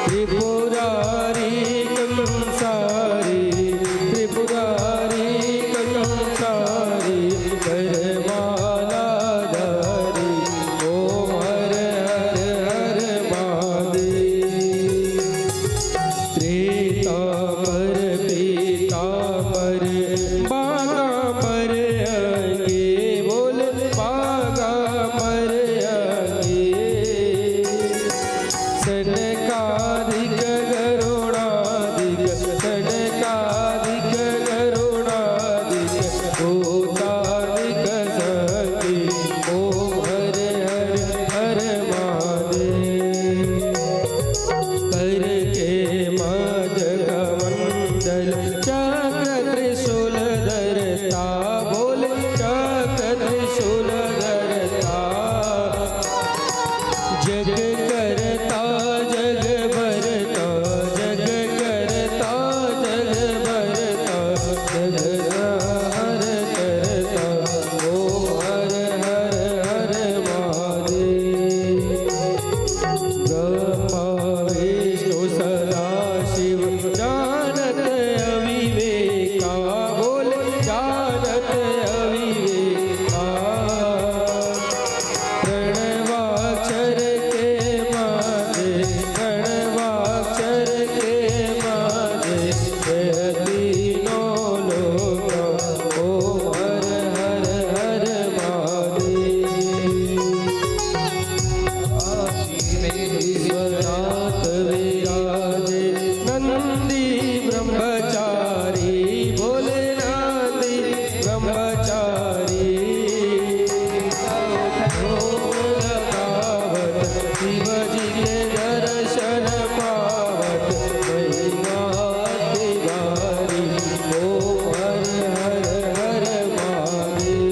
त्रिपुरारी कंसारी त्रिपुरारी कंसारी करवाला धारी ओम हर हर हर महादेव। त्रेतापर पीतापर बागापर अंगे बोल बागापर अंगे सनकादिक गरुणादिक सनकादिक गरुणादिक भूतादिक संगे ओम हर हर हर महादेव। करके मदक मंडल चक्र त्रिशूल धरता बोल चक्र त्रिशूल धरता जग करता जग भरता जग करता जग भरता जग हर करता ओम हर हर हर महादेव। ब्रह्मा विष्णु सदा शिव जानत अविवेका बोल जानत अविवेका प्रणवाक्षर के माजे प्रणवाक्षर के माजे तीनों लोका ओम हर हर हर महादेव। विश्वनाथ विराजे नंदी ब्रह्मचारी बोले नंदी ब्रह्मचारी लगावत शिव जी के दर्शन पावत महिमा तिवारी ओम हर हर हर महादेव।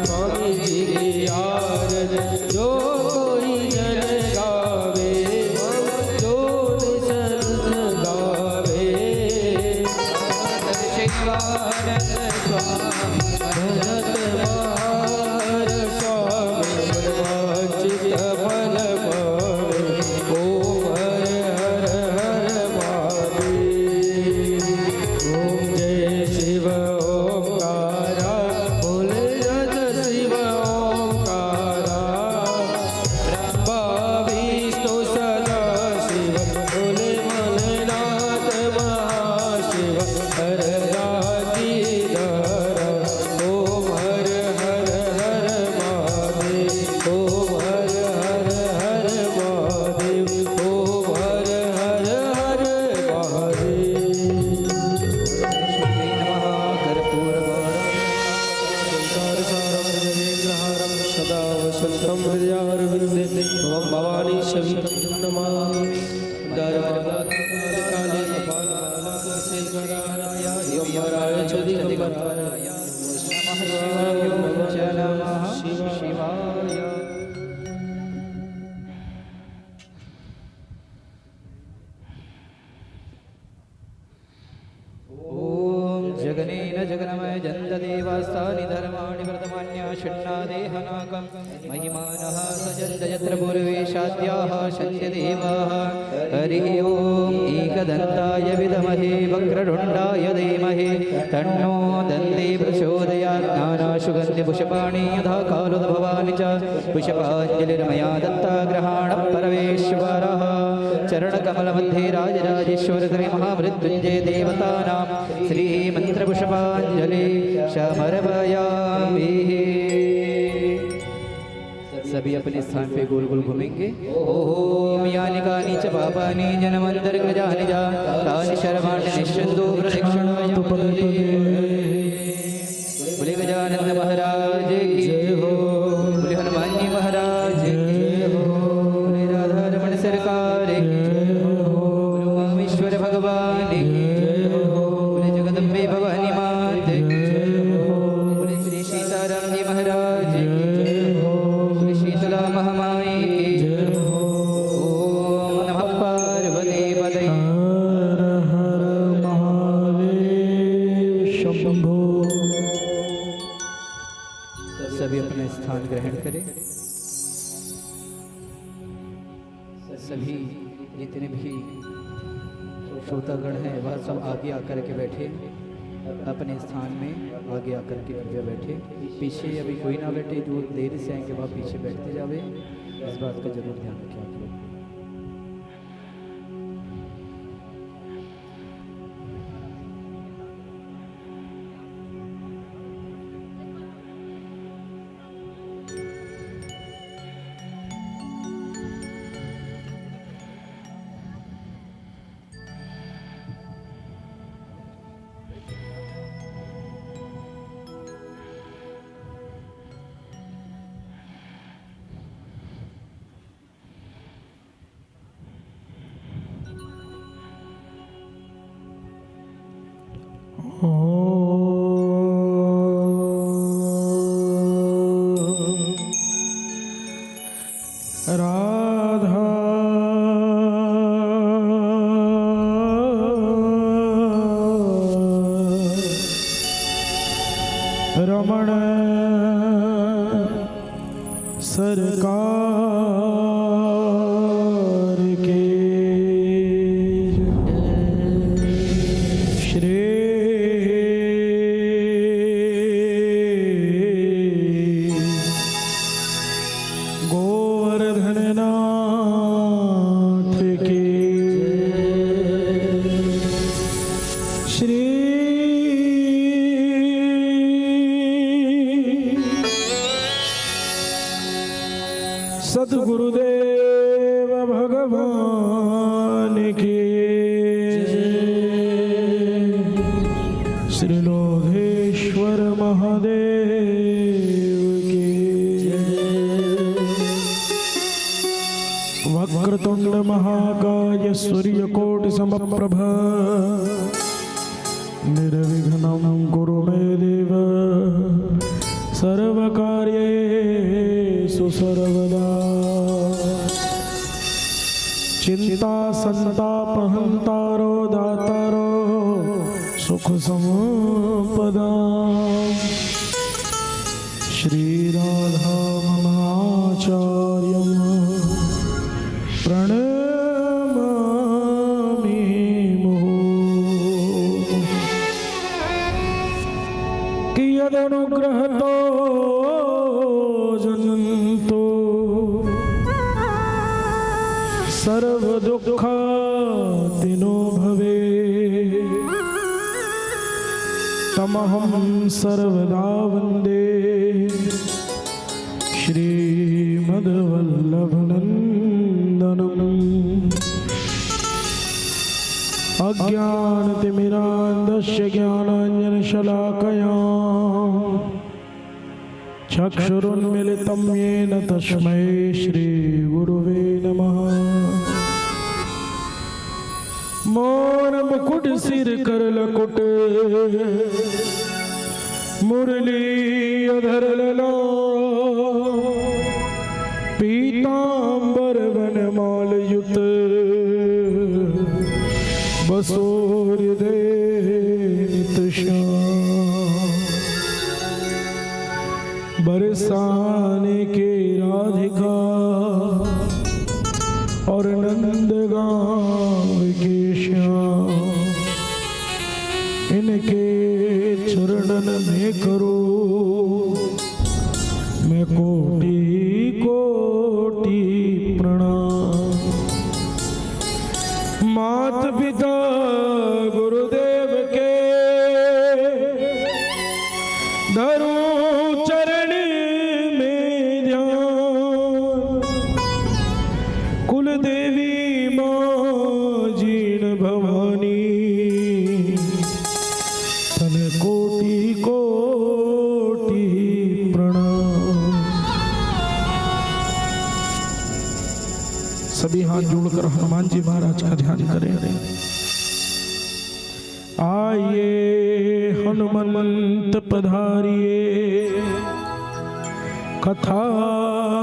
स्वामी जी की आरत जो कोई जन गावे जो निसर्ग गावे भजत महार स्वामी वांछित फल पावे ओम हर हर हर महादेव। ओम जय शिव ओंकारा बोल जत शिव ओंकारा ब्रह्मा विष्णु सदा शिव बोले मननाथ महाशिव हर राजी धरा ओम हर हर हर महादेव ओम हर हर हर महादेव ओम हर हर हर महादेव। कर्पूरगौरवं सदा वसन्तं हृदयारविन्दे भवं भवानी शवितं नमामि। काले कपालभालाकुशेश्वराय दिगम्बराय च दिगम्बराय नमः शिवाय। ओम जगनेन जगन्मय जन्तदेवास्तानि धर्माणि वर्तमान्या षण्णादेहनाकं महिमानः सजन्त यत्र पूर्वेशाद्याः शल्यदेवाः। हरिः ओम एकदन्ताय विद्महे वक्रतुण्डाय धीमहि तन्नो दन्ती प्रचोदयात्। नानासुगन्धिपुष्पाणि यथा कालोद्भवानि च पुष्पाञ्जलिर्मया दत्ता ग्रहाणः परमेश्वरः। चरणकमलमध्ये राजराजेश्वर श्री महामृत्युञ्जय देवतानां श्रीमन्त्रपुष्पाञ्जलि समर्पयामि। सभी अपने स्थान पे गोल गोल घूमेंगे। ओम यानि कानि च पापानि जन्मान्तरकृतानि च तानि सर्वाणि निश्चिन्तो प्रदक्षिणाय बोले गजानन महाराज की जय हो। बोले हनुमान जी महाराज की जय हो। बोले राधा रमण सरकार की जय हो। बोले उमामेश्वर भगवान की जय हो। बोले जगदम्बे भवानी मात की जय हो। बोले श्री सीताराम जी महाराज की जय हो। बोले शीतला महामाई की जय हो। ओम नमः पार्वती पतये हर हर महादेव शंभो। सभी जितने भी श्रोतागण हैं वह सब आगे आकर के बैठे, अपने स्थान में आगे आकर के कृपया बैठे। पीछे अभी कोई ना बैठे, जो देर से आएंगे वह पीछे बैठते जावे, इस बात का जरूर ध्यान रखें आप लोग। राधा रमण सरकार के श्री गोवर्धननाथ के श्री सद्गुरुदेव भगवान के श्री लोधेश्वर महादेव के वक्रतुंड महाकाय सूर्यकोटि समप्रभ निर्विघ्नं कुरु मे देव सर्वकार्येषु सर्वदा। चिंता संतापहंतारो दातारो सुख संपदा श्री राधा ममाचार्यं प्रणमामि मुहुः। कियदनुग्रहतो जन्तु सर्वदुःखातिनो भवे तमहं सर्वदा वन्दे श्रीमद्वल्लभनन्दनम्। अज्ञानतिमिरान्धस्य ज्ञानाञ्जनशलाकया चक्षुरुन्मिलितं येन तस्मै श्रीगुरुवे नमः। मौन मुकुट सिर कर लकुट मुरली अधर लला पीतांबर वनमाल युत बसोहृदय नित श्याम। बरसाने के राधिका और नंदगांव के श्याम, इनके चरणन में करो मैं कोटि कोटि प्रणाम। मात पिता गुरुदेव के धरो चरण में ध्यान। कुल देवी माँ जीण भवानी तन कोटि कोटि प्रणाम। सभी हाथ जोड़कर हनुमान जी महाराज का ध्यान करें। आइए हनुमंत पधारिए, कथा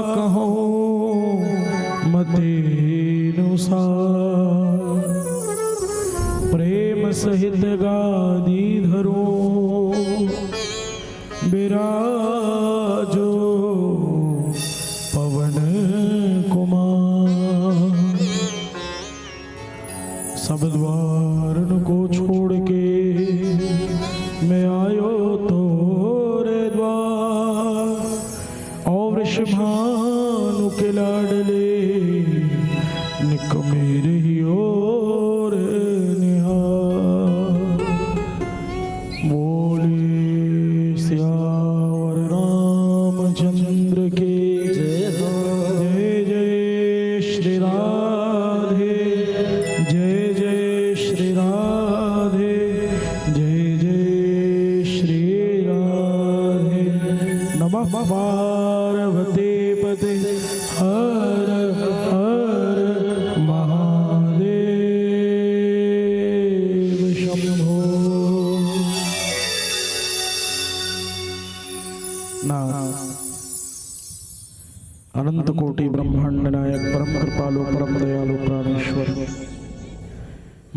कहो मते अनुसार। प्रेम सहित गादी धरो बिराजो पवन कुमार। सब द्वारन को छोड़ के मैं आयो तोरे द्वार और वृषभानु के लाडले निक मेरे ही ओर निहार। बोले सियावर रामचंद्र के जय हो। जय जय श्री राधे, जय जय श्री राधे, जय जय श्री राधे। नमः पार्वती पते हर हर महादेव शंभो। नाथ अनंत कोटि ब्रह्मांड नायक परम कृपालु परम दयालु प्राणेश्वर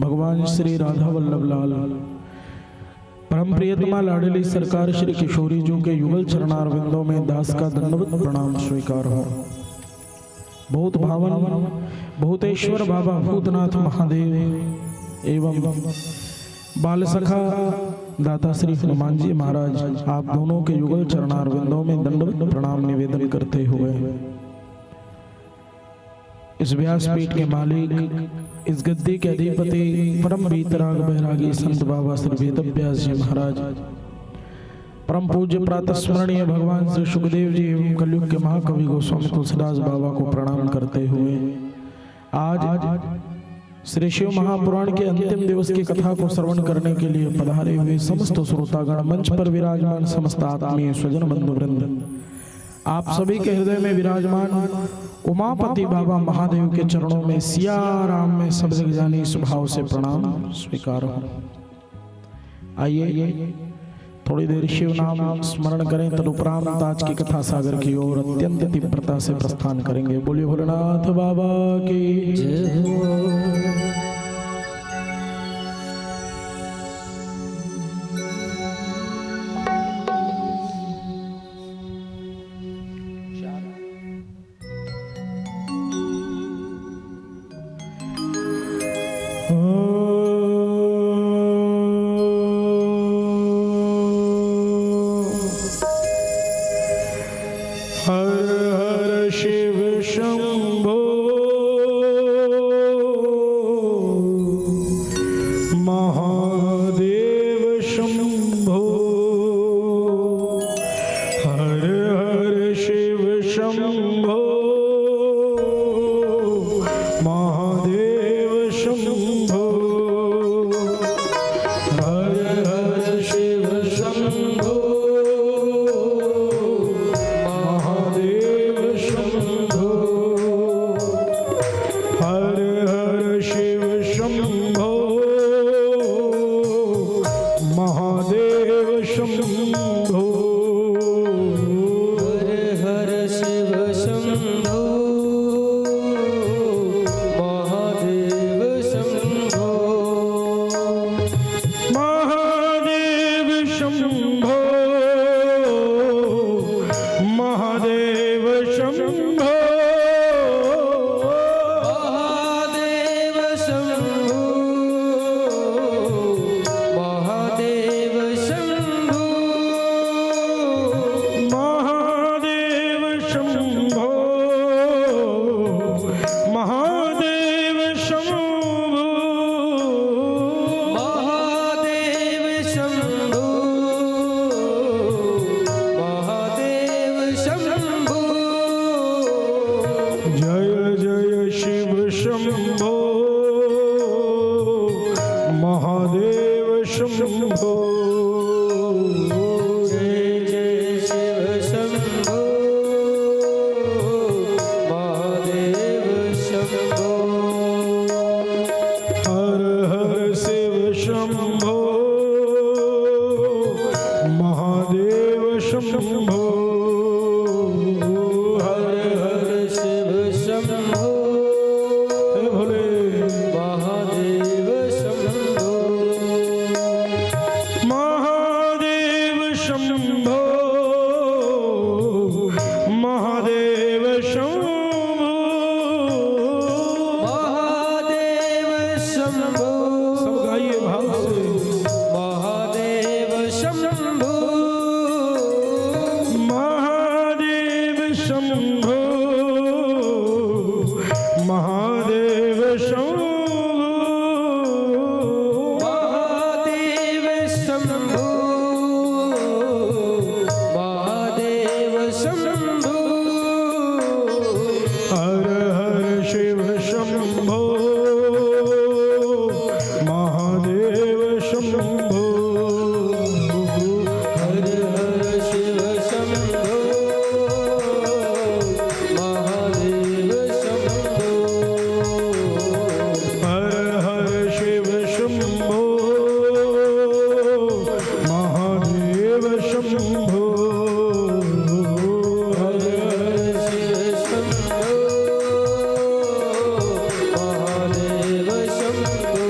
भगवान श्री राधा वल्लभ लाल परम प्रियतमा लाडली सरकार श्री किशोरी जी के युगल चरणारविंदों में दास का दंडवत प्रणाम स्वीकार हो। बहुत भावन भूतेश्वर बाबा भूतनाथ महादेव एवं बाल सखा दाता श्री हनुमान जी महाराज आप दोनों के युगल चरणारविंदों में दंडवत प्रणाम निवेदन करते हुए इस व्यासपीठ के मालिक, इस गद्दी के अधिपति परम वीतराग बैरागी संत बाबा श्री वेदव्यास जी महाराज, परम पूज्य प्रातः स्मरणीय भगवान श्री सुखदेव जी एवं कलयुग के महाकवि गोस्वामी तुलसीदास बाबा को प्रणाम करते हुए आज श्री शिव महापुराण के अंतिम दिवस की कथा को श्रवण करने के लिए पधारे हुए समस्त श्रोतागण, मंच पर विराजमान समस्त आत्मीय स्वजन बंधु वृंद, आप सभी के हृदय में विराजमान उमापति बाबा महादेव के चरणों में सिया राम में सब जगजानी स्वभाव से प्रणाम स्वीकार हो। आइए थोड़ी देर शिव नाम स्मरण करें, तदुपरांत आज की कथा सागर की ओर अत्यंत तीव्रता से प्रस्थान करेंगे। बोलिए भोलेनाथ बाबा की जय हो। हर हर शिव शंभो महादेव शंभो। हर हर शिव शंभो महादेव शंभो। हर हर शिव शंभो शंभु महादेव शंभु महादेव शंभु हर हर शिव शंभो महादेव शंभो हर हर शिव शंभु महादेव शंभु हर हर शिव शंभो महादेव शंभो हर हर शिव शंभु महादेव शंभु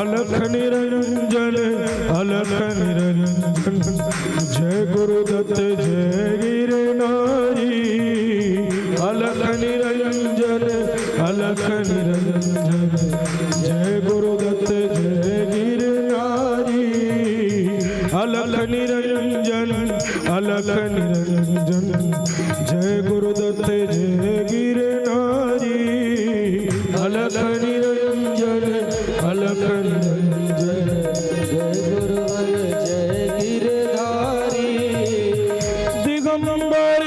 अलख निरंजन जय गुरुदत्त जय गिरनारी अलख निरंजन जय गुरुदत्त जय गिरनारी अलख निरंजन जय गुरुदत्त जय गिरनारी अलख निरंजन जय गुरुवर जय गिरधारी दिगंबर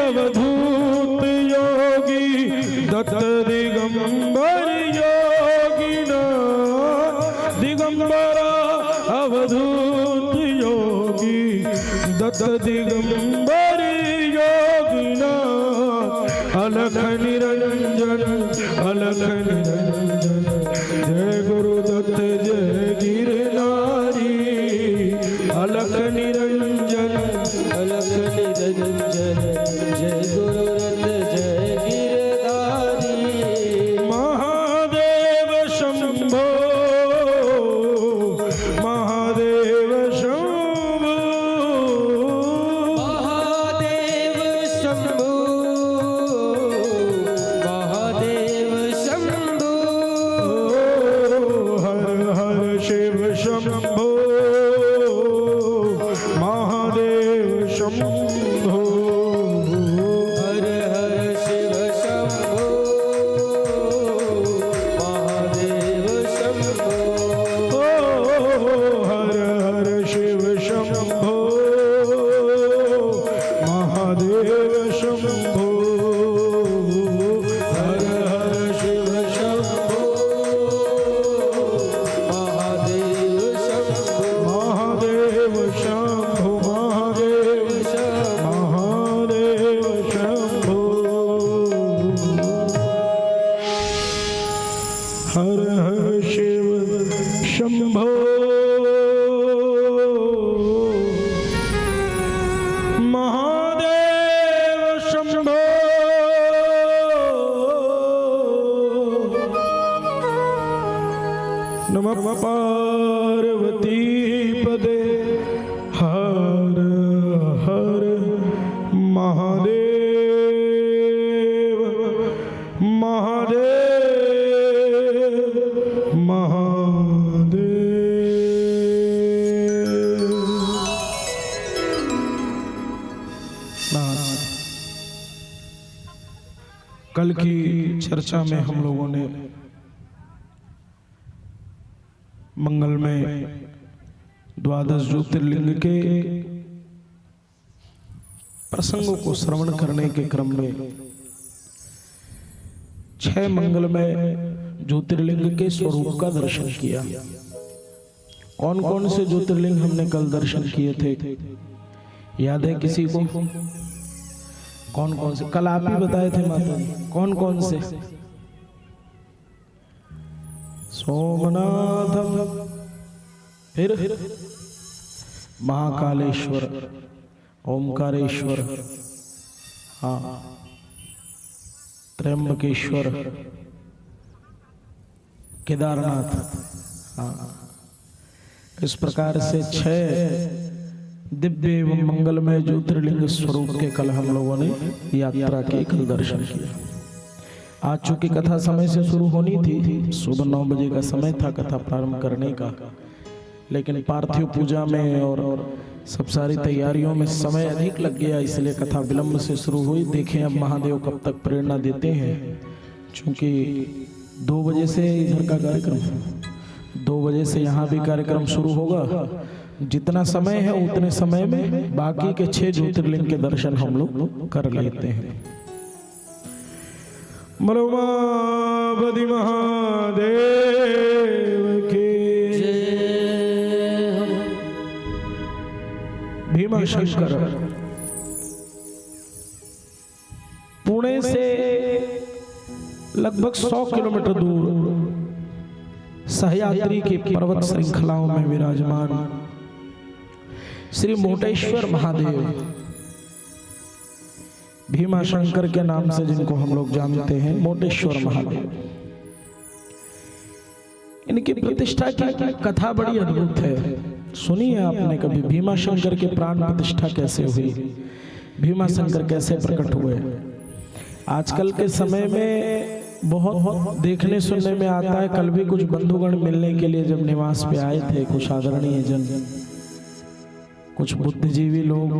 अवधूत योगी दत्त दिगंबर योगिना दिगंबर अवधूत योगी दत्त दिगंबर योगिना अलख निरंजन जय गुरुदत्त जय गिरनारी अलख निरंजन जय गुरुरत्न जय गिरधारी महादेव शंभो महादेव शंभो महादेव शंभु महादेव शंभु हर हर शिव शंभो महादेव शंभो हर हर शिव शंभु महादेव शंभु हर हर शिव शंभो महादेव शंभो हर हर शिव शंभु महादेव शंभु महादेव शंभो महादेव महादेव शंभो हर हर शिव शंभो महादेव शंभो नमः पार्वती पदे हर हर महादेव महादेव महादेव कल की चर्चा में हम लोगों ने मंगलमय द्वादश ज्योतिर्लिंग के प्रसंगों को श्रवण करने के क्रम में 6 मंगलमय ज्योतिर्लिंग के स्वरूप का दर्शन किया। कौन कौन से ज्योतिर्लिंग हमने कल दर्शन किए थे, याद है किसी को? कौन कौन से? कल आप ही बताए थे माता जी। कौन कौन से? सोमनाथम, फिर महाकालेश्वर, ओमकारेश्वर, हाँ, त्र्यंबकेश्वर, केदारनाथ, हाँ। इस प्रकार से 6 दिव्य एवं मंगलमय ज्योतिर्लिंग स्वरूप के कल हम लोगों ने यात्रा के कल दर्शन किया। आज चूंकि कथा समय से शुरू होनी थी, सुबह 9 बजे का समय था कथा प्रारंभ करने का, लेकिन पार्थिव पूजा में और सब सारी तैयारियों में समय अधिक लग गया, इसलिए कथा विलंब से शुरू हुई। देखें अब महादेव कब तक प्रेरणा देते हैं। चूँकि 2 बजे से इधर का कार्यक्रम, 2 बजे से यहाँ भी कार्यक्रम शुरू होगा। जितना समय है उतने समय में बाकी के 6 ज्योतिर्लिंग के दर्शन हम लोग कर लेते हैं। मरुमावधि महादेव के भीमाशंकर पुणे से लगभग 100 किलोमीटर दूर सहयात्री की पर्वत श्रृंखलाओं में विराजमान श्री मोटेश्वर महादेव, भीमाशंकर के नाम से जिनको हम लोग जानते हैं, मोटेश्वर महादेव, इनकी प्रतिष्ठा की कथा बड़ी अद्भुत है। सुनी है आपने कभी भीमाशंकर की प्राण प्रतिष्ठा कैसे हुई, भीमाशंकर कैसे प्रकट हुए? आजकल के समय में बहुत देखने सुनने में आता है। कल भी कुछ बंधुगण मिलने के लिए जब निवास पे आए थे, कुछ आदरणीय जन, कुछ बुद्धिजीवी लोग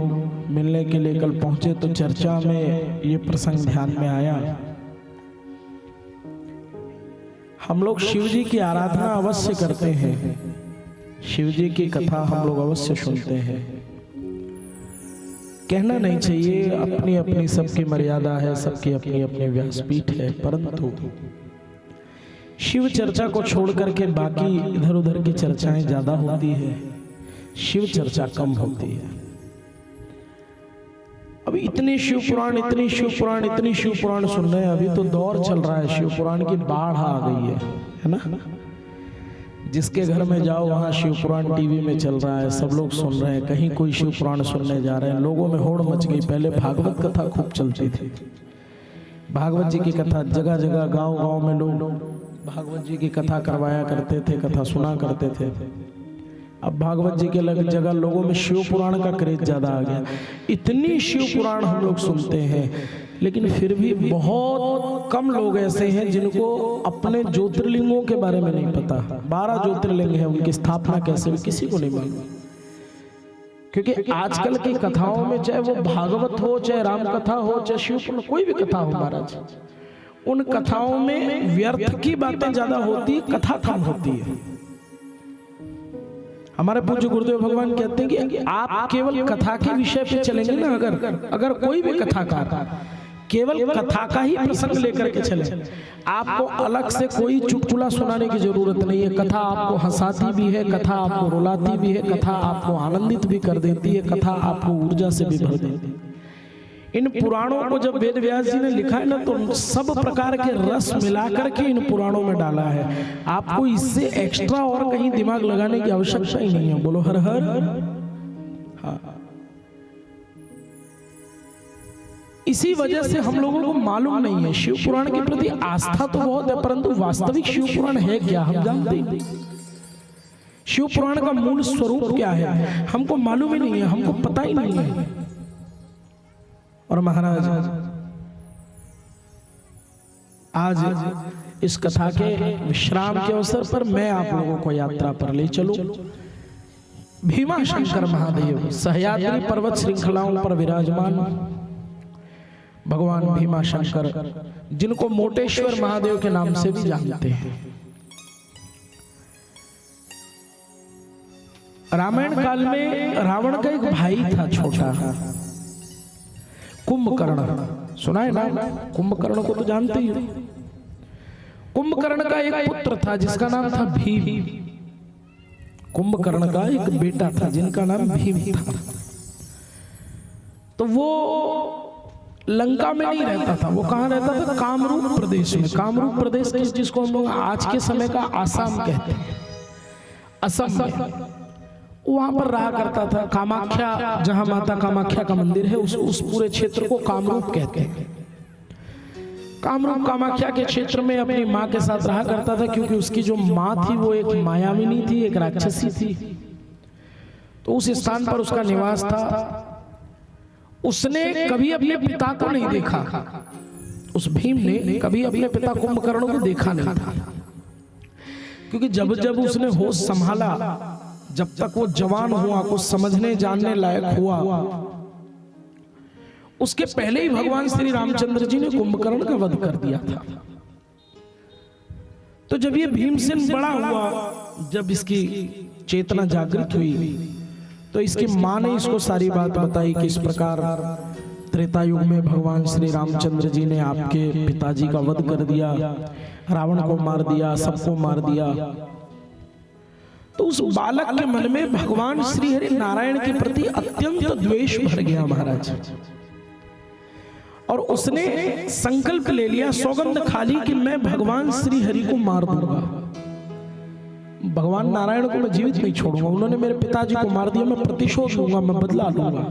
मिलने के लिए कल पहुंचे, तो चर्चा में ये प्रसंग ध्यान में आया। हम लोग शिव जी की आराधना अवश्य करते हैं, शिव जी की कथा हम लोग अवश्य सुनते हैं। कहना नहीं चाहिए, अपनी अपनी सबकी मर्यादा है, सबकी अपनी अपनी व्यासपीठ है, परंतु शिव चर्चा को छोड़ करके बाकी इधर उधर की चर्चाएं ज्यादा होती है, शिव चर्चा कम होती है। अभी इतनी शिव पुराण, इतनी शिव पुराण, इतनी शिव पुराण सुन रहे हैं। अभी तो दौर चल रहा है, शिव पुराण की बाढ़ आ गई है ना। जिसके घर में जाओ वहां शिव पुराण टीवी में चल रहा है, सब लोग सुन रहे हैं, कहीं कोई शिव पुराण सुनने जा रहे हैं। लोगों में होड़ मच गई। पहले भागवत कथा खूब चलती थी, भागवत जी की कथा जगह जगह गांव गांव में लोग भागवत जी की कथा करवाया करते थे, कथा सुना करते थे। अब भागवत जी के जगह लोगों में शिव पुराण का क्रेज ज्यादा आ गया। इतनी शिव पुराण हम लोग सुनते हैं, लेकिन फिर भी बहुत कम लोग ऐसे हैं जिनको अपने ज्योतिर्लिंगों के बारे में नहीं पता। 12 ज्योतिर्लिंग है, उनकी स्थापना कैसे हुई किसी को नहीं मालूम। क्योंकि आजकल की कथाओं में, चाहे वो भागवत हो, चाहे राम कथा हो, चाहे शिव पुराण, कोई भी कथा हो महाराज, उन कथाओं में व्यर्थ की बातें ज्यादा होती, कथा कम होती है। हमारे पूज्य गुरुदेव भगवान कहते हैं कि आप केवल कथा के विषय पे चलेंगे ना, अगर कोई भी कथाकार केवल कथा का ही प्रसंग लेकर के चले, आपको अलग से कोई चुटकुला सुनाने की जरूरत नहीं है। कथा आपको हंसाती भी है, कथा आपको रुलाती भी है, कथा आपको आनंदित भी कर देती है, कथा आपको ऊर्जा से भी भर देती है। इन पुराणों को जब वेद व्यास जी ने लिखा है ना, तो सब प्रकार के रस मिलाकर के इन पुराणों में डाला है। आपको इससे एक्स्ट्रा और कहीं दिमाग लगाने की आवश्यकता ही नहीं है। बोलो हर हर। हाँ, इसी वजह से हम लोगों को मालूम नहीं है। शिव पुराण के प्रति आस्था तो बहुत है, परंतु वास्तविक शिव पुराण है क्या हम जानते हैं? शिव पुराण का मूल स्वरूप क्या है हमको मालूम ही नहीं है, हमको पता ही नहीं है। और महाराज आज इस कथा के विश्राम के अवसर पर मैं आप लोगों को यात्रा पर ले चलूं। भीमाशंकर महादेव सहयात्री पर्वत श्रृंखलाओं पर विराजमान भगवान भीमाशंकर, जिनको मोटेश्वर महादेव के नाम से भी जानते हैं। रामायण काल में रावण का एक भाई था छोटा, कुंभकर्ण। सुना है ना? कुंभकर्ण को तो जानते ही हो। कुंभकर्ण का एक पुत्र था जिसका नाम था भीम। कुंभकर्ण का एक बेटा था जिनका नाम भीम था। तो वो लंका में नहीं रहता था, वो कहाँ रहता था? कामरूप प्रदेश में। कामरूप प्रदेश जिसको हम लोग आज के समय का आसाम कहते हैं, असम में, वहां पर रहा करता था। कामाख्या, जहां माता कामाख्या का मंदिर है, उस पूरे क्षेत्र को कामरूप कहते हैं। कामरूप कामाख्या के क्षेत्र में अपनी माँ के साथ रहा करता था, क्योंकि उसकी जो माँ थी वो एक मायाविनी थी, एक राक्षसी थी। तो उस स्थान पर उसका निवास था। उसने कभी अपने पिता को नहीं देखा, उस भीम ने कभी अपने पिता कुंभकर्ण को देखा नहीं था, क्योंकि जब जब उसने होश संभाला, जब तक वो जवान हुआ, कुछ समझने जानने लायक हुआ, उसके पहले ही भगवान श्री रामचंद्र जी ने कुंभकर्ण का वध कर दिया था। तो जब ये भीमसेन बड़ा हुआ, जब इसकी चेतना जागृत हुई, तो इसकी माँ ने इसको सारी बात बताई कि इस प्रकार त्रेता युग में भगवान श्री रामचंद्र जी ने आपके पिताजी का वध कर दिया, रावण को मार दिया, सबको मार दिया। तो उस बालक के मन में भगवान श्री हरि नारायण के प्रति अत्यंत द्वेष भर गया महाराज, और उसने संकल्प ले लिया, सौगंध खा ली कि मैं भगवान श्री हरि को मार दूंगा, भगवान नारायण को मैं जीवित नहीं छोड़ूंगा। उन्होंने मेरे पिताजी को मार दिया, मैं प्रतिशोध लूंगा, मैं बदला लूंगा।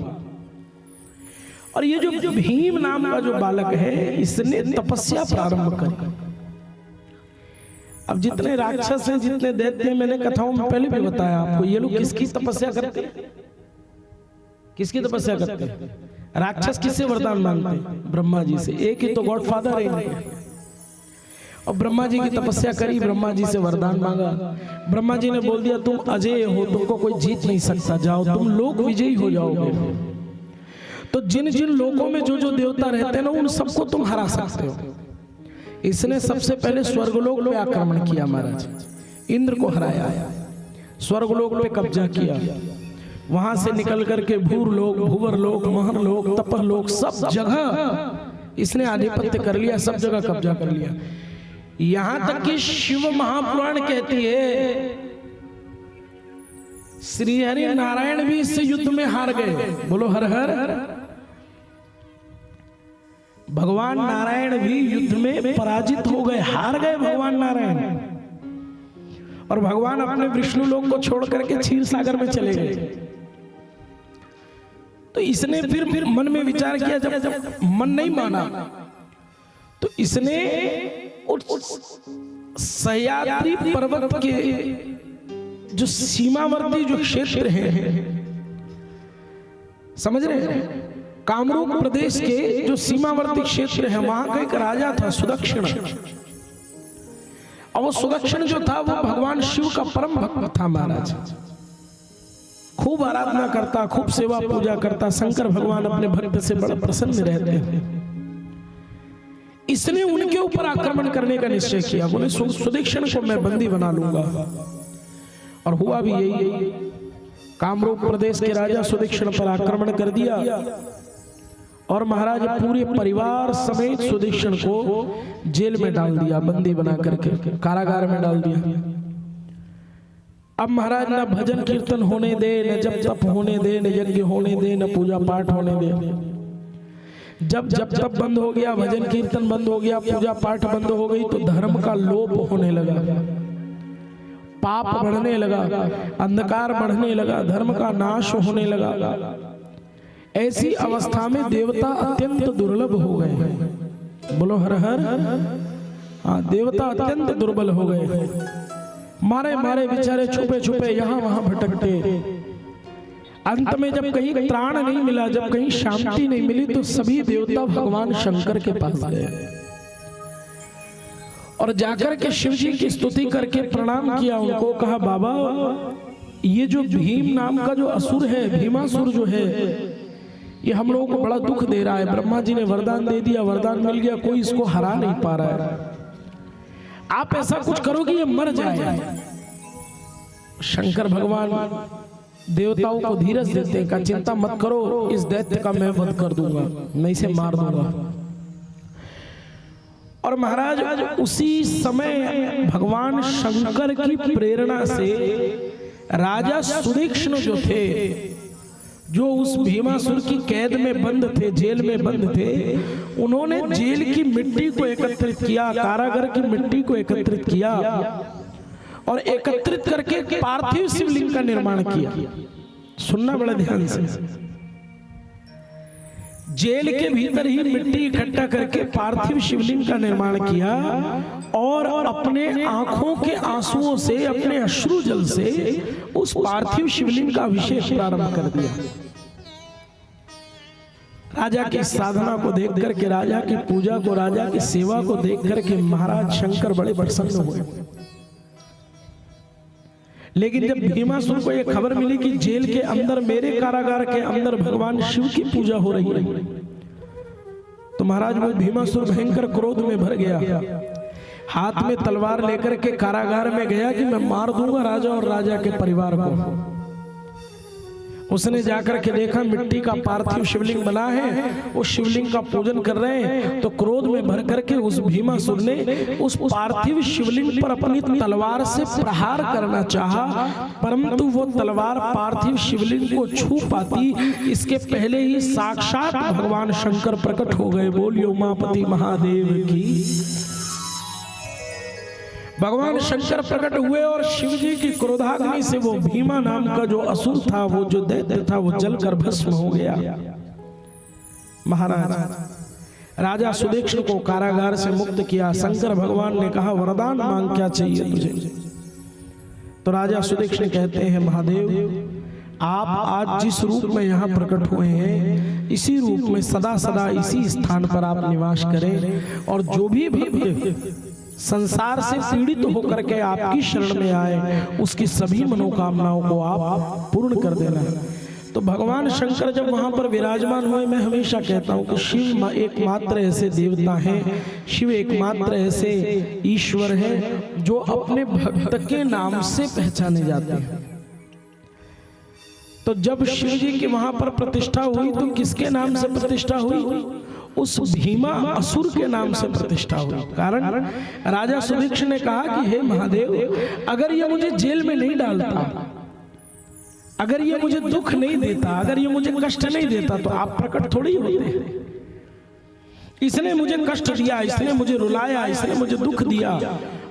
और ये जो भीम नाम का जो बालक है, इसने तपस्या प्रारंभ कर। अब जितने राक्षस हैं, जितने दैत्य हैं, मैंने कथाओं में पहले भी बताया आपको, ये लोग किसकी तपस्या करते हैं? किसकी तपस्या करते हैं? राक्षस किससे वरदान मांगते हैं? ब्रह्मा जी से। एक ही तो गॉडफादर है। और ब्रह्मा जी की तपस्या करी, ब्रह्मा जी से वरदान मांगा। ब्रह्मा जी ने बोल दिया तुम अजय हो, तुमको कोई जीत नहीं सकता, जाओ तुम लोक विजयी हो जाओगे। तो जिन जिन लोकों में जो जो देवता रहते हैं ना, उन सबको तुम हरा सकते हो। इसने सबसे पहले स्वर्गलोक पे आक्रमण किया महाराज, इंद्र को हराया, स्वर्गलोक पे कब्जा किया, वहां से निकल करके भूरलोक, भूवरलोक, महरलोक, तपहलोक, सब जगह इसने आधिपत्य कर लिया, सब जगह कब्जा कर लिया। यहां तक कि शिव महापुराण कहती है श्री हरि नारायण भी इससे युद्ध में हार गए। बोलो हर हर। भगवान नारायण भी युद्ध में पराजित हो गए, हार गए भगवान नारायण। और भगवान अपने विष्णु लोक को छोड़ करके क्षीर सागर में चले गए। तो इसने फिर मन में विचार किया, जब मन नहीं माना तो इसने सह्याद्री पर्वत के जो सीमावर्ती जो क्षेत्र है, समझ रहे हैं, कामरूप प्रदेश के जो सीमावर्ती क्षेत्र है, वहां का एक राजा था सुदक्षिण। और वो सुदक्षिण जो था वो भगवान शिव का परम भक्त था महाराज, खूब आराधना करता, खूब सेवा पूजा करता। शंकर भगवान अपने भक्त से बड़ा प्रसन्न रहते हैं। इसने उनके ऊपर आक्रमण करने का निश्चय किया, बोले सुदक्षिण को मैं बंदी बना लूंगा। और हुआ भी यही, कामरूप प्रदेश के राजा सुदक्षिण पर आक्रमण कर दिया और महाराज पूरे परिवार समेत सुदक्षिण को जेल में डाल दिया, बंदी बना करके कारागार में डाल दिया। अब महाराज न भजन कीर्तन होने दे, न जप तप होने दे, न यज्ञ होने दे, न पूजा पाठ होने दे। जब जप तप बंद हो गया, भजन कीर्तन बंद हो गया, पूजा पाठ बंद हो गई, तो धर्म का लोप होने लगा, पाप बढ़ने लगा, अंधकार बढ़ने लगा, धर्म का नाश होने लगा। ऐसी अवस्था में देवता अत्यंत दुर्लभ हो गए। बोलो हर हर। हाँ, देवता अत्यंत दुर्बल हो गए, मारे मारे बेचारे छुपे छुपे यहां वहां भटकते। अंत में जब कहीं त्राण नहीं मिला, जब कहीं शांति नहीं मिली, तो सभी देवता भगवान शंकर के पास गए और जाकर के शिव जी की स्तुति करके प्रणाम किया। उनको कहा बाबा, ये जो भीम नाम का जो असुर है, भीमासुर जो है, ये हम लोगों को बड़ा दुख दे रहा है। ब्रह्मा जी ने वरदान दे दिया, वरदान मिल गया, कोई इसको हरा नहीं पा रहा है। आप ऐसा कुछ करो कि ये मर जाए। शंकर भगवान देवताओं को धीरज देते हैं, का चिंता मत करो, इस दैत्य का मैं वध कर दूंगा, मैं इसे मार दूंगा। और महाराज उसी समय भगवान शंकर की प्रेरणा से राजा सुदक्षिण जो थे, जो उस भीमासुर की कैद में बंद थे, जेल में बंद थे, उन्होंने जेल की मिट्टी को एकत्रित किया, कारागार की मिट्टी को एकत्रित किया और एकत्रित करके पार्थिव शिवलिंग का निर्माण किया। सुनना बड़ा ध्यान से। जेल के भीतर ही मिट्टी इकट्ठा करके पार्थिव शिवलिंग का निर्माण किया और अपने आंखों के आंसुओं से, अपने अश्रु जल से उस पार्थिव शिवलिंग का अभिषेक प्रारंभ कर दिया। राजा की साधना को देख करके, राजा की पूजा को, राजा की सेवा को देख करके महाराज शंकर बड़े प्रसन्न हुए। लेकिन जब भीमासुर को यह खबर मिली कि जेल के अंदर, मेरे कारागार के अंदर भगवान शिव की पूजा हो रही है, तो महाराज वो भीमासुर भयंकर क्रोध में भर गया। हाथ में तलवार लेकर के कारागार में गया कि मैं मार दूंगा राजा और राजा के परिवार को। उसने जाकर के देखा मिट्टी का पार्थिव शिवलिंग बना है, उस शिवलिंग का पूजन कर रहे हैं। तो क्रोध में भर करके उस भीमासुर ने उस पार्थिव शिवलिंग पर अपनी तलवार से प्रहार करना चाहा, परंतु वो तलवार पार्थिव शिवलिंग को छू पाती इसके पहले ही साक्षात भगवान शंकर प्रकट हो गए। बोलिए उमापति महादेव की। भगवान शंकर प्रकट हुए और शिव जी की क्रोधाग्नि से वो भीमा नाम का जो असुर था, वो जो दैत्य था, वो जलकर भस्म हो गया। महाराज राजा सुदीक्षण को कारागार से मुक्त किया। शंकर भगवान ने कहा वरदान मांग, क्या चाहिए तुझे? तो राजा सुदीक्षण कहते हैं महादेव आप आज जिस रूप में यहाँ प्रकट हुए हैं, इसी रूप में सदा सदा इसी स्थान पर आप निवास करें, और जो भी भक्त संसार से पीड़ित होकर के आपकी शरण में आए उसकी सभी मनोकामनाओं को आप पूर्ण कर देना। तो भगवान शंकर जब वहां पर विराजमान हुए, मैं हमेशा कहता हूं कि शिव एकमात्र ऐसे देवता हैं, शिव एकमात्र ऐसे ईश्वर हैं जो अपने भक्त के नाम से पहचाने जाते हैं। तो जब शिव जी की वहां पर प्रतिष्ठा हुई तो किसके नाम से प्रतिष्ठा हुई? उस भीमा असुर के नाम से प्रतिष्ठा हुई। कारण राजा सुदीक्षण ने कहा कि हे महादेव, अगर ये मुझे जेल में नहीं डालता, अगर ये मुझे दुख नहीं देता, अगर ये मुझे कष्ट नहीं देता, तो आप प्रकट थोड़ी होते। इसने मुझे कष्ट दिया, इसने मुझे रुलाया, इसने मुझे दुख दिया,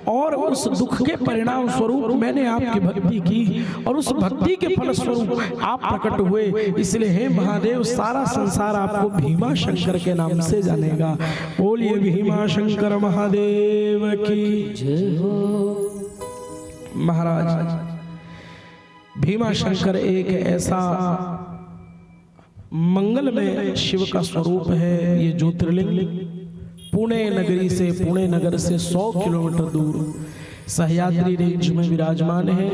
और उस दुख के परिणाम स्वरूप मैंने आपकी भक्ति की, और उस भक्ति के फल स्वरूप आप प्रकट हुए। इसलिए हे महादेव, सारा संसार आपको भीमा शंकर के नाम से जानेगा। बोलिए भीमा शंकर महादेव की जय हो। महाराज भीमा शंकर एक ऐसा मंगलमय शिव का स्वरूप है। ये ज्योतिर्लिंग पुणे नगरी से, पुणे नगर से 100 किलोमीटर दूर सह्याद्री रेंज में विराजमान है।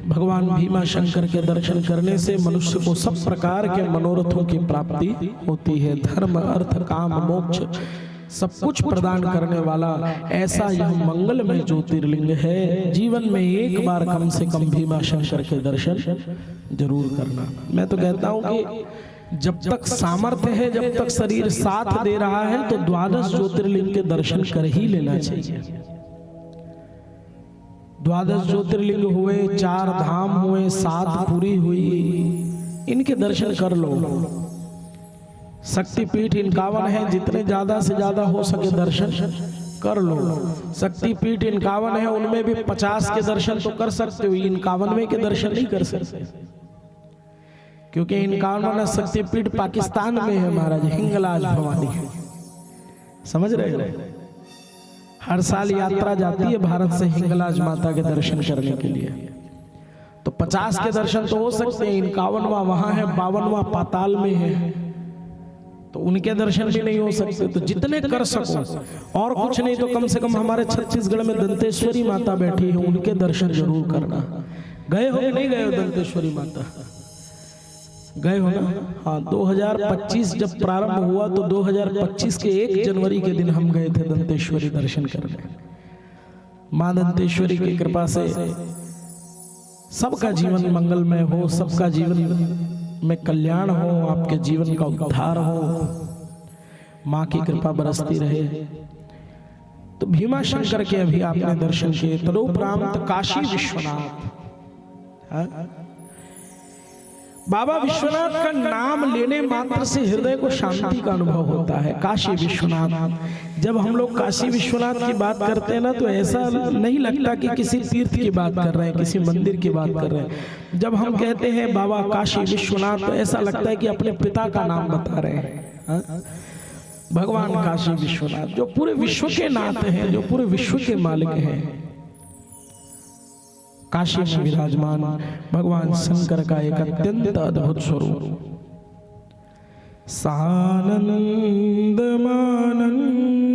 भगवान भीमा शंकर के दर्शन करने से मनुष्य को सब प्रकार के मनोरथों की प्राप्ति होती है। धर्म, अर्थ, काम, मोक्ष सब कुछ प्रदान करने वाला ऐसा यह मंगलमय ज्योतिर्लिंग है। जीवन में एक बार कम से कम भीमा शंकर के दर्शन जरूर करना। मैं तो कहता हूं कि जब तक सामर्थ्य है, जब तक शरीर साथ दे रहा है, तो 12 ज्योतिर्लिंग के दर्शन कर ही लेना चाहिए। 12 ज्योतिर्लिंग हुए, 4 धाम हुए, 7 पुरी हुई, इनके दर्शन कर लो। शक्तिपीठ 51 है, जितने ज्यादा से ज्यादा हो सके दर्शन कर लो। शक्तिपीठ 51 है, उनमें भी 50 के दर्शन तो कर सकते हो, 51वें के दर्शन नहीं कर सकते, क्योंकि 51वां शक्तिपीठ पाकिस्तान में है महाराज, हिंगलाज भवानी। समझ रहे हो? हर साल यात्रा जाती है भारत से हिंगलाज माता के दर्शन करने के लिए। तो 50 के दर्शन तो हो सकते हैं, 51वां वहां है, 52वां पाताल में है, तो उनके दर्शन भी नहीं हो सकते। तो जितने कर सको, और कुछ नहीं तो कम से कम हमारे छत्तीसगढ़ में दंतेश्वरी माता बैठी है, उनके दर्शन जरूर करना। गए हो नहीं गए हो दंतेश्वरी माता? गए हो ना? हाँ, 2025 जब प्रारंभ हुआ तो 2025 के 1 जनवरी के दिन हम गए थे दंतेश्वरी दर्शन करने। मां दंतेश्वरी की कृपा से सबका जीवन मंगलमय हो, सबका जीवन में कल्याण हो, आपके जीवन का उद्धार हो, मां की कृपा बरसती रहे। तो भीमा शंकर के अभी आपने दर्शन किए। तदुपरांत काशी विश्वनाथ, बाबा विश्वनाथ का नाम लेने मात्र से हृदय को शांति का अनुभव होता है। काशी विश्वनाथ, जब हम लोग काशी विश्वनाथ की बात करते हैं ना, तो ऐसा नहीं लगता कि किसी तीर्थ की बात कर रहे हैं, किसी मंदिर की बात कर रहे हैं। जब हम कहते हैं बाबा काशी विश्वनाथ, तो ऐसा लगता है कि अपने पिता का नाम बता रहे हैं। भगवान काशी विश्वनाथ जो पूरे विश्व के नाथ हैं, जो पूरे विश्व के मालिक हैं, काशी में विराजमान भगवान शंकर का एक अत्यंत अद्भुत स्वरूप। सानंद मानंद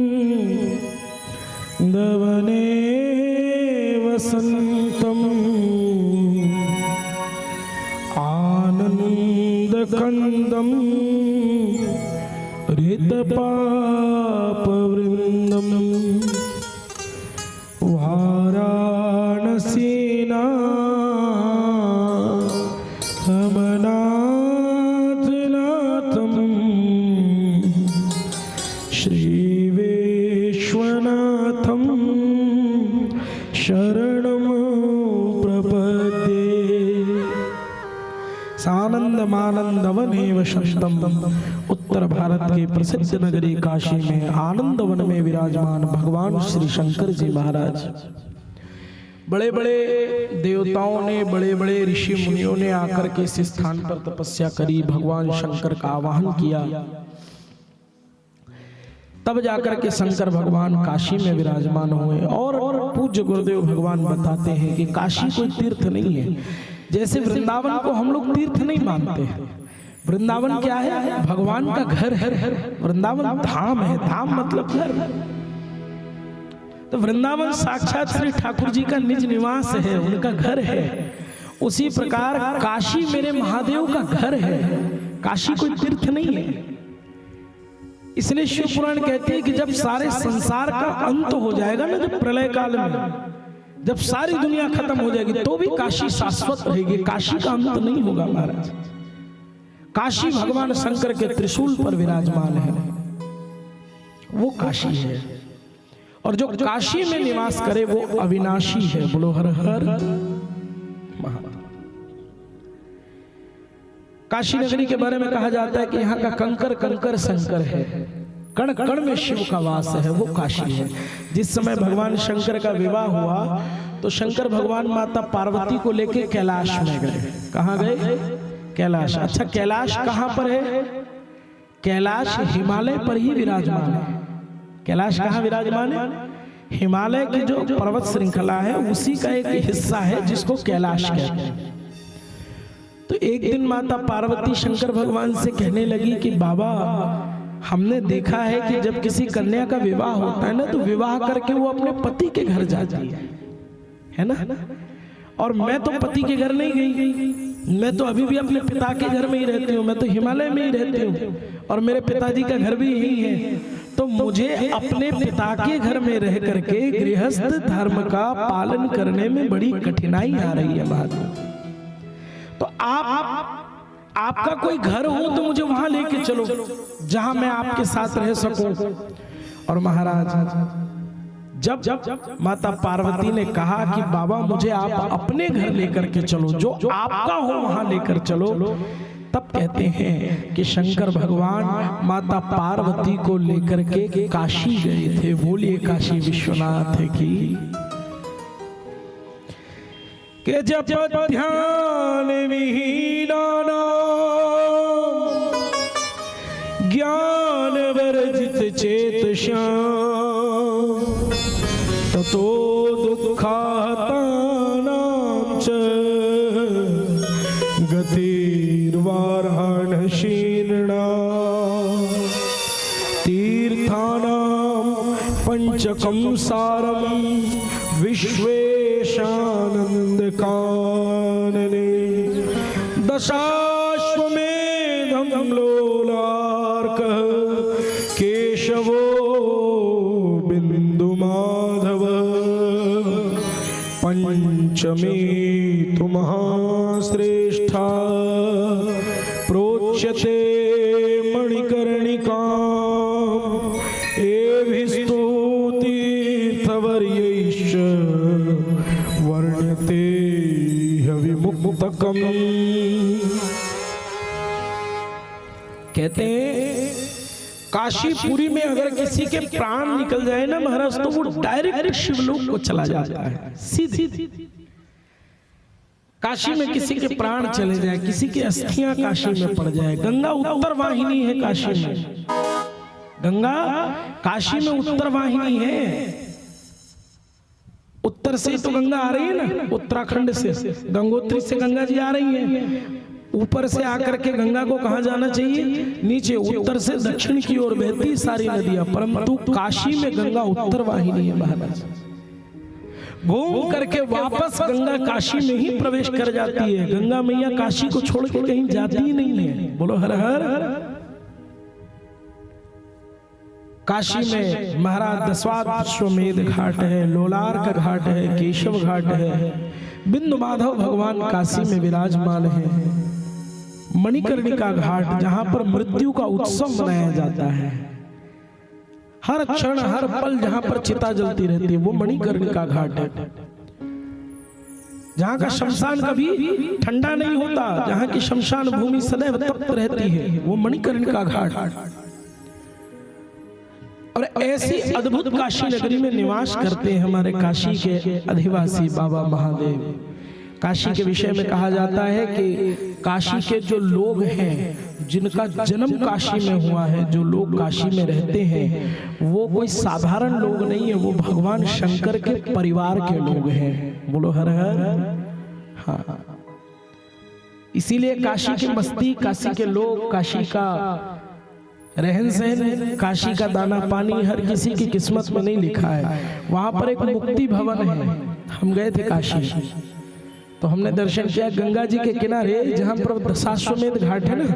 वने वसंतम आनंद कंदम ऋत पाप वृंदम नाथम शरणम प्रपद्ये। सानंदमानंदवनेव शब्दम। उत्तर भारत के प्रसिद्ध नगरी काशी में आनंद वन में विराजमान भगवान श्री शंकर जी महाराज। बड़े बड़े देवताओं ने, बड़े बड़े ऋषि मुनियों ने आकर के इस स्थान पर तपस्या करी, भगवान शंकर का आवाहन किया, तब जाकर के शंकर भगवान काशी में विराजमान हुए। और पूज्य गुरुदेव भगवान बताते हैं कि काशी कोई तीर्थ नहीं है। जैसे वृंदावन को हम लोग तीर्थ नहीं मानते हैं, वृंदावन क्या है? भगवान का घर है। वृंदावन धाम है, धाम मतलब घर। तो वृंदावन साक्षात श्री ठाकुर जी का निज निवास है, उनका घर है। उसी प्रकार काशी मेरे महादेव का घर है, काशी कोई तीर्थ नहीं है। इसलिए शिव पुराण कहते हैं कि जब सारे संसार का अंत हो जाएगा ना, जब प्रलय काल में, जब सारी दुनिया खत्म हो जाएगी, तो भी काशी शाश्वत रहेगी, काशी का अंत नहीं होगा महाराज। काशी भगवान शंकर के त्रिशूल पर विराजमान है, वो काशी है। और जो काशी में निवास करे वो अविनाशी है। बोलो हर हर महादेव। काशी नगरी के बारे में कहा जाता है कि यहाँ का कंकर कंकर शंकर है, कण कण में शिव का वास है, वो काशी है। जिस समय भगवान शंकर का विवाह हुआ तो शंकर भगवान माता पार्वती को लेके कैलाश में गए। कहाँ गए? कैलाश। अच्छा, कैलाश कहाँ पर है? कैलाश हिमालय पर ही विराजमान है। कैलाश कहाँ विराजमान है? हिमालय की जो पर्वत श्रृंखला है उसी का एक हिस्सा है जिसको कैलाश कहते हैं। तो एक दिन माता पार्वती शंकर भगवान से कहने लगी कि बाबा, हमने देखा है कि जब किसी कन्या का विवाह होता है ना, तो विवाह करके वो अपने पति के घर जाती है ना? और मैं तो पति के घर नहीं गई, मैं तो अभी भी अपने पिता के घर में ही रहती हूँ, मैं तो हिमालय में ही रहती हूँ और मेरे पिताजी का घर भी यही है। तो मुझे अपने पिता के घर में रह करके गृहस्थ धर्म का पालन करने में बड़ी कठिनाई आ रही है महादेव। तो आपका कोई घर हो तो मुझे वहां लेके चलो जहां मैं आपके साथ रह सकूं। और महाराज जब माता पार्वती ने कहा कि बाबा मुझे आप अपने घर लेकर के चलो, जो आपका हो वहां लेकर चलो, तब कहते हैं कि शंकर भगवान माता पार्वती को लेकर के काशी गए थे। बोलिए काशी विश्वनाथ की। के जप ध्यान विहीना ज्ञान वर्जित चेत श्याम, ततो दुःखातानां च गतिर्वाराण शीर्णा। तीर्थानां पंचकं सारं विश्वेशानंद कानने। दशाश्वमेधं लोलार्क केशवो बिंदु माधव। पंचमी तु महाश्रेष्ठा प्रोच्यते मणिकर्णिका। एभिस्तु तीर्थवर्यैश्च वर्ण्यते विमुक्तकम्। कहते हैं काशीपुरी में अगर किसी के प्राण निकल जाए ना महाराज, तो वो डायरेक्ट शिवलोक को चला जाता है सीधी। काशी में किसी के प्राण चले जाए, किसी की अस्थियां काशी में पड़ जाए। गंगा उत्तर वाहिनी है काशी में, गंगा काशी में उत्तर वाहिनी है। उत्तर से तो गंगा आ रही है ना, उत्तराखंड से, गंगोत्री से गंगा जी आ रही है। ऊपर से आकर के गंगा को कहां जाना चाहिए? नीचे। उत्तर से दक्षिण की ओर बहती सारी नदियां, परंतु काशी में गंगा उत्तर वाहिनी है महाराज। घूम करके वापस गंगा काशी में ही प्रवेश कर जाती है। गंगा मैया काशी को छोड़ के कहीं जाती ही नहीं है। बोलो हर हर। काशी में महाराज दशाश्वमेध घाट है, लोलार का घाट है, केशव घाट है। बिंदु माधव भगवान काशी में विराजमान है। मणिकर्णिका घाट, जहां पर मृत्यु का उत्सव मनाया जाता है। हर क्षण हर पल जहां पर चिता जलती रहती है वो मणिकर्णिका घाट है। जहां का शमशान कभी ठंडा नहीं होता, जहां की शमशान भूमि सदैव तप्त रहती है, वो मणिकर्णिका घाट। और ऐसी अद्भुत काशी नगरी में निवास करते हैं हमारे काशी के अधिवासी बाबा महादेव। काशी के विषय में कहा जाता है कि काशी के जो लोग हैं, जिनका जन्म काशी में हुआ है, जो लोग काशी में रहते हैं, वो कोई साधारण लोग नहीं है, वो भगवान शंकर के परिवार के लोग हैं। बोलो हर हर। हाँ, इसीलिए काशी की मस्ती, काशी के लोग, काशी का रहन सहन, काशी का दाना पानी हर किसी की किस्मत में नहीं लिखा है। वहां पर एक मुक्ति भवन है। हम गए थे काशी तो हमने दर्शन किया गंगा जी के किनारे, जहां पर दशाश्वमेध घाट है ना,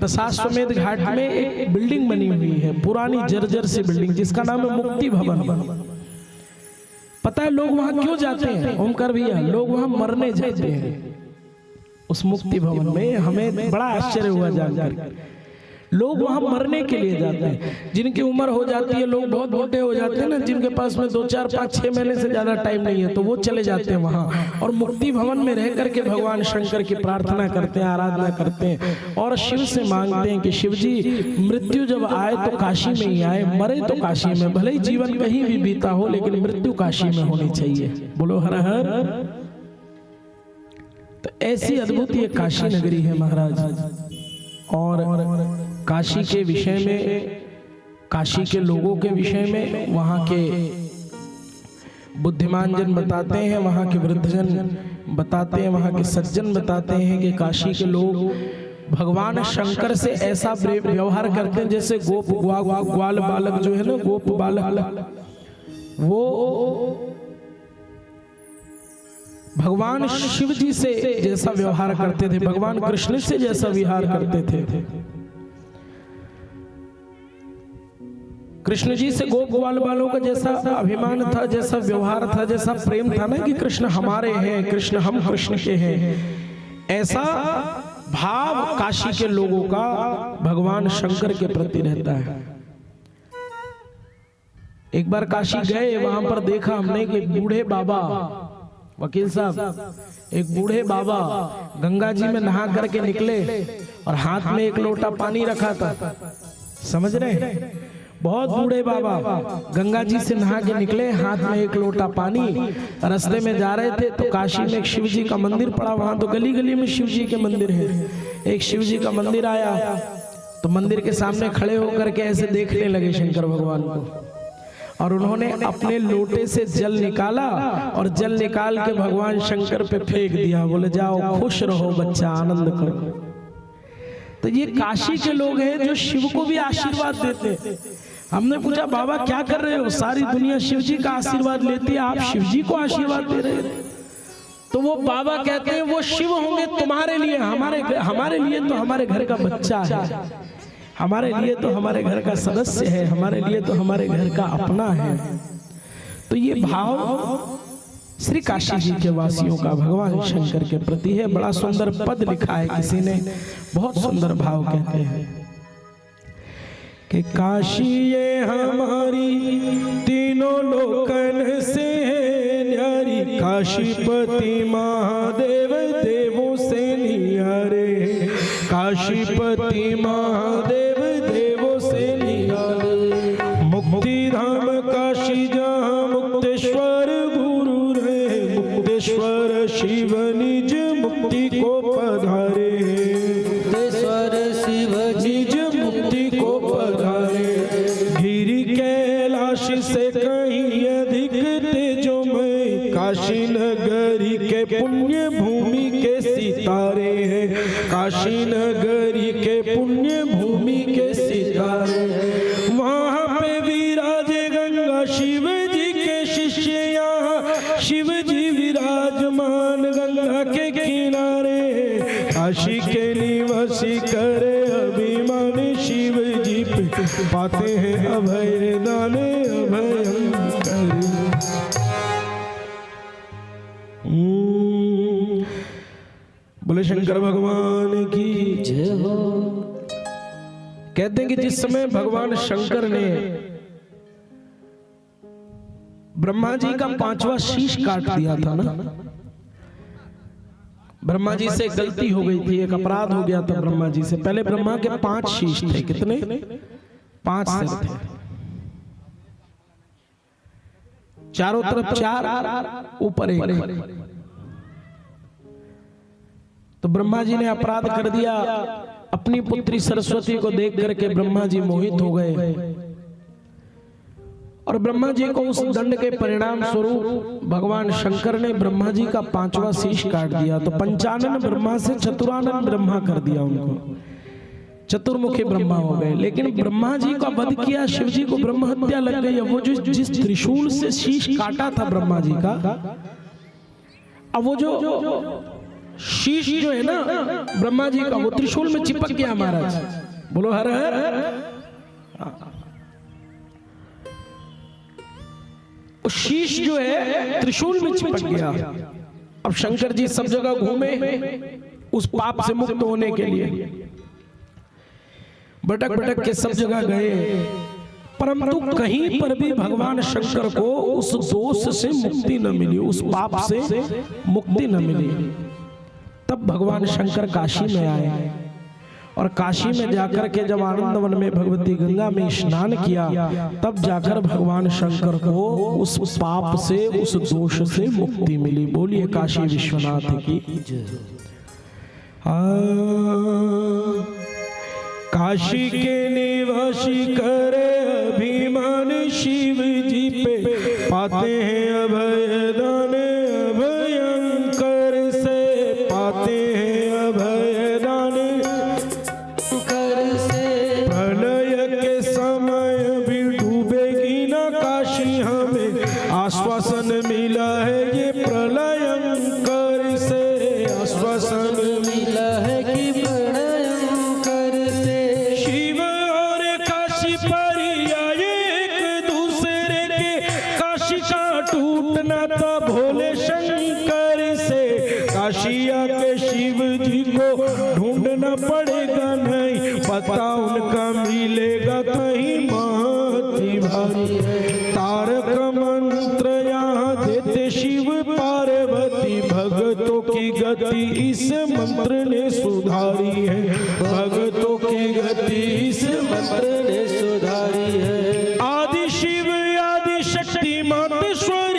दशाश्वमेध घाट में एक बिल्डिंग बनी हुई है, पुरानी जर्जर सी बिल्डिंग, जिसका नाम है मुक्ति भवन। पता है लोग वहां क्यों जाते हैं ओमकार भैया? लोग वहां मरने जाते हैं उस मुक्ति भवन में। हमें बड़ा आश्चर्य हुआ जानकर। लोग वहां मरने के लिए जाते हैं। जिनकी उम्र हो जाती है, लोग बहुत बूढ़े हो जाते हैं ना, जिनके पास में 2, 4, 5, 6 महीने से ज्यादा टाइम नहीं है, तो वो चले जाते हैं वहां और मुक्ति भवन में रह करके भगवान शंकर की प्रार्थना करते हैं, आराधना करते हैं और शिव से मांगते हैं कि शिव जी, मृत्यु जब आए तो काशी में ही आए, मरे तो काशी में, भले ही जीवन कहीं भी बीता हो लेकिन मृत्यु काशी में होनी चाहिए। बोलो हर हर। तो ऐसी अद्भुत ये काशी नगरी है महाराज। और काशी के विषय में, काशी के लोगों के विषय में वहाँ के बुद्धिमान जन बताते हैं, वहाँ के वृद्धजन बताते हैं, वहाँ के सज्जन बताते हैं कि काशी के लोग भगवान शंकर से ऐसा व्यवहार करते हैं जैसे ग्वाल बालक जो है ना, गोप बालक, वो भगवान शिव जी से जैसा व्यवहार करते थे, भगवान कृष्ण से जैसा विहार करते थे। कृष्ण जी से गोप ग्वाल बालों का जैसा अभिमान था, जैसा व्यवहार था, जैसा प्रेम था ना कि कृष्ण हमारे हैं, कृष्ण हम कृष्ण के हैं, ऐसा भाव काशी के लोगों का भगवान शंकर के प्रति रहता है। एक बार काशी गए, वहां पर देखा हमने कि बूढ़े बाबा, वकील साहब, एक बूढ़े बाबा गंगा जी में नहा करके निकले और हाथ में एक लोटा पानी रखा था। समझ रहे हैं? बहुत बूढ़े बाबा गंगा जी से नहा के निकले, हाथ में एक लोटा पानी। रास्ते में जा रहे थे तो काशी में एक शिव जी का मंदिर पड़ा, वहां तो गली गली में शिव जी के मंदिर है। एक शिव जी का मंदिर आया तो मंदिर के सामने खड़े होकर के ऐसे देखने लगे शंकर भगवान को, और उन्होंने अपने लोटे से जल निकाला और जल निकाल के भगवान शंकर पे फेंक दिया। बोले जाओ खुश रहो बच्चा, आनंद करो। तो ये काशी के लोग हैं जो शिव को भी आशीर्वाद देते हैं। हमने पूछा बाबा क्या कर रहे हो? सारी दुनिया शिव जी का आशीर्वाद लेती है, आप शिव जी को आशीर्वाद दे रहे हैं। तो वो बाबा कहते हैं वो शिव होंगे तुम्हारे लिए, हमारे लिए तो हमारे घर का बच्चा है, हमारे लिए तो हमारे घर का सदस्य है, हमारे लिए तो हमारे घर का अपना है। तो ये भाव श्री काशी जी के वासियों का भगवान शंकर के प्रति है। बड़ा सुंदर पद लिखा है किसी ने, बहुत सुंदर भाव कहते हैं कि काशी ये हमारी तीनों लोकन से न्यारी, काशीपति महादेव देवों से नियारे, काशीपति महादेव देवों से नियारे। मुक्ति धाम काशी जहाँ मुक्तेश्वर गुरु रहे, मुक्तेश्वर शिव निज मुक्ति को पधारे, मुक्तेश्वर शिव निज मुक्ति को पधारे। गिरि कैलाश से कहीं अधिक तेजोमय, काशी नगरी के पुण्य भूमि के सितारे हैं, काशी नगरी के पुण्य भूमि के सितारे। वहाँ पे विराजे गंगा शिव जी के शिष्य, यहाँ शिव जी विराजमान गंगा के किनारे, काशी के निवासी करे अभिमान शिव जी पे, पाते हैं अभय दाने अभयंकर। बोले शंकर भगवान की जय हो। कहते हैं कि जिस समय भगवान शंकर ने ब्रह्मा जी का 5वां शीश काट दिया था ना। ब्रह्मा जी से गलती हो गई थी, एक अपराध हो गया था ब्रह्मा जी से। पहले ब्रह्मा के 5 शीश थे। कितने? 5 सिर थे, चारों तरफ 4, ऊपर 1। तो ब्रह्मा जी ने अपराध कर दिया। अपनी पुत्री सरस्वती को देख करके ब्रह्मा जी मोहित हो गए और ब्रह्मा जी को उस दंड के परिणाम स्वरूप भगवान शंकर ने ब्रह्मा जी का 5वां शीश काट दिया। तो पंचानन ब्रह्मा से चतुरानन ब्रह्मा कर दिया उनको, चतुर्मुखी ब्रह्मा हो गए। लेकिन ब्रह्मा जी का वध किया, शिव जी को ब्रह्म हत्या लग गई। वो जो जिस त्रिशूल से शीश काटा था ब्रह्मा जी का, अब वो जो शीश जो है ना ब्रह्मा जी का, वो त्रिशूल में चिपक गया महाराज। बोलो हर हर। वो शीश जो है त्रिशूल में चिपक गया। अब शंकर जी सब जगह घूमे उस पाप से मुक्त होने के लिए, भटक भटक के सब जगह गए, परंतु कहीं पर भी भगवान शंकर को उस दोष से मुक्ति न मिली, उस पाप से मुक्ति न मिली। तब भगवान शंकर काशी में आए और काशी में जाकर के जब आनंदवन में भगवती गंगा में स्नान किया, तब जाकर भगवान शंकर को उस पाप से, उस दोष से मुक्ति मिली। बोलिए काशी विश्वनाथ की जय। काशी के निवासी करे अभिमान शिव जी पे, पाते हैं अभय दान अभयंकर से, पाते हैं अभय दान कर से। प्रलय के समय भी डूबेगी ना काशी, हमें आश्वासन मिला है ये प्रलयंकर से, आश्वासन मिला है कि भोले शंकर से काशिया के शिव जी को ढूंढना पड़ेगा, नहीं पता उनका मिलेगा कहीं माती भारी। तारक मंत्र यहाँ देते शिव पार्वती, भगतों की गति इस मंत्र ने सुधारी है, भगतों की गति इस मंत्र ने सुधारी है। आदि शिव आदि शक्ति मातेश्वरी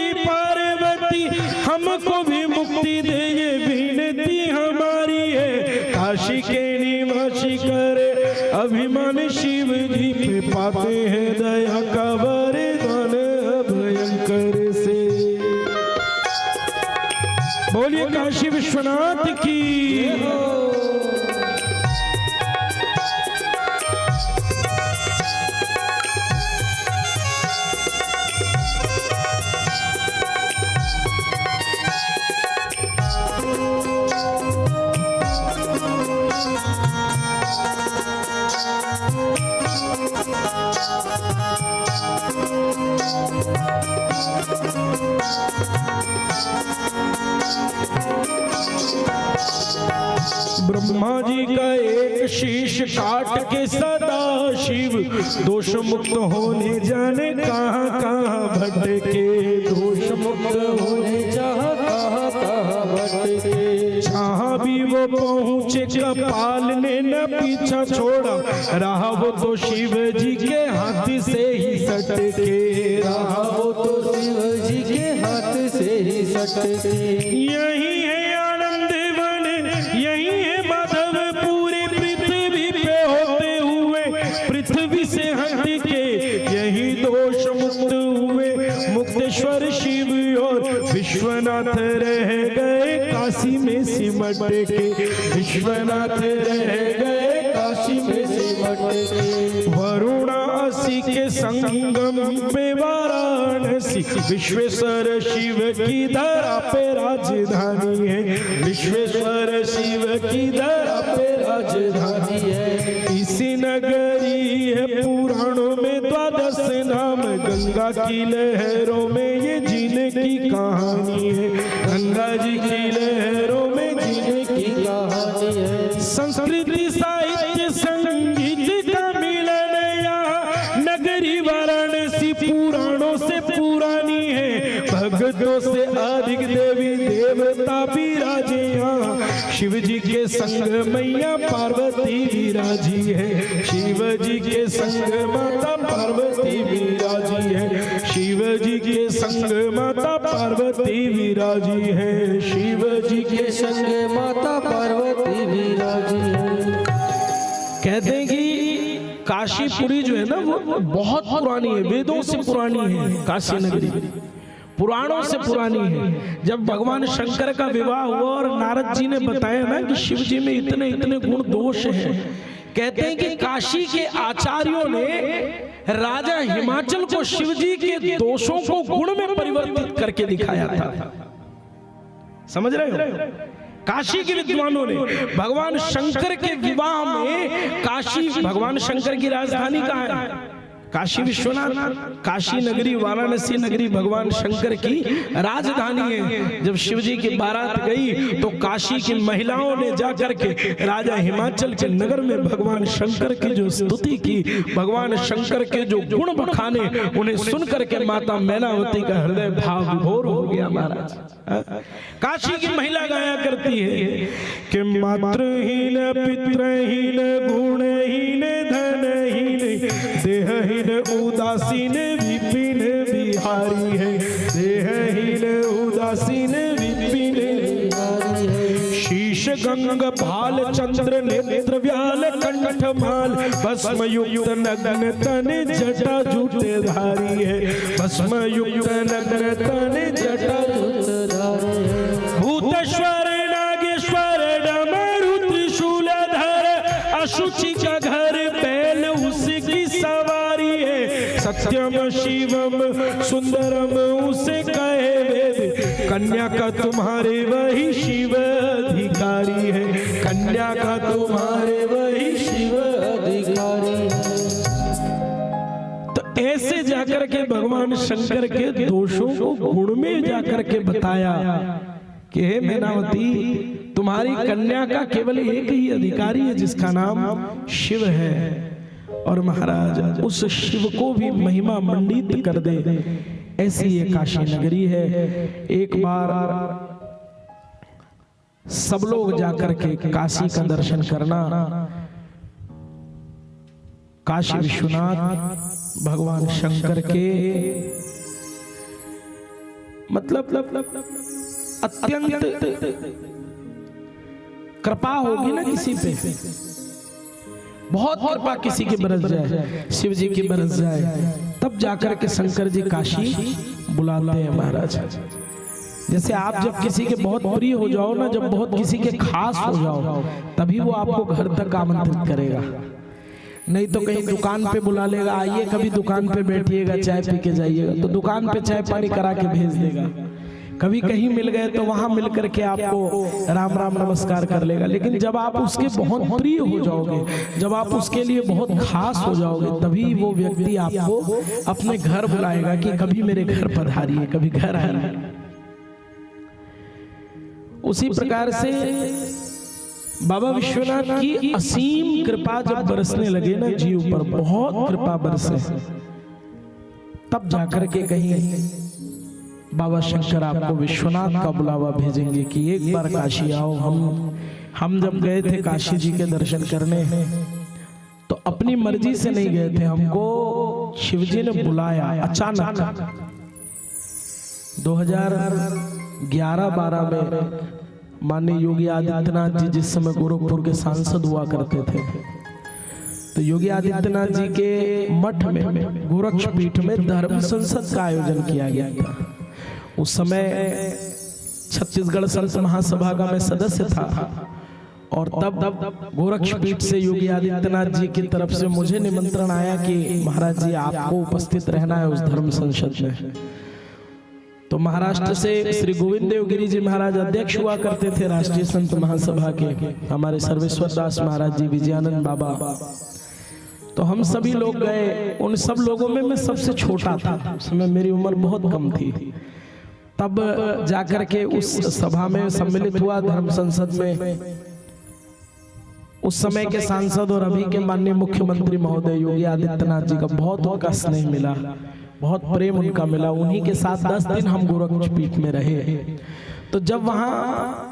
हमको भी मुक्ति दे, ये विनती हमारी है। काशी के निवासी करे अभिमान शिव जी पे, पाते हैं दया का वरदान अभयंकर से। बोलिए काशी विश्वनाथ की। ब्रह्मा जी का एक शीश काट के सदा शिव दोष मुक्त होने जाने कहाँ कहाँ भटके, दोष मुक्त होने जहाँ कहाँ कहाँ भटके। जहाँ भी वो पहुँचे कपाल ने न पीछा छोड़ा, रहा वो तो शिव जी के हाथ से ही सटके, रहा वो तो शिव जी के हाथ से ही सटके। यही है आनंद वन, यही है माधव, पूरी पृथ्वी पे होते हुए पृथ्वी से हट के यही दोष मुक्त हुए। मुक्तेश्वर शिव और विश्वनाथ रह गए काशी में सिमट के, विश्वनाथ रह गए काशी में सिमट के। वाराणसी के संगम पे वाराणसी, विश्वेश्वर शिव की धरा पे राजधानी है, विश्वेश्वर शिव की धरा पे राजधानी है। इसी नगरी है पुराणों में द्वादश नाम, गंगा की लहरों में ये जीने की कहानी है, गंगा जी की लहरों में जीने की कहानी है। संस्कृति साहित्य संगीत का मिलन यहाँ, नगरी वाराणसी पुराणों से पुरानी है, भक्तों से अधिक देवी देवता विराजे यहाँ। शिव जी के संग मैया पार्वती विराजी है, शिव जी के संग माता पार्वती विराजी है, शिव जी के संग माता पार्वती विराजी है, शिव जी के संग माता पार्वती विराजी है। कहते हैं कि काशीपुरी जो है ना वो बहुत पुरानी है, वेदों से पुरानी है काशी नगरी, पुराणों से पुरानी है। जब भगवान शंकर का विवाह हुआ और नारद जी ने बताया ना कि शिव जी में इतने इतने गुण दोष हैं, कहते हैं कि काशी के आचार्यों ने राजा हिमाचल को शिव जी के दोषों को गुण में परिवर्तित करके दिखाया था। समझ रहे हो? काशी के विद्वानों ने भगवान शंकर के विवाह में, काशी भगवान शंकर की राजधानी कहाँ है? काशी विश्वनाथ, काशी नगरी वाराणसी नगरी भगवान शंकर की राजधानी है। जब शिव जी की बारात गई तो काशी की महिलाओं ने जाकर के राजा हिमाचल के नगर में भगवान शंकर की जो स्तुति की, भगवान शंकर के जो गुण बखाने, उन्हें सुन करके माता मैनावती का हृदय भाव विभोर हो गया महाराज। काशी की महिला गाया करती है कि मातृहीन पितृहीन गुणहीन धनहीन देहहीन उदासीन विपिन बिहारी है, देहहीन उदासीन विपिन बिहारी है। शीश गंग भाल चंद्र नेत्र व्याल कंठ माल भस्म युक्त नग्न तन जटा जूटे धारी है, भस्म युक्त नग्न तन जटा जूटे धारी है। भूतेश्वर नागेश्वर डमरू त्रिशूलधर अशुचि का घर बैल उसकी सवारी है, सत्यम शिवम सुंदरम उसे कहे वेद, कन्या का तुम्हारे वही शिव अधिकारी है, कन्या का तुम्हारे वही शिव अधिकारी है। तो ऐसे जाकर के भगवान शंकर के दोषों को गुण में जाकर के बताया कि हे मैनावती, तुम्हारी कन्या का केवल एक ही अधिकारी है जिसका नाम शिव है, और महाराज उस शिव को भी महिमा मंडित कर दे, ऐसी ये काशी नगरी है। एक बार सब लोग जाकर के काशी का दर्शन करना। काशी विश्वनाथ भगवान शंकर के मतलब अत्यंत कृपा होगी ना किसी पे, बहुत कृपा किसी की बरस जाए, शिव जी की बरस जाए, तब जाकर के शंकर जी काशी बुलाते हैं महाराज। जैसे आप जब किसी के बहुत प्रिय हो जाओ ना, जब बहुत किसी के खास हो जाओ, तभी वो आपको घर तक आमंत्रित करेगा, नहीं तो कहीं दुकान पे बुला लेगा, आइए कभी दुकान पे बैठिएगा, चाय पी के जाइएगा, तो दुकान पे चाय पानी करा के भेज देगा। कभी कहीं मिल गए तो वहां मिल करके आपको राम राम नमस्कार कर लेगा। लेकिन जब आप उसके बहुत प्रिय हो जाओगे, जब आप उसके लिए बहुत खास हो जाओगे, तभी वो व्यक्ति आपको अपने घर बुलाएगा कि कभी मेरे घर पधारिए, कभी घर आइए। उसी प्रकार से बाबा विश्वनाथ की असीम कृपा जब बरसने लगे ना जीव पर, बहुत कृपा बरसे, तब जाकर के कहीं बाबा शंकर आपको विश्वनाथ का बुलावा भेजेंगे कि एक बार काशी आओ। हम जब गए थे काशी जी के दर्शन करने, तो अपनी मर्जी से नहीं गए थे, हमको शिवजी ने बुलाया अचानक। 2011-12 में माननीय योगी आदित्यनाथ जी जिस समय गोरखपुर के सांसद हुआ करते थे, तो योगी आदित्यनाथ जी के मठ में गोरक्षपीठ में धर्म संसद का आयोजन किया गया था। उस समय छत्तीसगढ़ संत महासभा का मैं सदस्य था, और तब गोरक्षपीठ से योगी आदित्यनाथ जी की तरफ से मुझे निमंत्रण आया कि महाराज जी आपको उपस्थित रहना है उस धर्म संसद में। तो महाराष्ट्र से श्री गोविंद देवगिरी जी महाराज अध्यक्ष हुआ करते थे राष्ट्रीय संत महासभा के, हमारे सर्वेश्वर दास महाराज जी, विजयानंद बाबा, तो हम सभी लोग गए। उन सब लोगों में मैं सबसे छोटा था, उस समय मेरी उम्र बहुत कम थी। तब जाकर के उस सभा में सम्मिलित हुआ धर्म संसद में। उस समय के सांसद और अभी के माननीय मुख्यमंत्री महोदय योगी आदित्यनाथ जी का बहुत उनका स्नेह मिला, बहुत प्रेम उनका मिला। उन्हीं के साथ 10 दिन हम गोरखपुर पीठ में रहे। तो जब वहाँ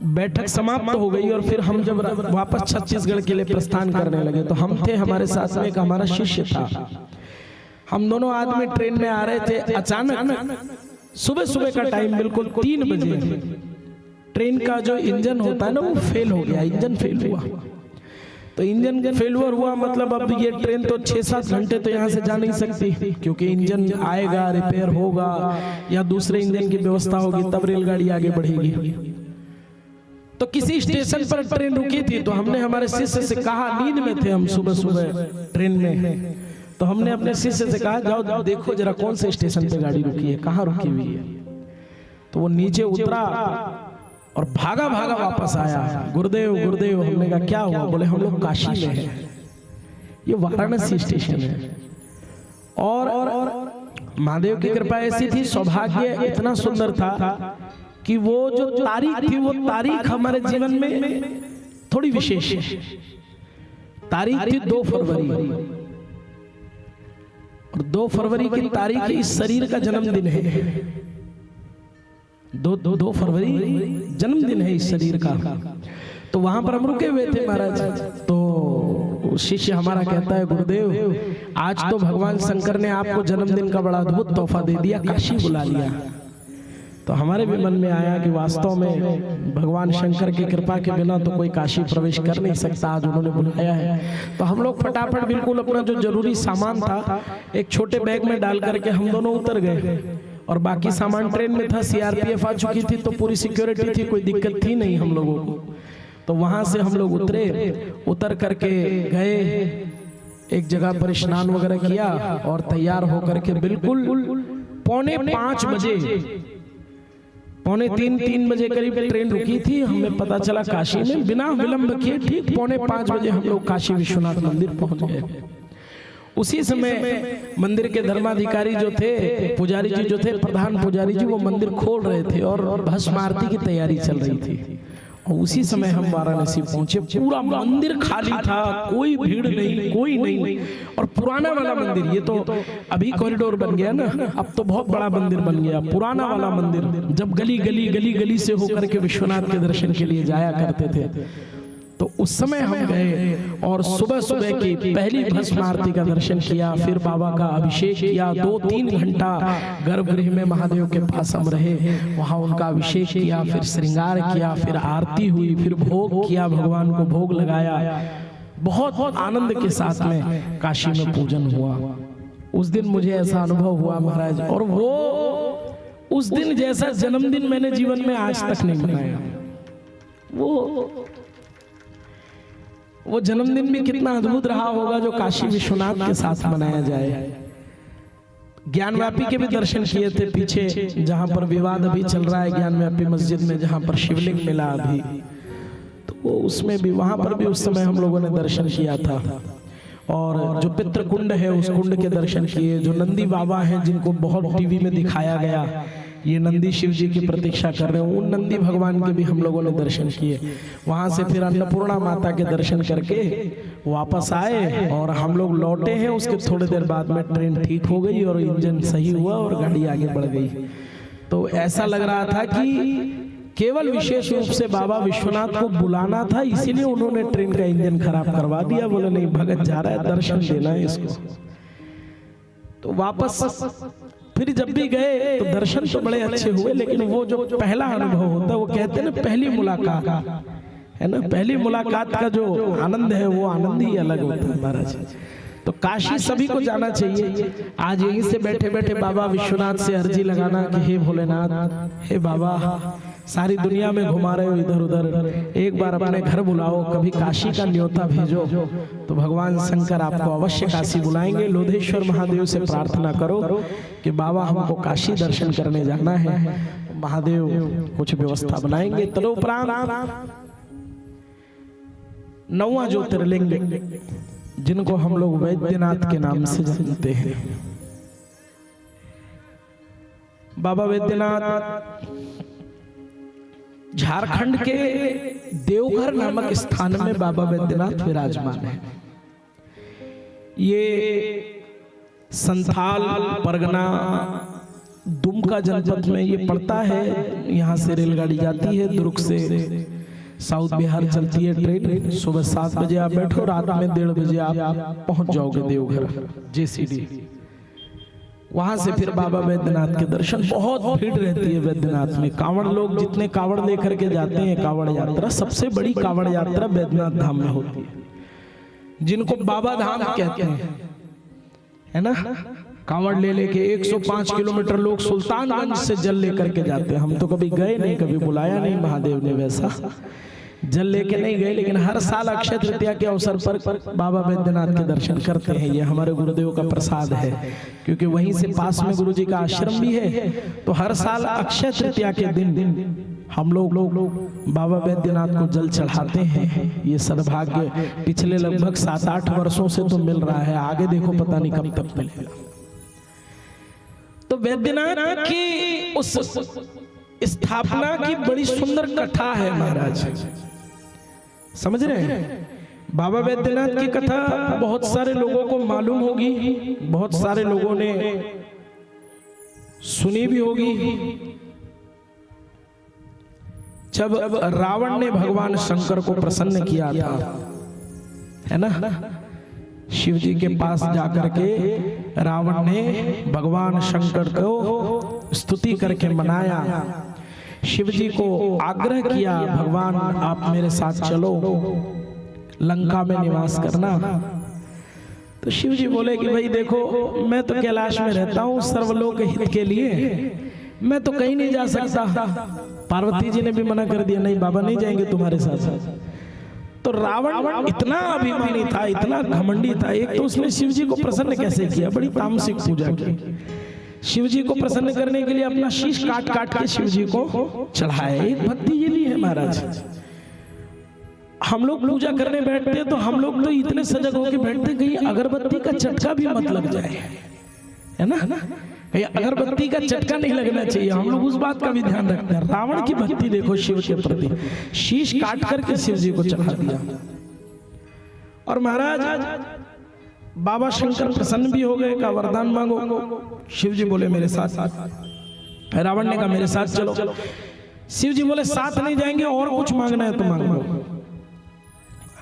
बैठक समाप्त हो गई और फिर हम जब वापस छत्तीसगढ़ के लिए प्रस्थान करने लगे तो हम थे, हमारे साथ में एक हमारा शिष्य था। हम दोनों आदमी ट्रेन में आ रहे थे। अचानक सुबह सुबह का टाइम बिल्कुल 3 बजे ट्रेन का जो इंजन होता है ना वो फेल हो गया, इंजन फेल हुआ। तो इंजन फेलुअर हुआ मतलब अब ये ट्रेन तो 6-7 घंटे तो यहाँ से जा नहीं सकती, क्योंकि इंजन आएगा, रिपेयर होगा या दूसरे इंजन की व्यवस्था होगी तब रेलगाड़ी आगे बढ़ेगी। तो किसी स्टेशन पर ट्रेन रुकी थी तो हमने हमारे शिष्य से कहा, नींद में थे हम सुबह सुबह ट्रेन में, तो हमने अपने शिष्य से कहा जाओ जाओ देखो जरा कौन से स्टेशन पे गाड़ी रुकी है, कहाँ रुकी हुई है। तो वो नीचे उतरा और भागा भागा वापस आया, गुरुदेव गुरुदेव। हमने कहा क्या हुआ? बोले हम लोग काशी में हैं, ये वाराणसी स्टेशन है। और महादेव की कृपा ऐसी थी, सौभाग्य इतना सुंदर था कि वो जो तारीख थी वो तारीख हमारे जीवन में थोड़ी विशेष है। तारीख थी 2 फरवरी, और 2 फरवरी की तारीख इस शरीर का जन्मदिन है। 2 फरवरी जन्मदिन है इस शरीर का। तो वहां पर हम रुके हुए थे महाराज। तो शिष्य हमारा कहता है, गुरुदेव आज तो भगवान शंकर ने आपको जन्मदिन का बड़ा अद्भुत तोहफा दे दिया, काशी बुला लिया। तो हमारे भी मन में आया कि वास्तव में भगवान शंकर की कृपा के बिना तो कोई काशी प्रवेश कर नहीं सकता, आज उन्होंने बुलाया है। तो हम लोग फटाफट बिल्कुल अपना जो जरूरी सामान था एक छोटे बैग में डाल करके हम दोनों उतर गए, और बाकी सामान ट्रेन में था। सीआरपीएफ आ चुकी थी तो पूरी सिक्योरिटी थी, कोई दिक्कत थी नहीं हम लोगों को। तो वहां से हम लोग उतर करके गए, एक जगह पर स्नान वगैरह किया और तैयार होकर के बिल्कुल 4:45 बजे, 2:45-3 बजे करीब ट्रेन रुकी थी। हमें पता चला काशी में, बिना विलंब किए ठीक 4:45 बजे हम लोग काशी विश्वनाथ मंदिर पहुंच गए। उसी समय मंदिर के धर्माधिकारी जो थे, पुजारी जी जो थे, प्रधान पुजारी जी, वो मंदिर खोल रहे थे और भस्म आरती की तैयारी चल रही थी। और उसी समय हम वाराणसी पहुंचे। पूरा मंदिर खाली था, कोई भीड़ नहीं, कोई नहीं। और पुराना वाला मंदिर, ये तो अभी कॉरिडोर बन गया ना, अब तो बहुत बड़ा मंदिर बन गया। पुराना वाला मंदिर जब गली गली से होकर के विश्वनाथ के दर्शन के लिए जाया करते थे, तो उस समय हम गए और सुबह सुबह की पहली भस्म आरती का दर्शन किया। फिर बाबा का अभिषेक किया। 2-3 घंटा गर्भगृह में महादेव के पास हम रहे, वहां उनका अभिषेक किया, फिर श्रृंगार किया, फिर आरती हुई, फिर भोग किया, भगवान को भोग लगाया। बहुत आनंद के साथ में काशी में पूजन हुआ। उस दिन मुझे ऐसा अनुभव हुआ महाराज, और वो उस दिन जैसा जन्मदिन मैंने जीवन में आज तक नहीं मनाया। वो जन्मदिन भी कितना अद्भुत रहा होगा जो काशी विश्वनाथ के साथ मनाया जाए। ज्ञानव्यापी के भी दर्शन किए थे पीछे, जहां पर विवाद अभी चल रहा है ज्ञानव्यापी मस्जिद में, जहां पर शिवलिंग मिला अभी, तो वो उसमें भी, वहां पर भी उस समय हम लोगों ने दर्शन किया था। और जो पितृ कुंड है उस कुंड के दर्शन किए। जो नंदी बाबा हैं जिनको बहुत टीवी में दिखाया गया, ये नंदी शिव जी की प्रतीक्षा कर रहे हैं, उन नंदी भगवान के भी हम लोगों ने दर्शन किए। वहां से फिर अन्नपूर्णा माता के दर्शन करके वापस आए और हम लोग लौटे हैं। उसके थोड़ी देर बाद में ट्रेन ठीक हो गई और इंजन सही हुआ और गाड़ी आगे बढ़ गई। तो ऐसा लग रहा था कि केवल विशेष रूप से बाबा विश्वनाथ को बुलाना था, इसीलिए उन्होंने ट्रेन का इंजन खराब करवा दिया। बोले नहीं, भगत जा रहा है, दर्शन देना है इसको। तो वापस फिर जब भी गए तो दर्शन तो बड़े अच्छे हुए, लेकिन वो जो पहला अनुभव होता है, वो कहते हैं ना पहली मुलाकात है ना, पहली मुलाकात का जो आनंद है वो आनंद ही अलग होता है महाराज। तो काशी सभी को जाना चाहिए। आज यहीं से बैठे बैठे बाबा विश्वनाथ से अर्जी लगाना कि हे भोलेनाथ, हे बाबा, सारी दुनिया में घुमा रहे हो इधर उधर, एक बार अपने घर बुलाओ, कभी काशी का न्योता भेजो, तो भगवान शंकर आपको अवश्य काशी बुलाएंगे। लोधेश्वर महादेव से प्रार्थना करो कि बाबा हमको काशी दर्शन करने जाना है, महादेव कुछ व्यवस्था बनाएंगे। तदुपरांत 9वां ज्योतिर्लिंग जिनको हम लोग वैद्यनाथ के नाम से जानते हैं, बाबा वैद्यनाथ झारखंड के देवघर नामक स्थान में बाबा वैद्यनाथ विराजमान है। ये संथाल परगना दुमका जनपद में ये पड़ता है। यहाँ से रेलगाड़ी जाती है, दुर्ग से साउथ बिहार चलती है ट्रेन। सुबह 7 बजे आप बैठो, रात में 1:30 बजे आप पहुंच जाओगे देवघर JCD। वहां से फिर बाबा बैद्यनाथ के दर्शन। बहुत भीड़ रहती है बैद्यनाथ में। कांवड़ लोग जितने कांवड़ लेकर के जाते हैं, कांवड़ यात्रा सबसे बड़ी कांवड़ यात्रा बैद्यनाथ धाम में होती है, जिनको बाबा धाम कहते हैं, है ना। कांवड़ ले लेके 105 किलोमीटर लोग सुल्तानगंज से जल लेकर के जाते हैं। हम तो कभी गए नहीं, कभी बुलाया नहीं महादेव ने वैसा जल लेके नहीं गए, लेकिन हर साल अक्षय तृतीया के अवसर पर बाबा बैद्यनाथ के दर्शन करते हैं। ये हमारे गुरुदेव का प्रसाद है, क्योंकि वहीं से पास में गुरुजी का आश्रम भी है। तो हर साल अक्षय तृतीया के दिन हम लोग बाबा बैद्यनाथ को जल चढ़ाते हैं। ये सद्भाग्य पिछले लगभग 7-8 वर्षों से तो मिल रहा है, आगे देखो पता नहीं कब तक मिलेगा। तो बैद्यनाथ की उस स्थापना की बड़ी सुंदर कथा है महाराज, समझ रहे हैं। बाबा बैद्यनाथ की कथा बहुत सारे लोगों को मालूम होगी, बहुत सारे लोगों ने सुनी भी होगी। जब रावण ने भगवान शंकर को प्रसन्न किया था, है ना, शिव जी के पास जाकर के रावण ने भगवान शंकर को स्तुति करके मनाया। शिव जी को आग्रह किया, भगवान आप मेरे साथ चलो, लंका में निवास करना। तो शिव जी बोले कि भाई देखो, मैं तो कैलाश में रहता हूँ सर्वलोक हित के लिए, मैं तो कहीं नहीं जा सकता। पार्वती जी ने भी मना कर दिया, नहीं बाबा नहीं जाएंगे तुम्हारे साथ। तो रावण इतना अभिमानी था, इतना घमंडी था। एक तो उसने शिव जी को प्रसन्न कैसे किया, बड़ी तामसिक पूजा की। शिव जी को प्रसन्न करने के लिए अपना शीश काट काट के शिव जी को चढ़ाया। एक भक्ति ये नहीं है महाराज। हम लोग पूजा करने बैठते हैं तो हम लोग तो इतने सजग होकर बैठते, कहीं अगरबत्ती का चटका भी मत लग जाए, है ना। अगरबत्ती का चटका नहीं लगना चाहिए, हम लोग उस बात का भी ध्यान रखते हैं। रावण की भक्ति देखो शिव के प्रति, शीश काट करके शिव जी को चढ़ा दिया। और महाराज बाबा शंकर प्रसन्न भी हो गए, का वरदान मांगो। शिव जी बोले मेरे साथ। रावण ने कहा मेरे साथ चलो। शिव जी बोले साथ नहीं जाएंगे, और कुछ मांगना है तो मांगो।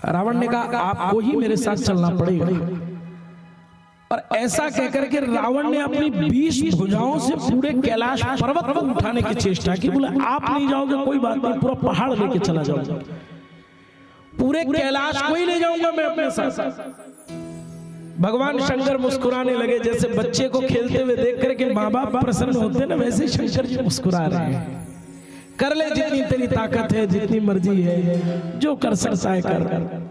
रावण ने कहा आपको ही मेरे साथ चलना पड़ेगा। और ऐसा कहकर के रावण ने अपनी 20 भुजाओं से पूरे कैलाश पर्वत को उठाने की चेष्टा की। बोले आप नहीं जाओगे कोई बात नहीं, पूरा पहाड़ लेके चला जाऊंगा, पूरे कैलाश को ही ले जाऊंगा मैं अपने साथ। भगवान शंकर मुस्कुराने लगे, जैसे बच्चे को खेलते हुए देख करके माँ बाप प्रसन्न होते ना, वैसे शंकर जी मुस्कुरा रहे हैं। कर ले जितनी तेरी ताकत है, जितनी मर्जी है, जो कर सकता है कर।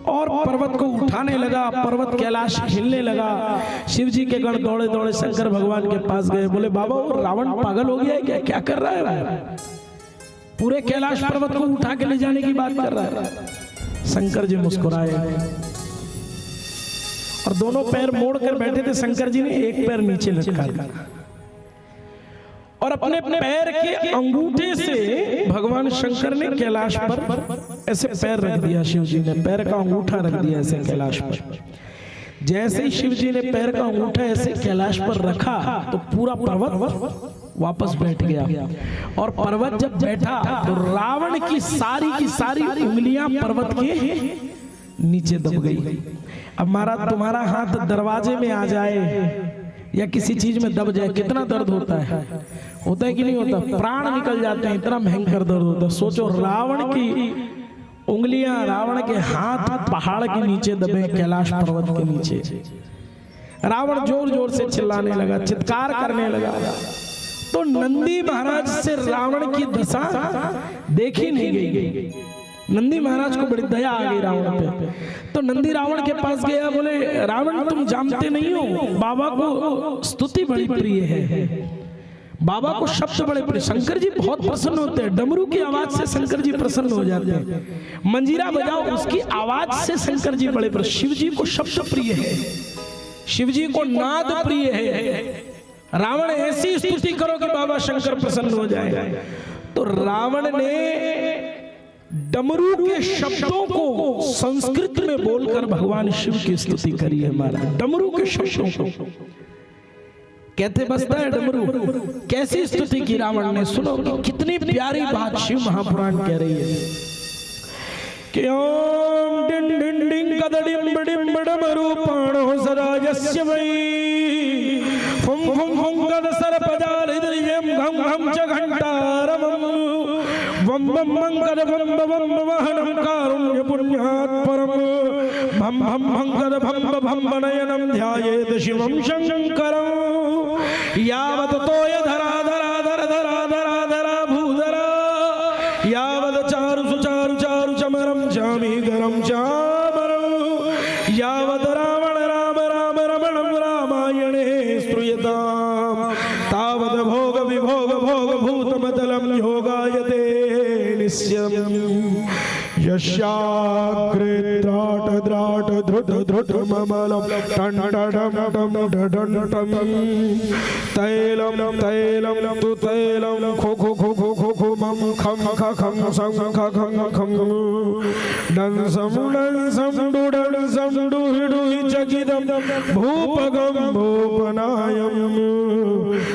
और पर्वत को उठाने लगा, पर्वत कैलाश हिलने लगा। शिव जी के गण दौड़े दौड़े शंकर भगवान के पास गए। बोले बाबा वो रावण पागल हो गया है क्या, क्या कर रहा है, पूरे कैलाश पर्वत को उठा के ले जाने की बात कर रहा है। शंकर जी मुस्कुराए और दोनों पैर मोड़ कर बैठे थे। शंकर जी ने एक पैर नीचे लटका दिया और अपने पैर के अंगूठे से भगवान शंकर ने कैलाश पर ऐसे पैर रख दिया। शिव जी ने पैर का अंगूठा रख दिया ऐसे कैलाश पर। जैसे ही शिव जी ने पैर का अंगूठा ऐसे कैलाश पर रखा तो पूरा पर्वत वापस बैठ गया। और पर्वत जब बैठा तो रावण की सारी उंगलियां पर्वत के नीचे दब गई। अब महाराज तुम्हारा हाथ दरवाजे में आ जाए या किसी चीज में दब जाए, कितना दर्द होता है कि नहीं होता, प्राण निकल जाते हैं, इतना भयंकर दर्द होता है। सोचो रावण की उंगलियां, रावण के हाथ पहाड़ के नीचे दबे, कैलाश पर्वत के नीचे। रावण जोर जोर से चिल्लाने लगा, चित्कार करने लगा। तो नंदी महाराज से रावण की दशा देखी नहीं गई। नंदी महाराज को बड़ी दया आ गई रावण पे। तो नंदी रावण के पास गया, बोले रावण तुम जानते नहीं हो, बाबा को स्तुति बड़ी प्रिय है, बाबा को शब्द बड़े प्रिय। शंकर जी बहुत प्रसन्न होते हैं, डमरू की आवाज से शंकर जी प्रसन्न हो जाते हैं। मंजीरा बजाओ, उसकी आवाज से शंकर जी बड़े प्रिय। शिव जी को शब्द प्रिय है, शिव जी को नाद प्रिय है। रावण ऐसी स्तुति करो कि बाबा शंकर प्रसन्न हो जाए। तो रावण ने डमरू के शब्दों को संस्कृत में बोलकर भगवान शिव की स्तुति करी है महाराज। डमरू के शब्दों को कहते बसता है डमरू। कैसी स्तुति की रावण ने, सुनो कितनी प्यारी बात शिव महापुराण कह रही है कि ओम डिं डिं डिं कदडिं बडिं बडमरू पाणो सराजस्य वै फुं फुं फुं कद सर्पजालिद्रियं घं घं च घंटारवं वं वं वं कद वं वं वहनं कारुण्य पुण्यात् परं भं भं भं कद भं भं नयनं ध्यायेत् शिवं शंकरं यावत् तोय धरा धरा धर धरा धरा धरा भूधरा यावत् चारु सुचारु चारु चमरं चामी गरं चामरं यावत् रावण राम राम रमणं रामायणे श्रूयतां तावत् भोग विभोग भोग भूतमतलं योगायते नित्यम् यस्याकृत्राट द्राट धृत धृत ममलं टन टडम टम डडन टम तैलं तैलं तु तैलं खो खो खो खो खो खो मम खम ख खम सं ख खम खम डं सं डुडन सं डुहि डुहि चकिदं भूपगं भूपनायं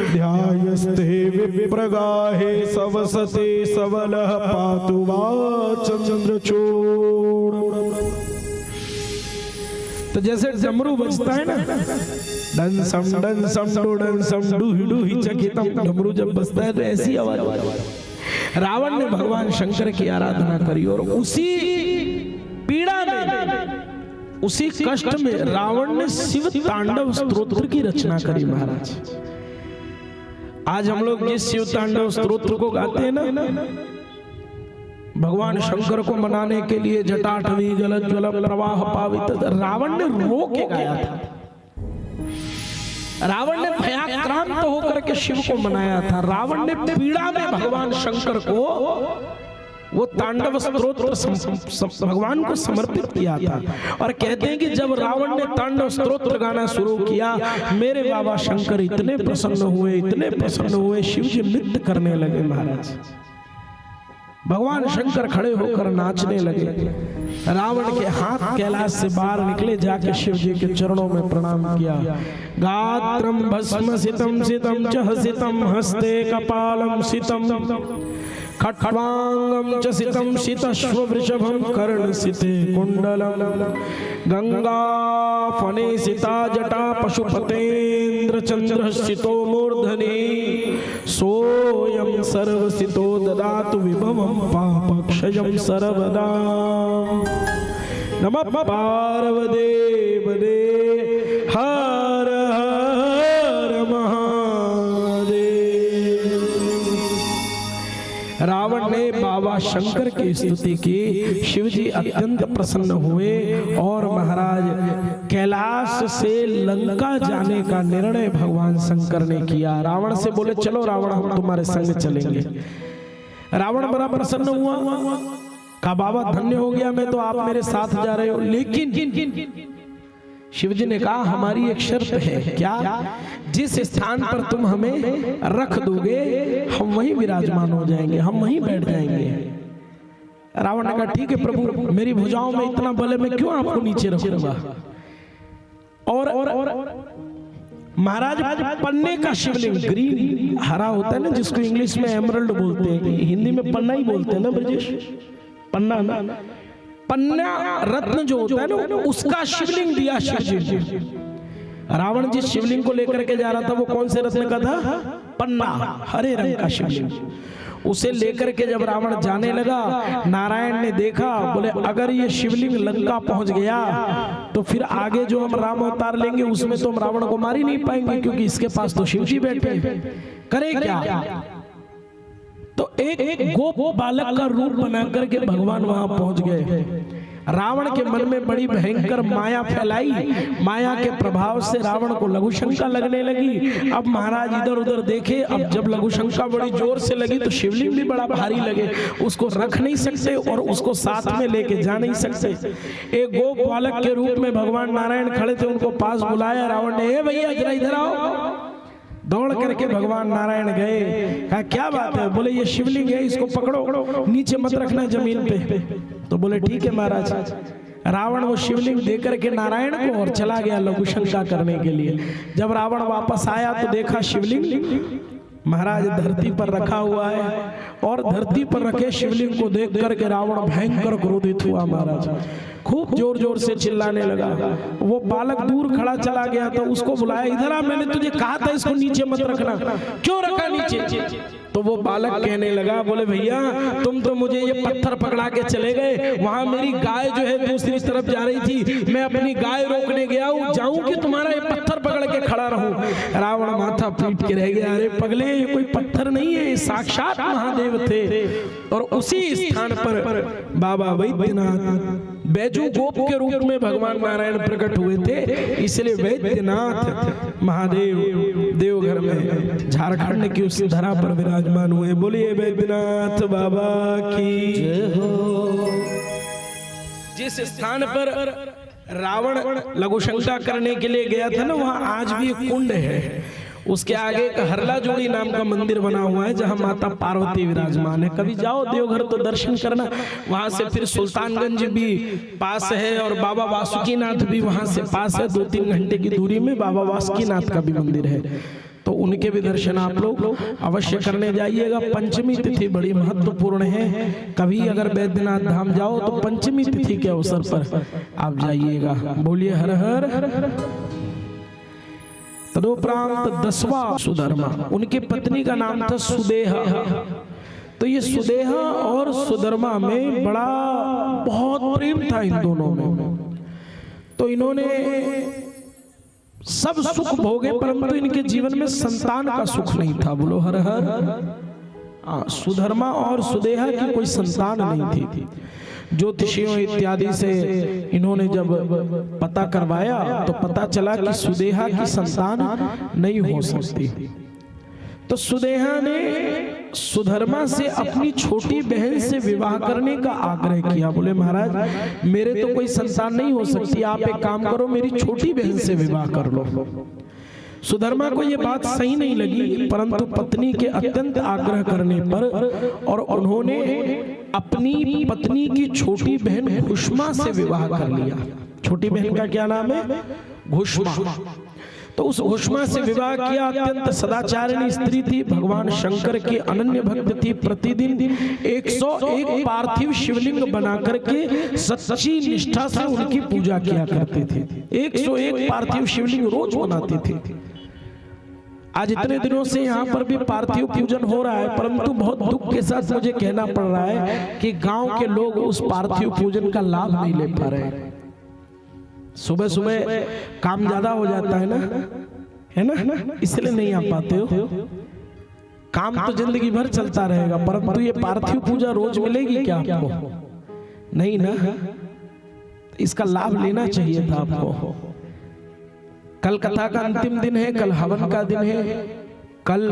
ध्यायस्ते विप्रगाहे सवसते सवलः पातु वा चंद्रचूड़। तो जैसे डमरू बजता है ना, डन सम डूही डूही चकितम, डमरू जब बजता है तो ऐसी आवाज। रावण ने भगवान शंकर की आराधना करी और उसी पीड़ा में, उसी कष्ट में रावण ने शिव तांडव स्तोत्र की रचना करी महाराज। आज हम लोग जिस शिव तांडव स्तोत्र को गाते हैं ना, भगवान शंकर को मनाने के लिए जटाटवी गलत ज्वल प्रवाह पावित, रावण ने रो के गाया था। रावण ने भयाक्रांत होकर के शिव को मनाया था। रावण ने पीड़ा में भगवान शंकर को वो तांडव स्तोत्र भगवान को समर्पित किया था। और कहते हैं कि जब रावण ने तांडव स्तोत्र गाना शुरू किया, मेरे बाबा शंकर इतने प्रसन्न हुए, शिव जी नृत्य करने लगे महाराज। भगवान शंकर खड़े होकर नाचने लगे। रावण के हाथ कैलाश से बाहर निकले, जाके शिव जी के चरणों में प्रणाम किया। गात्रम भस्म सितम सितम च हसितम हस्ते कपालम सितम खट्वांगम च सितम सितश्व वृषभम कर्ण सिते कुंडलम गंगा फने सिता जटा पशुपतेन्द्र चंद्र सितो मूर्धनि सोयम सर्वसितो ददातु विभवम पापक्षयम सर्वदा। नमः पार्वदेवदे हर हर महादेव। रावण ने बाबा शंकर की स्तुति की, शिवजी अत्यंत प्रसन्न हुए और महाराज कैलाश से लंका जाने का निर्णय भगवान शंकर ने किया। रावण से बोले चलो रावण, हम तुम्हारे संग चलेंगे। रावण बड़ा प्रसन्न हुआ, कहा बाबा धन्य हो गया मैं तो, आप मेरे साथ जा रहे हो। लेकिन शिवजी ने कहा हमारी एक शर्त है। क्या? जिस स्थान पर तुम हमें रख दोगे हम वहीं विराजमान हो जाएंगे, हम वहीं बैठ जाएंगे। रावण ने कहा ठीक है प्रभु, मेरी भुजाओं में इतना बल है, मैं क्यों आपको नीचे रखूंगा। और महाराज पन्ने का शिवलिंग, ग्रीन हरा होता है ना, जिसको इंग्लिश में एमरल्ड बोलते हैं, हिंदी में पन्ना ही बोलते हैं ना ब्रजेश, पन्ना ना, पन्ना रत्न जो होता है ना, उसका शिवलिंग दिया शिवजी। रावण जिस शिवलिंग को लेकर के जा रहा था वो कौन से रत्न का था? पन्ना, हरे रंग का शिवलिंग। उसे लेकर के जब रावण जाने लगा, नारायण ने देखा, बोले अगर ये शिवलिंग लंका पहुंच गया तो फिर आगे जो हम राम अवतार लेंगे उसमें तो हम रावण को मार ही नहीं पाएंगे, क्योंकि इसके पास तो शिवजी बैठे हैं, करे क्या। तो एक गोप बालक का रूप बना करके भगवान वहां पहुंच गए। रावण के मन में बड़ी भयंकर माया फैलाई, माया के प्रभाव से रावण को लघुशंका लगने लगी। अब महाराज इधर उधर देखे, अब जब लघुशंका बड़ी जोर से लगी तो शिवलिंग भी बड़ा भारी लगे, उसको रख नहीं सकते और उसको साथ में लेके जा नहीं सकते। एक गोप बालक के रूप में भगवान नारायण खड़े थे, उनको पास बुलाया रावण ने, ए भैया जरा इधर आओ। दौड़ करके भगवान नारायण गए, कहा क्या बात है? बोले ये शिवलिंग है, इसको पकड़ो, नीचे मत रखना जमीन पे। तो बोले ठीक है महाराज। रावण वो शिवलिंग दे करके नारायण को और चला गया लघु शंका करने के लिए। जब रावण वापस आया तो देखा शिवलिंग महाराज धरती पर रखा हुआ है, और धरती पर रखे शिवलिंग को देख करके रावण भयंकर क्रोधित हुआ महाराज, खूब जोर जोर से चिल्लाने लगा। वो बालक दूर खड़ा चला गया तो उसको बुलाया, इधर आ, मैंने तुझे कहा था इसको नीचे मत रखना, क्यों रखा नीचे? तो वो बालक कहने लगा, बोले भैया तुम तो मुझे ये पत्थर पकड़ा के चले गए, वहां मेरी गाय जो है दूसरी तरफ जा रही थी, मैं अपनी गाय रोकने गया हूँ, जाऊं कि तुम्हारा ये पत्थर पकड़ के खड़ा रहूं? रावण माथा पीट के रह गया, अरे पगले ये कोई पत्थर नहीं है, साक्षात महादेव थे। और उसी स्थान पर बाबा वैद्यनाथ बैजू गोप के रूप में भगवान नारायण प्रकट हुए थे, इसलिए वैद्यनाथ महादेव देवघर में झारखंड की उस धरा पर विराजमान हुए। बोलिए वैद्यनाथ बाबा की जय हो। जिस स्थान पर रावण लघु शंका करने के लिए गया था ना, वहां आज भी एक कुंड है, उसके आगे एक हरला जोड़ी नाम का मंदिर बना हुआ है, जहां माता पार्वती विराजमान है। कभी जाओ देवघर तो दर्शन करना। वहां से फिर सुल्तानगंज भी पास है, और बाबा वासुकीनाथ भी वहां से पास है, 2-3 घंटे की दूरी में बाबा वासुकीनाथ का भी मंदिर है, तो उनके भी दर्शन आप लोग अवश्य करने जाइएगा। पंचमी तिथि बड़ी महत्वपूर्ण है, कभी अगर बैद्यनाथ धाम जाओ तो पंचमी तिथि के अवसर पर आप जाइएगा। बोलिए हर हर। तदोपरांत 10वां सुधर्मा, उनकी पत्नी का नाम था सुदेहा। तो ये सुदेहा और सुधर्मा में बड़ा बहुत प्रेम था इन दोनों में। तो इन्होंने सब सुख भोगे, परंतु इनके जीवन में संतान का सुख नहीं था। बोलो हर हर। सुधर्मा और सुदेहा की कोई संतान नहीं थी। ज्योतिषियों इत्यादि से इन्होंने जब पता करवाया तो पता चला कि सुदेहा की संतान नहीं हो सकती। तो सुदेहा ने सुधर्मा से अपनी छोटी बहन से विवाह करने का आग्रह किया। बोले महाराज मेरे तो कोई संतान नहीं हो सकती, आप एक काम करो, मेरी छोटी बहन से विवाह कर लो। सुधर्मा को यह बात सही नहीं लगी, परंतु पत्नी के अत्यंत आग्रह करने पर और उन्होंने अपनी पत्नी की छोटी बहन घुष्मा से विवाह कर लिया। छोटी बहन का क्या नाम है? घुष्मा। तो उस घुष्मा से विवाह किया। अत्यंत सदाचारिणी स्त्री थी, भगवान शंकर की अनन्य भक्त थी। प्रतिदिन 101 पार्थिव शिवलिंग बना करके सच्ची निष्ठा से उनकी पूजा किया करते थे। 101 पार्थिव शिवलिंग रोज बनाते थे। आज इतने दिनों से यहाँ पर भी पार्थिव पूजन हो रहा है, परंतु बहुत दुख के साथ मुझे कहना पड़ रहा है कि गांव के लोग उस पार्थिव पूजन का लाभ नहीं ले पा रहे। सुबह सुबह काम ज्यादा हो जाता है ना, इसलिए नहीं आ पाते हो। काम तो जिंदगी भर चलता रहेगा, परंतु ये पार्थिव पूजा रोज मिलेगी क्या आपको? नहीं ना, इसका लाभ लेना चाहिए था आपको। कल कथा का अंतिम दिन है, कल हवन का दिन है, कल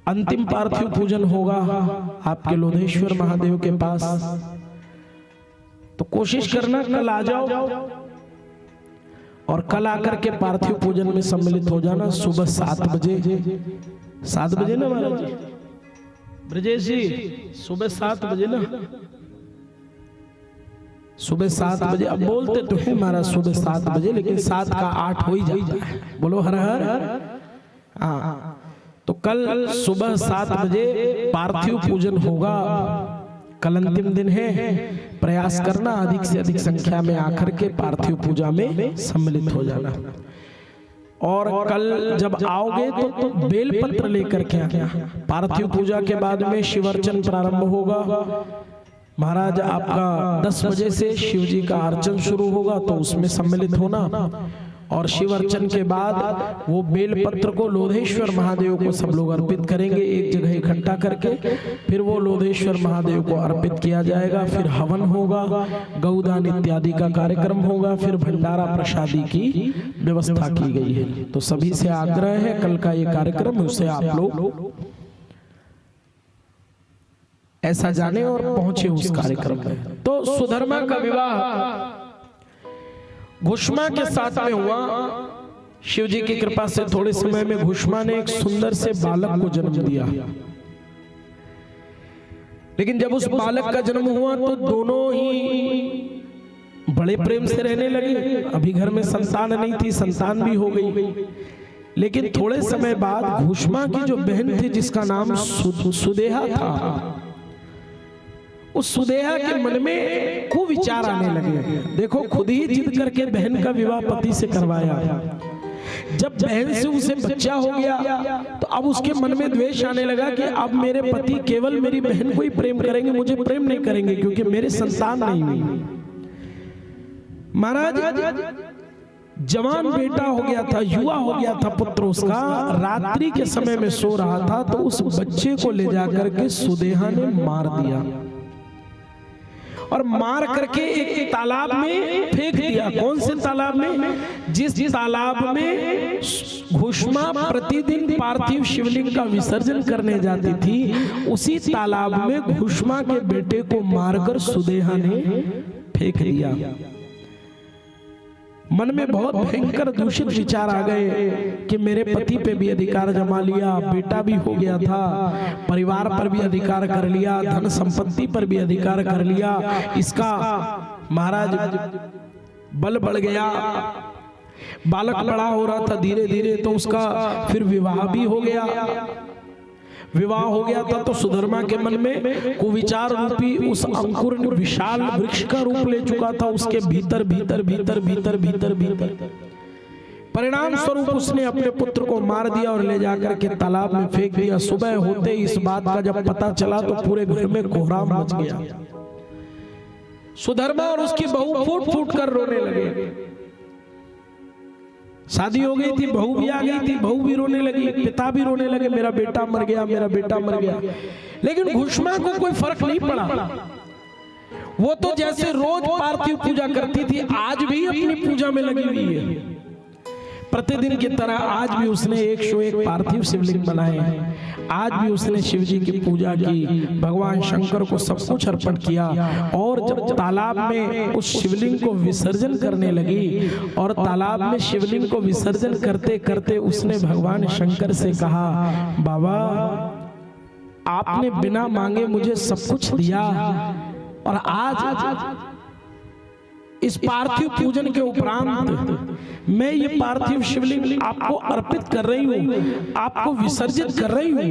अंतिम पार्थिव पूजन होगा आपके लोधेश्वर महादेव के पास। तो कोशिश करना कल आ जाओ और कल आकर के पार्थिव पूजन में सम्मिलित हो जाना। सुबह 7 बजे 7 बजे ना महाराज जी, ब्रजेश जी सुबह 7 बजे ना, सुबह 7 बजे। अब बोलते तो है महाराज सुबह 7 बजे, लेकिन 7 का 8 हो ही जाता है। बोलो हर हर। हाँ, तो कल सुबह 7 बजे पार्थिव पूजन होगा। कल अंतिम दिन है, प्रयास करना अधिक से अधिक संख्या में आकर के पार्थिव पूजा में सम्मिलित हो जाना। और कल जब आओगे तो बेलपत्र लेकर के आना। पार्थिव पूजा के बाद में शिवार्चन प्रारंभ होगा। महाराज आपका 10 बजे से शिव जी का अर्चन शुरू होगा, तो उसमें सम्मिलित होना। और शिव अर्चन के बाद वो बेलपत्र को लोधेश्वर महादेव को सब लोग अर्पित करेंगे, एक जगह इकट्ठा करके। फिर वो लोधेश्वर महादेव को अर्पित किया जाएगा। फिर हवन होगा, गौदान इत्यादि का कार्यक्रम होगा, फिर भंडारा प्रसादी की व्यवस्था की गई है। तो सभी से आग्रह है, कल का ये कार्यक्रम उसे आप लोग ऐसा जाने और पहुंचे उस कार्यक्रम में। तो सुधर्मा का विवाह घुष्मा के साथ में हुआ। शिव जी की कृपा से थोड़े समय में घुष्मा ने एक सुंदर से बालक को जन्म दिया। लेकिन जब उस बालक का जन्म हुआ तो दोनों ही बड़े प्रेम से रहने लगे। अभी घर में संतान नहीं थी, संतान भी हो गई। लेकिन थोड़े समय बाद घुष्मा की जो बहन थी जिसका नाम सुदेहा था, उस सुदेहा के मन में कुविचार आने लगे। देखो, खुद ही जिद करके बहन का विवाह पति से करवाया। जब बहन से उसे बच्चा हो गया तो अब उसके मन में द्वेष आने लगा कि अब मेरे पति केवल मेरी बहन को ही प्रेम करेंगे, मुझे प्रेम नहीं करेंगे क्योंकि मेरे संतान नहीं हुई। महाराज जवान बेटा हो गया था, युवा हो गया था पुत्र उसका। रात्रि के समय में सो रहा था तो उस बच्चे को ले जाकर के सुदेहा ने मार दिया और मार करके एक तालाब में फेंक दिया। कौन से तालाब में? जिस तालाब में घुष्मा प्रतिदिन पार्थिव शिवलिंग का विसर्जन करने जाती थी, उसी तालाब में घुष्मा के बेटे को मारकर सुदेहा ने फेंक दिया। मन में बहुत भयंकर दूषित विचार आ गए कि मेरे पति पे भी अधिकार जमा लिया, बेटा भी हो गया था, परिवार पर भी अधिकार कर लिया, धन संपत्ति पर भी अधिकार कर लिया। इसका महाराज बल बढ़ गया। बालक बड़ा हो रहा था धीरे धीरे, तो उसका फिर विवाह भी हो गया। विवाह हो गया था तो सुधर्मा के मन में कुविचार रूपी उस अंकुर विशाल वृक्ष का रूप ले चुका था। उसके भीतर भीतर भीतर भीतर भीतर भीतर परिणाम स्वरूप उसने अपने पुत्र को मार दिया और ले जाकर के तालाब में फेंक दिया। सुबह होते इस बात का जब पता चला तो पूरे घर में कोहराम मच गया। सुधर्मा और उसकी बहू फूट फूट कर रोने लगे। शादी हो गई थी, बहू भी आ गई थी, बहू भी रोने लगी, पिता भी रोने लगे, मेरा बेटा मर गया, मेरा बेटा मर गया। लेकिन घुष्मा को कोई फर्क नहीं पड़ा। वो तो जैसे रोज पार्थिव पूजा करती थी, आज भी अपनी पूजा में लगी हुई है। प्रतिदिन की तरह आज भी उसने 101 पार्थिव शिवलिंग बनाए हैं। आज भी उसने शिव जी की पूजा की, भगवान शंकर को सब कुछ अर्पण किया। और जब तालाब में उस शिवलिंग को विसर्जन करने लगी और तालाब में शिवलिंग को विसर्जन करते करते उसने भगवान शंकर से कहा, बाबा आपने बिना मांगे मुझे सब कुछ दिया और आज इस पार्थिव पूजन के उपरांत मैं ये पार्थिव शिवलिंग आपको अर्पित कर रही हूँ, आपको विसर्जित कर रही हूँ।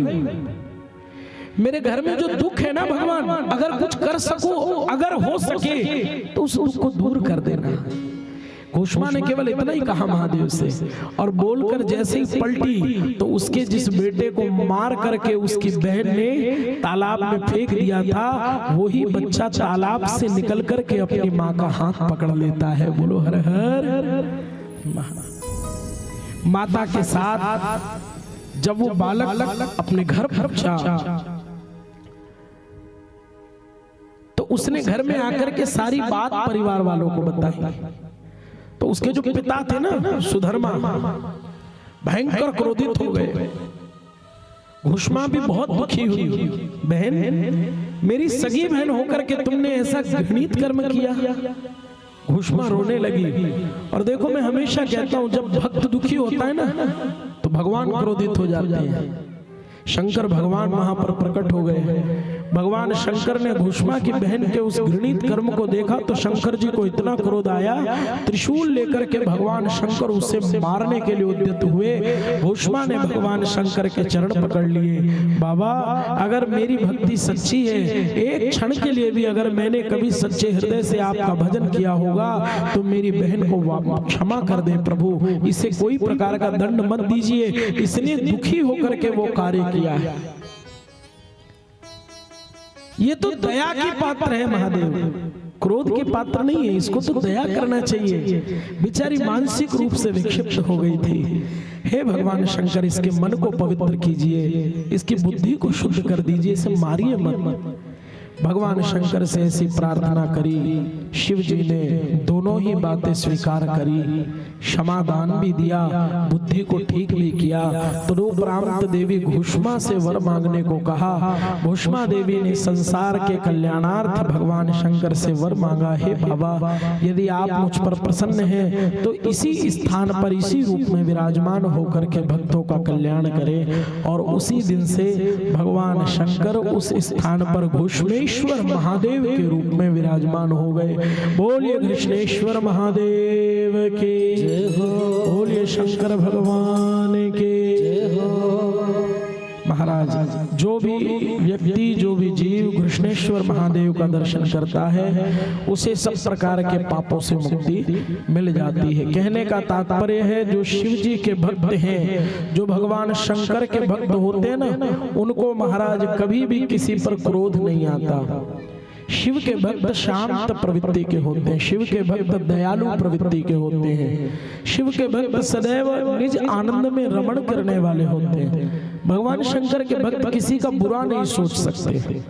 मेरे घर में जो दुख है ना भगवान, अगर कुछ कर सको, अगर हो सके तो उस दुख को दूर कर देना। घुष्मा ने केवल इतना ही कहा महादेव से और बोलकर जैसे ही पलटी तो उसके जिस बेटे को मार करके उसकी बहन ने तालाब में फेंक दिया था, वही बच्चा तालाब से निकल करके अपनी माँ का हाथ पकड़ लेता है। बोलो हर हर। माता के साथ जब वो बालक अपने घर पहुंचा तो उसने घर में आकर के सारी बात परिवार वालों को बताई। तो उसके जो पिता थे ना सुधर्मा, भयंकर क्रोधित हो गए। घुष्मा भी बहुत दुखी हुई। बहन, मेरी सगी बहन होकर के तुमने ऐसा घृणित कर्म किया। घुष्मा रोने लगी। और देखो, मैं हमेशा कहता हूं जब भक्त दुखी होता है ना तो भगवान क्रोधित हो जाते हैं। शंकर भगवान वहां पर प्रकट हो गए। भगवान शंकर ने घुष्मा की बहन के उस घृणित कर्म को देखा तो शंकर जी को इतना क्रोध आया, त्रिशूल लेकर के भगवान शंकर उसे मारने के लिए उद्यत हुए। घुष्मा ने भगवान शंकर के चरण पकड़ लिए। बाबा, अगर मेरी भक्ति सच्ची है, एक क्षण के लिए भी अगर मैंने कभी सच्चे हृदय से आपका भजन किया होगा तो मेरी बहन को क्षमा कर दे प्रभु, इसे कोई प्रकार का दंड मत दीजिए। इसने दुखी होकर के वो कार्य किया है। ये तो दया के पात्र है महादेव, क्रोध के पात्र नहीं है। इसको तो दया करना चाहिए। बेचारी मानसिक रूप से विक्षिप्त हो गई थी। हे भगवान शंकर, इसके मन को पवित्र कीजिए, इसकी बुद्धि को शुद्ध कर दीजिए, इसे मारिए मत। भगवान शंकर से ऐसी प्रार्थना करी, शिव जी ने दोनों ही बातें स्वीकार करी, क्षमादान भी दिया, बुद्धि को ठीक भी किया। तदुपरांत देवी घुष्मा से वर मांगने को कहा। घुष्मा देवी ने संसार के कल्याणार्थ भगवान शंकर से वर मांगा, हे बाबा यदि आप मुझ पर प्रसन्न हैं तो इसी स्थान पर इसी रूप में विराजमान होकर के भक्तों का कल्याण करें। और उसी दिन से भगवान शंकर उस स्थान पर घुष्मेश्वर महादेव के रूप में विराजमान हो गए। बोलिए कृष्णेश्वर महादेव के जय हो, बोलिए शंकर भगवान के जय हो। महाराज, जो भी व्यक्ति, जो भी जीव कृष्णेश्वर महादेव का दर्शन करता है उसे सब प्रकार के पापों से मुक्ति मिल जाती है। कहने का तात्पर्य है जो शिव जी के भक्त हैं, जो भगवान शंकर के भक्त होते हैं ना, उनको महाराज कभी भी किसी पर क्रोध नहीं आता। शिव के भक्त शांत प्रवृत्ति के होते हैं, शिव के भक्त दयालु प्रवृत्ति के होते हैं, शिव के भक्त सदैव निज आनंद में रमण करने वाले होते हैं। भगवान शंकर के भक्त किसी का बुरा नहीं सोच सकते।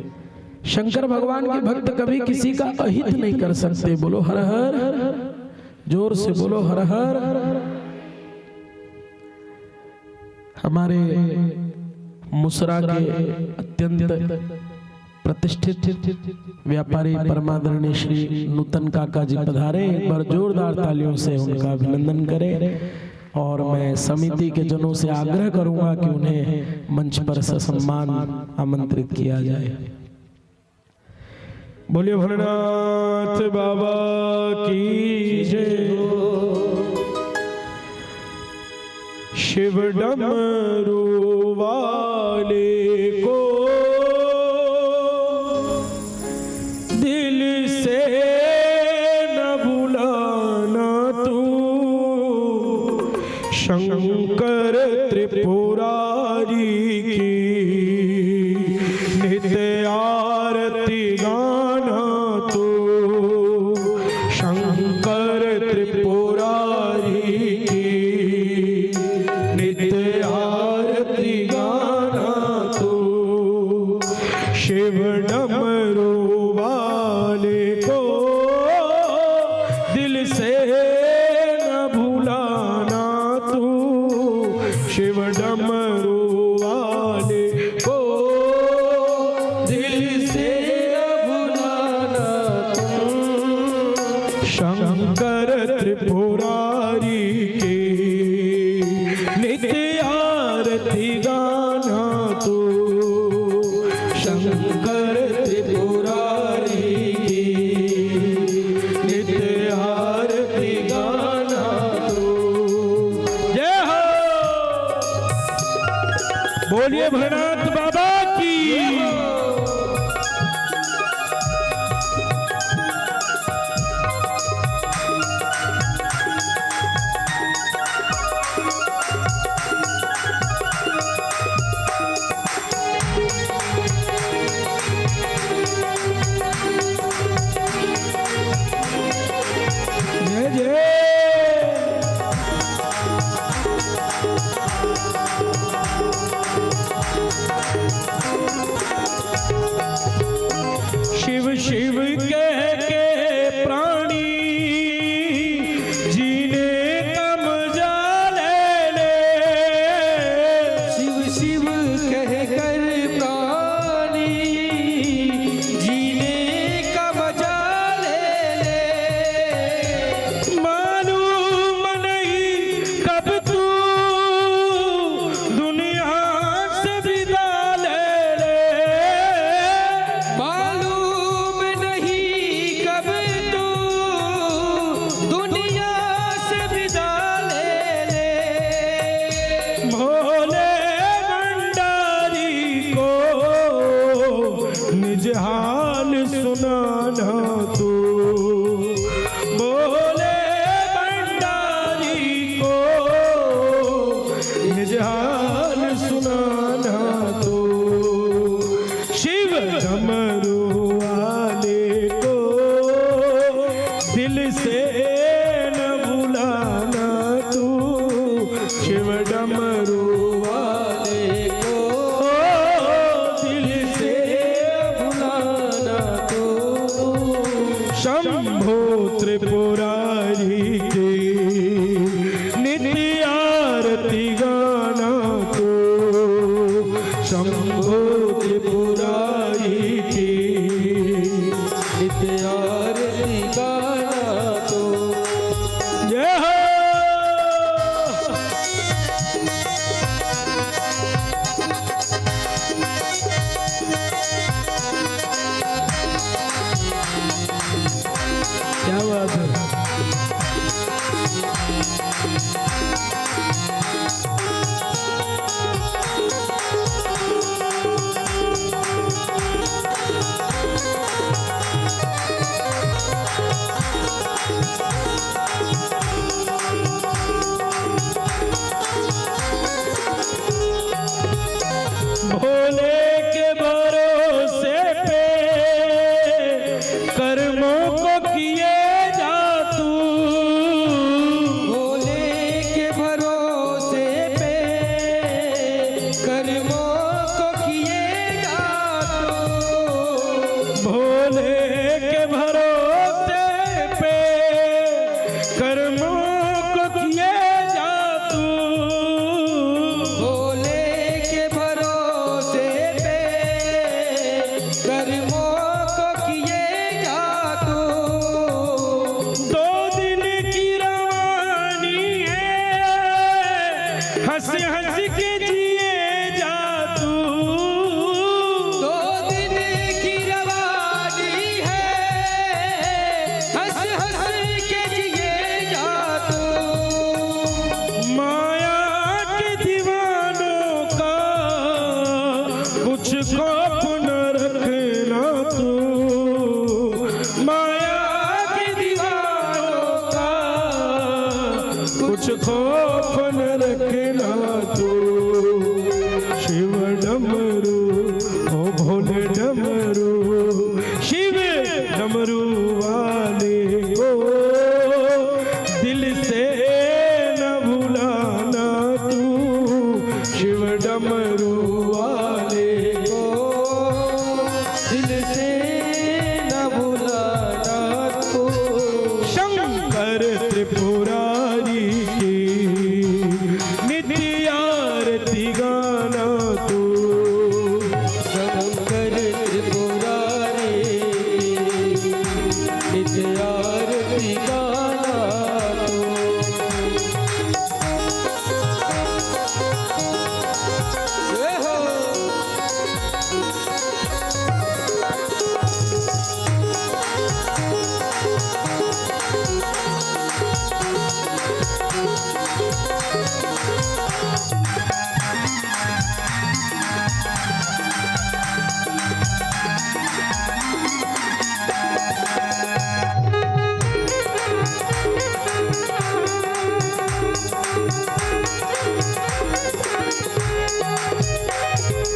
शंकर भगवान के भक्त कभी किसी का अहित नहीं कर सकते। बोलो हर हर, जोर से बोलो हर हर। हमारे मुसरा के अत्यंत प्रतिष्ठित व्यापारी परमादरणीय श्री नूतन काका जी पधारे। एक बार जोरदार तालियों से उनका अभिनंदन करें। और मैं समिति के जनों से आग्रह करूंगा कि उन्हें मंच पर ससम्मान आमंत्रित किया जाए। बोलिए भोलेनाथ बाबा की जय। शिव डमरू वाले को शंकर त्रिपुरारी की नित्य आरती गाना तो, शंकर त्रिपुरारी की नित्य आरती गाना तो, शिव डमरू वाले को दिल से न भुलाना, शिव डमरू वाले को दिल से भुलाना तुम, शंकर त्रिपुरारी के नित्य आरती गाना तो, शंकर त्रिपुरारी की नित्य आरती गाना तो। बोलिए भोलेनाथ बाबा की। जय जय। शिव शिव कह के प्राणी जीने का मजा ले ले, शिव शिव कह कर प्राणी जीने का मजा ले ले। मालूम नहीं कब तू दुनिया से विदा ले ले, मालूम नहीं कब तू दुनिया से विदा ले ले। भोले भंडारी को निज हाल सुनाना तू, भोले भंडारी को निज हाल सुनाना तू, शिव डमरू वाले को दिल से न भुलाना तू, शिव डमरू वाले को दिल से भुलाना शंभो त्रिपुरारी की नित्य आरती गाना तो शंभो त्रिपुरारी की नित्य आरती गाना तो जय हो। क्या बात है। भोले के भरोसे पे कर्मों को किए जा तू। भोले के भरोसे पे कर्मों को किएगा तू। भोले के भरोसे पे कर्मों को किए जा तू। भोले के भरोसे पे कर्मों को किएगा तू। दो दिन की रवानी है हंस हंस के जिए जा तू। दो दिन की रवानी है हंस हंस के जिएगा तू। माया के दीवानों का कुछ खौफ न रखना तू। माया के दीवानों का कुछ खौफ न रखना तू। शिव डमरू ओ भोले डमरू शिव डमरू वाले को दिल से न भुलाना तू। शिव डमरू वाले को दिल से न भुलाना तू। शंकर त्रिपुरारी की नित्य आरती गाना तू। शंकर त्रिपुरारी नित्य आरती गाना तू। जय हो।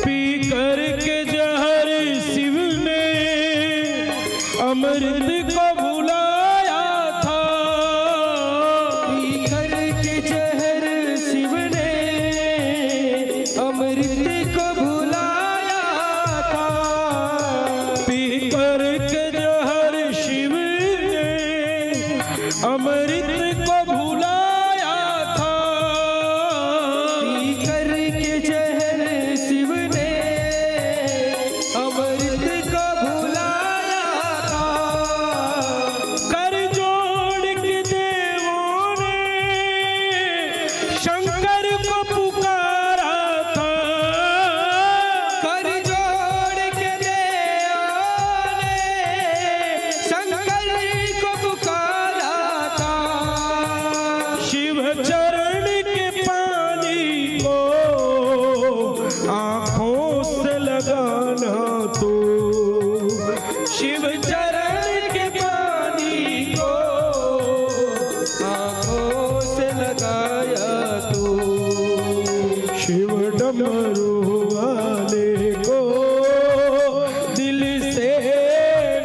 पी कर के जहर शिव ने अमृत को भुलाया था। पीकर के जहर शिव ने अमृत को भुलाया था। पी कर के जहर शिव ने अमृत को भुलाया था। पीकर के जहर शिव ने अमृत को भुलाया था। कर जोड़ के देवों ने शंकर को पुकारा था। कर जोड़ के देवों ने शंकर को पुकारा था। शिव चरण के पानी को आंखों से लगाना तू। शिव चरण के पानी को आँखों से लगाया तू। शिव डमरू वाले को दिल से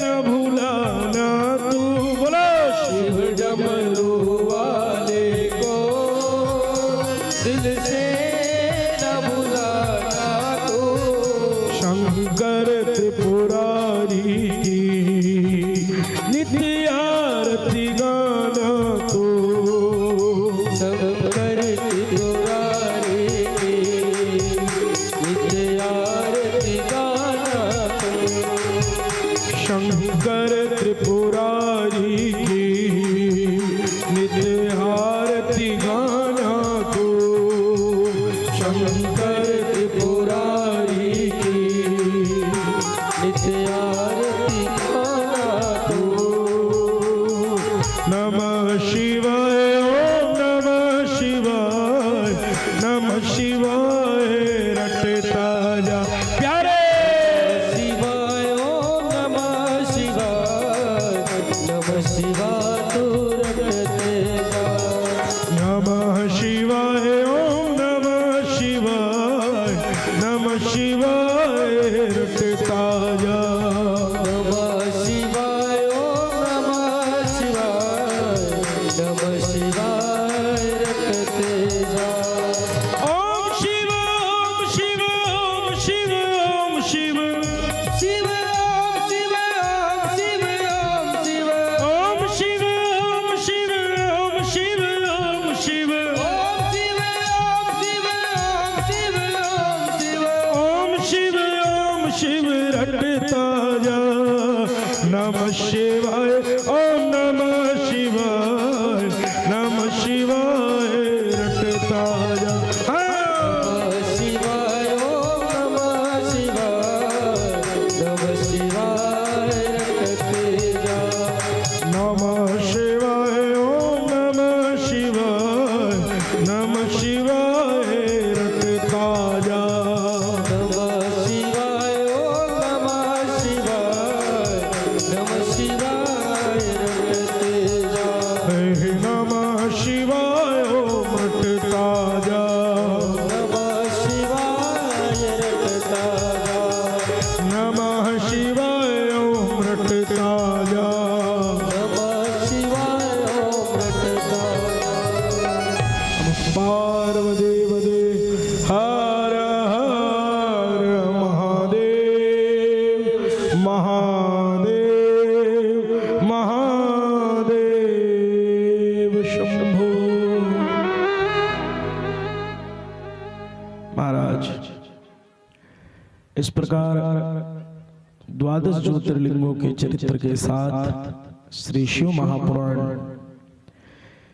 न भुलाना तू। बोलो शिव डमरू वाले को दिल से न भुलाना तू। शंकर त्रिपुरारी की नित्य शंकर त्रिपुरारी की नित्य आरती गाना को, शंकर त्रिपुरारी की नित्य आरती गाना को। नमः शिवाय ओम नमः शिवाय, नमः शिवाय रटता जा प्यारे। शिवाय ओम नमः शिवाय, नमः शिवाय तू रटते जा। नमः शिवाय ओम नमः शिवाय, नमः शिवाय रटता जा। नमः शिवाय ओम नमः शिवाय, नमः शिवाय रटते जा। ओम शिव ओम शिव ओम शिव ओम शिव, शिव ओम शिव ओम शिव ओम शिव, ओम शिव ओम शिव ओम शिव ओम शिव, ओम शिव ओम शिव ओम शिव ओम शिव, ओम शिव रटता जा। नमः शिवाय ओम नमः शिवाय, नमः शिवाय रटता जा। नमः शिवाय ओम नमः शिवाय, नमः शिवाय रटते जा। नमः शिवाय ओम नमः शिवाय, नमः शिवाय रटता जा। नमः शिवाय ओम नमः शिवाय, नमः शिवाय रटते जा। हे नमः शिवाय ओम रटता जा। नमः शिवाय रटता जा। नमः शिवाय ओम रटता जा। नमः शिवाय ओम रटता जा। पार्वती वदे हर हर महादेव, महादेव महादेव शंभो। महाराज इस प्रकार द्वादश ज्योतिर्लिंगों के चरित्र के साथ श्री शिव महापुराण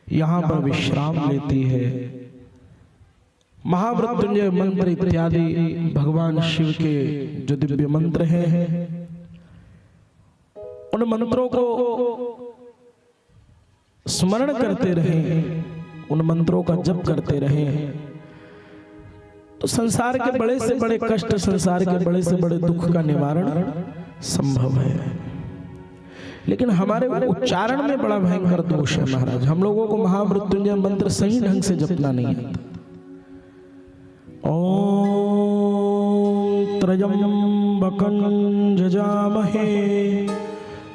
यहाँ पर विश्राम लेती है। महामृत्युंजय मंत्र इत्यादि भगवान शिव के जो दिव्य मंत्र हैं, उन मंत्रों को स्मरण करते रहें, उन मंत्रों का जप करते रहें, तो संसार के बड़े से बड़े कष्ट, संसार के बड़े से बड़े दुख का निवारण संभव है। लेकिन हमारे उच्चारण में बड़ा भयंकर दोष है महाराज। हम लोगों को महामृत्युंजय मंत्र सही ढंग से जपना नहीं आता। ओम त्र्यंबकं जजामहे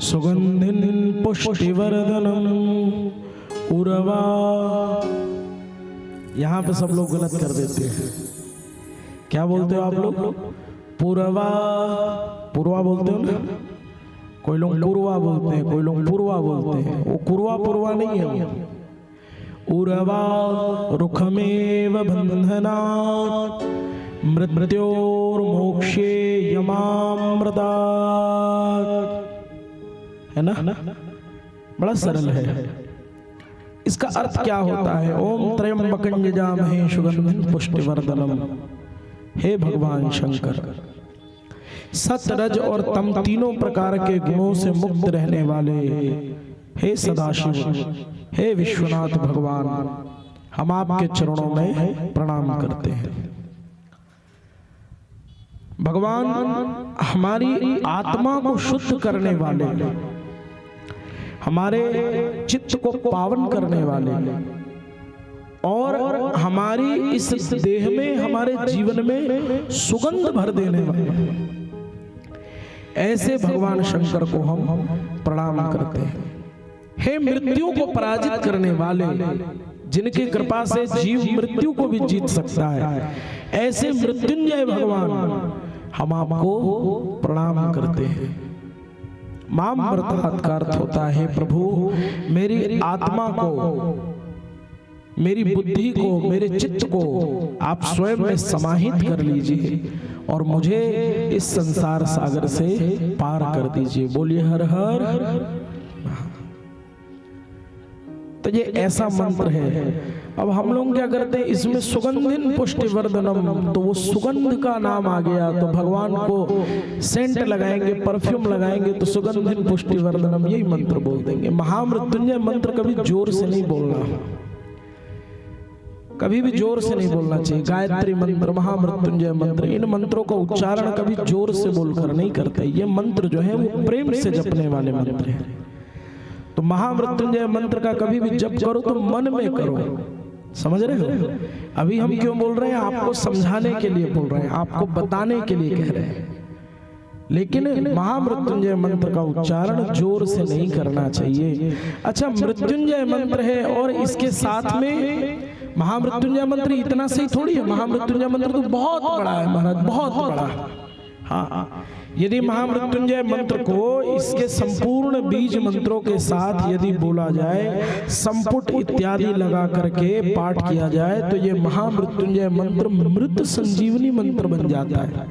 सुगंधिं पुष्टिवर्धनम् उर्वा। यहाँ पे सब लोग गलत कर देते हैं। क्या बोलते हो आप लोग? पूर्वा, पूर्वा बोलते हो ना? कोई लोग पूर्वा बोलते हैं, कोई लोग पूर्वा बोलते हैं। वो पूर्वा पूर्वा नहीं है वो। उर्वा रुखमेव बंधनात् मृत्योर्मोक्षे यमामृतात्, है ना? बड़ा सरल है। इसका अर्थ क्या होता है? ओम त्र्यंबकं यजामहे सुगंधिं पुष्टिवर्धनम्। हे भगवान शंकर, सत रज और तम तीनों प्रकार के गुणों से मुक्त रहने वाले हे सदाशिव, हे विश्वनाथ भगवान, हम आपके चरणों में प्रणाम करते हैं। भगवान हमारी आत्मा को शुद्ध करने वाले, हमारे चित्त को पावन करने वाले और हमारी इस देह में, हमारे जीवन में सुगंध भर देने वाले, ऐसे भगवान शंकर को हम प्रणाम करते हैं। हे मृत्यु को पराजित करने वाले, जिनकी कृपा से जीव मृत्यु को भी जीत सकता है, ऐसे मृत्युंजय भगवान हम आपको प्रणाम करते हैं। मामृतात् का अर्थ होता है प्रभु मेरी आत्मा को, मेरी बुद्धि को, मेरे चित्त को आप स्वयं में समाहित कर लीजिए और मुझे इस संसार सागर से पार कर दीजिए। बोलिए हर हर। तो ये ऐसा मंत्र है। अब हम लोग क्या करते हैं, इसमें सुगंधिन पुष्टिवर्धनम, तो वो सुगंध का नाम आ गया, तो भगवान को सेंट लगाएंगे, परफ्यूम लगाएंगे, तो सुगंधिन पुष्टिवर्धनम यही मंत्र बोल देंगे। महामृत्युंजय मंत्र कभी जोर से नहीं बोलना, कभी भी जोर से नहीं बोलना चाहिए। गायत्री मंत्र, महामृत्युंजय मंत्र, इन मंत्रों का उच्चारण कभी जोर से बोलकर नहीं करते। ये मंत्र जो है वो प्रेम से जपने वाले मंत्र हैं। तो महामृत्युंजय मंत्र का कभी भी जप करो तो मन में करो, समझ रहे हो। अभी हम क्यों बोल रहे हैं, आपको समझाने के लिए बोल रहे हैं, आपको बताने के लिए कह रहे हैं। लेकिन महामृत्युंजय मंत्र का उच्चारण जोर से नहीं करना चाहिए। अच्छा, मृत्युंजय मंत्र है और इसके साथ में महामृत्युंजय मंत्र इतना सही थोड़ी है, महामृत्युंजय मंत्र तो बहुत बड़ा है महाराज, बहुत बड़ा। हाँ, यदि महामृत्युंजय मंत्र को इसके संपूर्ण बीज मंत्रों के साथ यदि बोला जाए, संपुट इत्यादि लगा करके पाठ किया जाए, तो ये महामृत्युंजय मंत्र मृत संजीवनी मंत्र बन जाता है।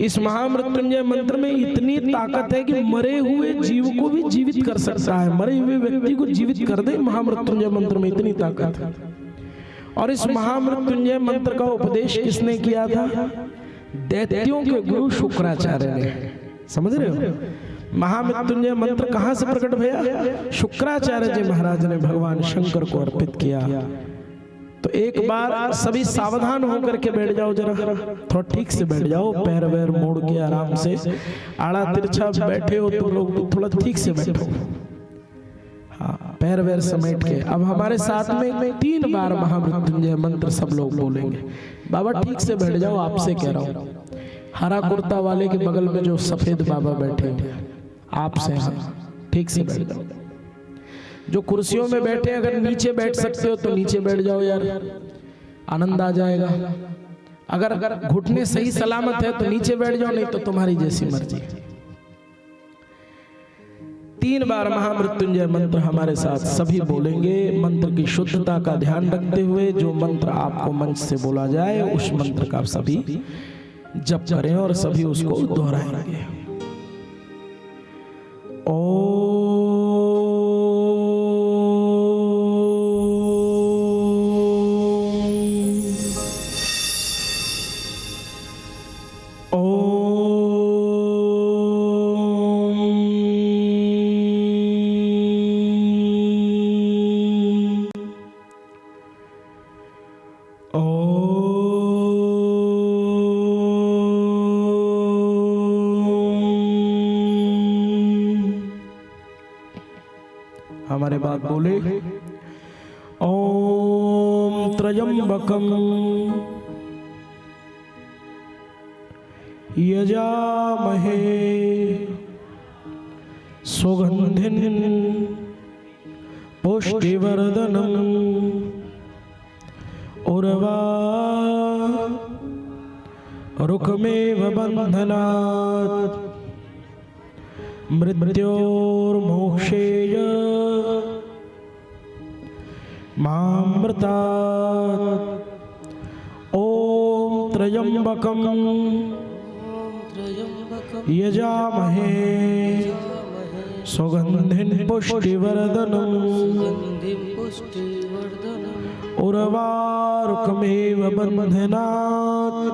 इस महामृत्युंजय मंत्र में इतनी ताकत है कि मरे हुए जीव को भी जीवित कर सकता है, मरे हुए व्यक्ति को जीवित कर दे। महामृत्युंजय मंत्र में इतनी ताकत है। और इस महामृत्युंजय मंत्र का उपदेश किसने किया था? दैत्यों के गुरु शुक्राचार्य ने। समझ रहे हो, महामृत्युंजय मंत्र कहां से प्रकट भया? शुक्राचार्य जी महाराज ने भगवान शंकर को अर्पित किया। तो एक बार सभी सावधान होकर के बैठ जाओ, जरा थोड़ा ठीक से बैठ जाओ, पैर वैर मोड़ के आराम से, आड़ा तिरछा बैठे हो तुम लोग, थोड़ा ठीक से बैठो। हाँ, पैर वैर समेट के। अब हमारे साथ में 3 बार महामृत्युंजय मंत्र सब लोग बोलेंगे। बाबा ठीक से बैठ जाओ, आपसे कह रहा हूँ। हरा कुर्ता वाले के बगल में जो सफेद बाबा बैठे हैं, आपसे, हाँ ठीक से बैठ जाओ। जो कुर्सियों में बैठे, अगर नीचे बैठ सकते हो तो नीचे बैठ जाओ यार, आनंद आ जाएगा। अगर घुटने सही सलामत है तो नीचे बैठ जाओ, नहीं तो तुम्हारी जैसी मर्जी। 3 बार महामृत्युंजय मंत्र हमारे साथ सभी बोलेंगे। मंत्र की शुद्धता का ध्यान रखते हुए जो मंत्र आपको मंच से बोला जाए उस मंत्र का सभी जप करें और सभी उसको दोहराएंगे। हमारे बात बोले, ओम त्र्यंबकम यजामहे सुगंधिं पुष्टिवर्धनम् उर्वारुकमेव बन्धनात् मृत्योर्मोक्षेय मामृतात्। ओम त्र्यंबकं यजामहे सुगंधिं पुष्टिवर्धनम् उर्वारुकमेव बन्धनात्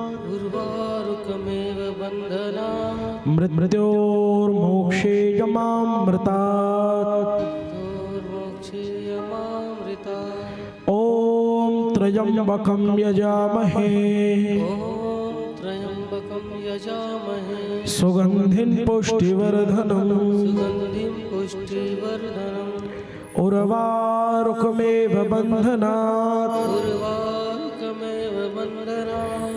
मृत्योर्मोक्षेय मामृतात्। ओम त्र्यंबकं यजामहे सुगंधिं पुष्टिवर्धनम् उर्वारुकमेव बन्धनात्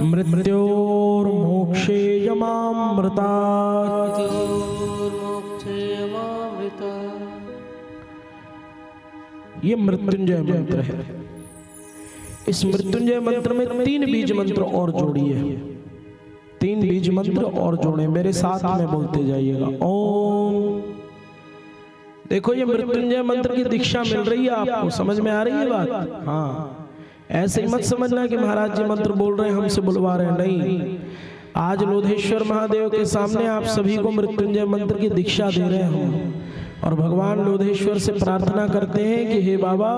मृत्योर्मोक्षेय मामृतात्। ये मृत्युंजय मंत्र है। इस मृत्युंजय मंत्र में 3 बीज मंत्र और जोड़िए, 3 बीज मंत्र और जोड़े, मेरे साथ में बोलते जाइएगा। ओम। देखो ये मृत्युंजय मंत्र की दीक्षा मिल रही है आपको, समझ में आ रही है बात? हाँ, ऐसे ही मत समझना कि महाराज जी मंत्र बोल रहे हैं हमसे बुलवा रहे हैं, नहीं। आज लोधेश्वर महादेव के सामने आप सभी को मृत्युंजय मंत्र की दीक्षा दे रहे हैं और भगवान लोधेश्वर से प्रार्थना करते हैं कि हे बाबा,